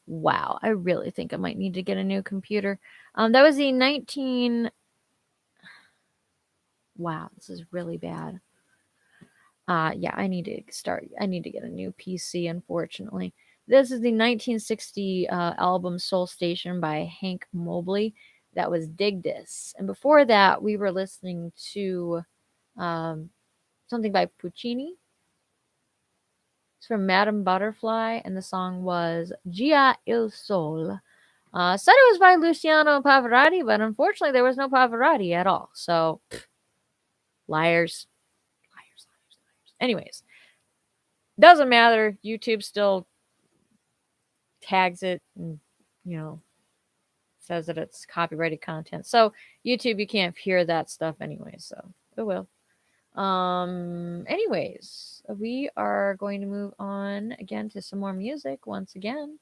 Wow, I really think I might need to get a new computer. That was the 19. Wow, this is really bad. Yeah, I need to start. I need to get a new PC. Unfortunately, this is the 1960 album "Soul Station" by Hank Mobley. That was "Dig This," and before that, we were listening to um, something by Puccini. It's from Madame Butterfly, and the song was Gia il Sol. Said it was by Luciano Pavarotti, but unfortunately there was no Pavarotti at all. So, liars. Liars, liars, liars. Anyways, doesn't matter. YouTube still tags it and, you know, says that it's copyrighted content. So, YouTube, you can't hear that stuff anyway. So, it will. Anyways, we are going to move on again to some more music once again.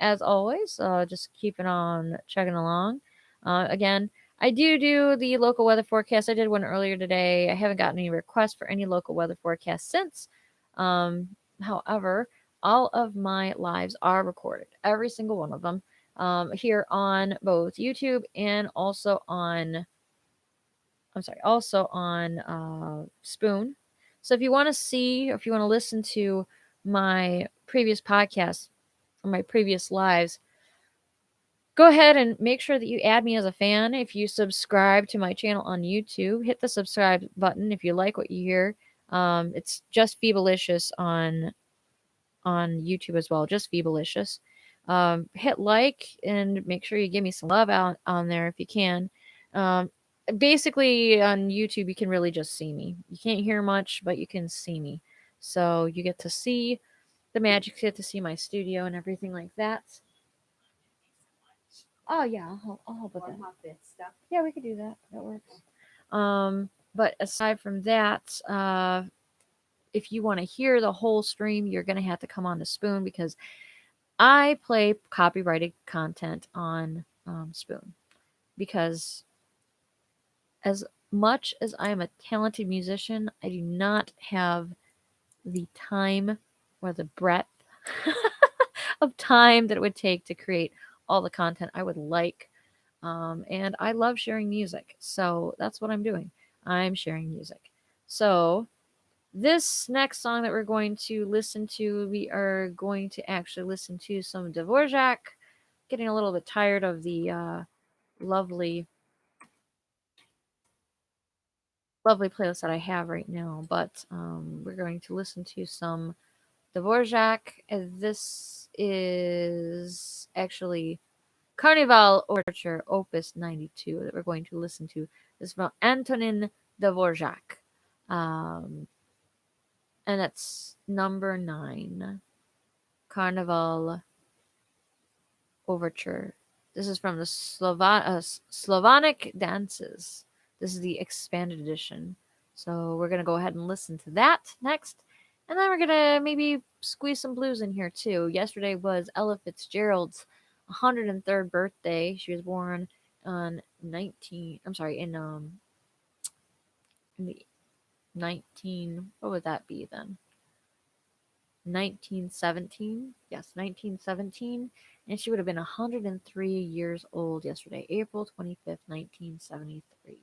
As always, just keeping on chugging along. Again, I do the local weather forecast. I did one earlier today. I haven't gotten any requests for any local weather forecast since. Um, However, all of my lives are recorded, every single one of them, here on both YouTube and also on, I'm sorry, also on Spoon. So if you want to see, or if you want to listen to my previous podcast or my previous lives, go ahead and make sure that you add me as a fan. If you subscribe to my channel on YouTube, hit the subscribe button if you like what you hear. It's just Phoebalicious on YouTube as well, just Phoebalicious. Hit like and make sure you give me some love out on there if you can. Um, Basically, on YouTube, you can really just see me. You can't hear much, but you can see me. So you get to see the magic, you get to see my studio and everything like that. Oh yeah, I'll help with that. Yeah, we could do that. That works. But aside from that, if you want to hear the whole stream, you're gonna have to come on to Spoon because I play copyrighted content on Spoon. Because as much as I am a talented musician, I do not have the time or the breadth of time that it would take to create all the content I would like. And I love sharing music. So that's what I'm doing. I'm sharing music. So this next song that we're going to listen to, we are going to actually listen to some Dvorak. Getting a little bit tired of the lovely lovely playlist that I have right now. But we're going to listen to some Dvorak. This is actually Carnival Overture, Opus 92, that we're going to listen to. This is from Antonin Dvorak. Um, and that's number 9, Carnival Overture. This is from the Slavonic Dances. This is the expanded edition. So we're going to go ahead and listen to that next. And then we're going to maybe squeeze some blues in here too. Yesterday was Ella Fitzgerald's 103rd birthday. She was born on in the 19, what would that be then? 1917. Yes, 1917. And she would have been 103 years old yesterday, April 25th, 1973.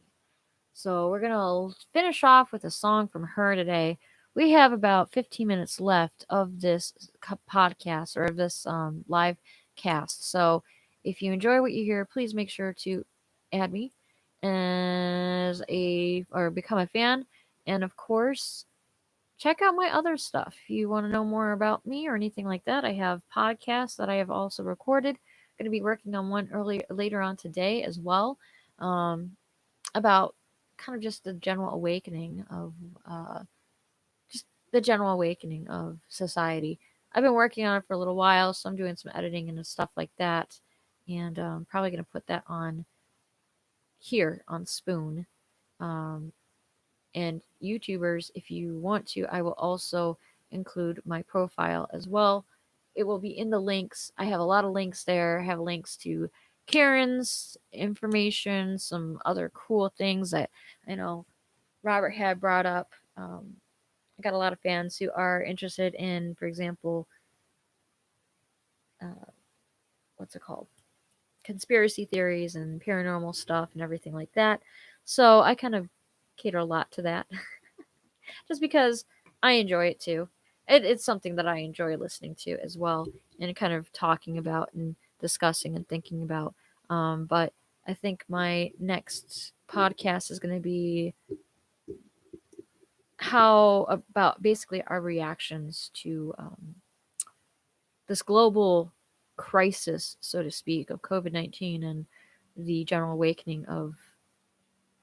So we're going to finish off with a song from her today. We have about 15 minutes left of this podcast or of this live cast. So if you enjoy what you hear, please make sure to add me as a or become a fan. And of course, check out my other stuff. If you want to know more about me or anything like that, I have podcasts that I have also recorded. Going to be working on one later on today as well, about kind of just the general awakening of just the general awakening of society. I've been working on it for a little while, so I'm doing some editing and stuff like that, and probably going to put that on here on Spoon. Um, and YouTubers, if you want to, I will also include my profile as well. It will be in the links. I have a lot of links there. I have links to Karen's information, some other cool things that I know Robert had brought up. I got a lot of fans who are interested in, for example, uh, what's it called? Conspiracy theories and paranormal stuff and everything like that. So I kind of cater a lot to that. Just because I enjoy it too. It's something that I enjoy listening to as well and kind of talking about and discussing and thinking about. But I think my next podcast is going to be how about basically our reactions to this global crisis, so to speak, of COVID-19 and the general awakening of,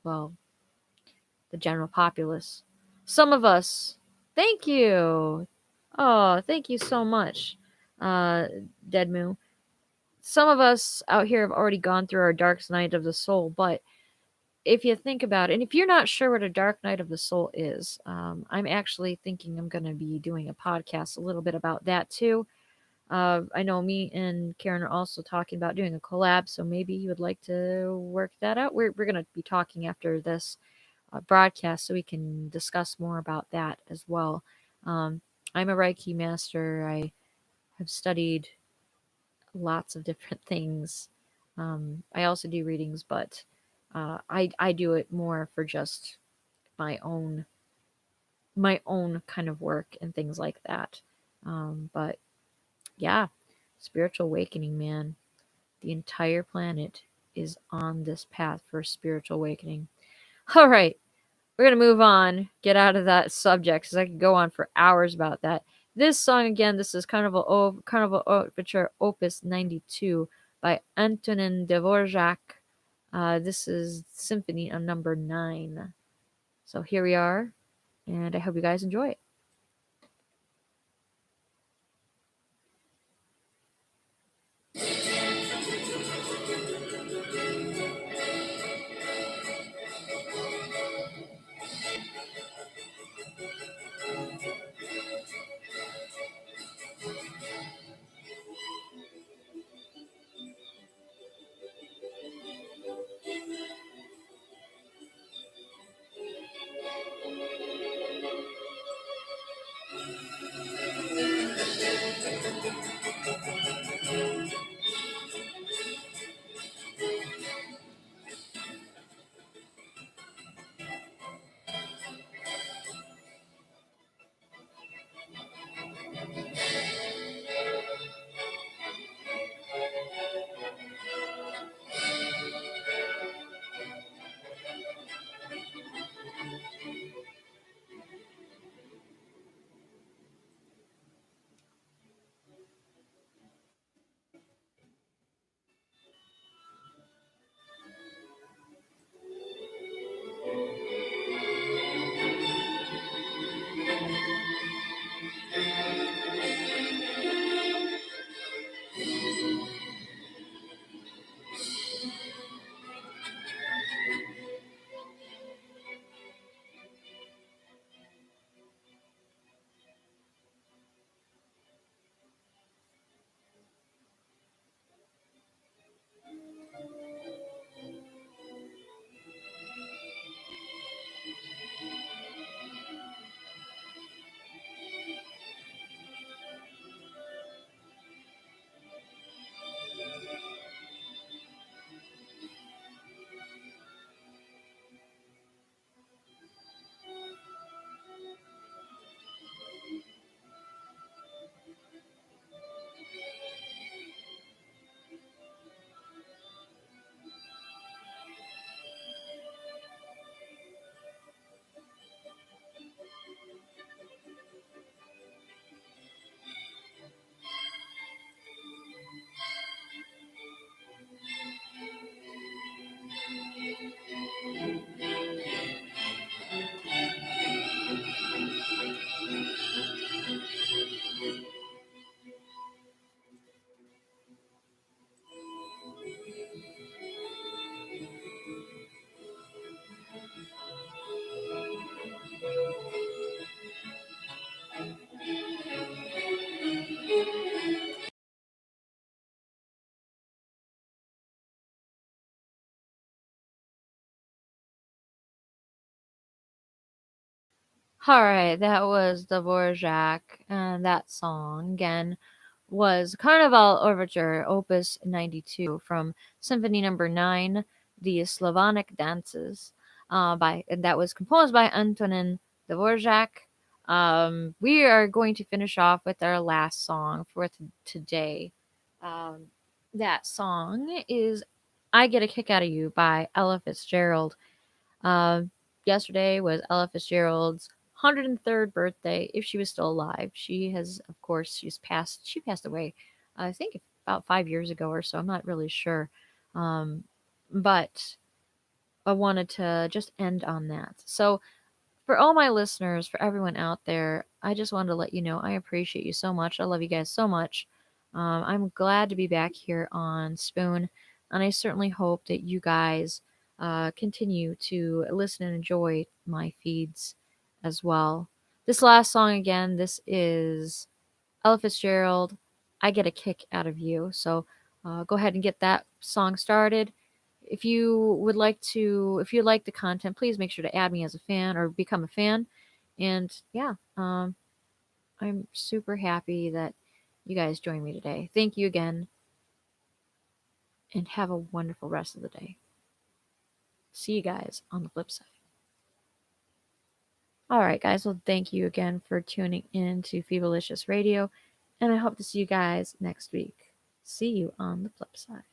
well, the general populace. Some of us, thank you. Oh, thank you so much, uh, Dead Moo. Some of us out here have already gone through our dark night of the soul, but if you think about it, and if you're not sure what a dark night of the soul is, I'm actually thinking I'm going to be doing a podcast a little bit about that too. I know me and Karen are also talking about doing a collab, so maybe you would like to work that out. We're going to be talking after this broadcast so we can discuss more about that as well. Um, I'm a Reiki master. I have studied lots of different things. I also do readings, but I do it more for just my own kind of work and things like that. But yeah, spiritual awakening, man. The entire planet is on this path for spiritual awakening. All right, we're gonna move on, get out of that subject, because I could go on for hours about that. This song again, this is Carnival Overture Opus 92 by Antonin Dvorak. This is Symphony on number 9. So here we are, and I hope you guys enjoy it. All right, that was Dvorak, and that song again was Carnival Overture, Opus 92 from Symphony Number 9, the Slavonic Dances, and that was composed by Antonin Dvorak. We are going to finish off with our last song for today. Um, that song is "I Get a Kick Out of You" by Ella Fitzgerald. Uh, Yesterday was Ella Fitzgerald's 103rd birthday, if she was still alive. She has, of course, she passed away, I think about 5 years ago or so. I'm not really sure. Um, but I wanted to just end on that. So, for all my listeners, for everyone out there, I just wanted to let you know I appreciate you so much. I love you guys so much. I'm glad to be back here on Spoon, and I certainly hope that you guys continue to listen and enjoy my feeds as well. This last song, again, this is Ella Fitzgerald. I get a kick out of you. So go ahead and get that song started. If you like the content, please make sure to add me as a fan or become a fan. And yeah, I'm super happy that you guys joined me today. Thank you again, and have a wonderful rest of the day. See you guys on the flip side. All right, guys. Well, thank you again for tuning in to Phoebalicious Radio, and I hope to see you guys next week. See you on the flip side.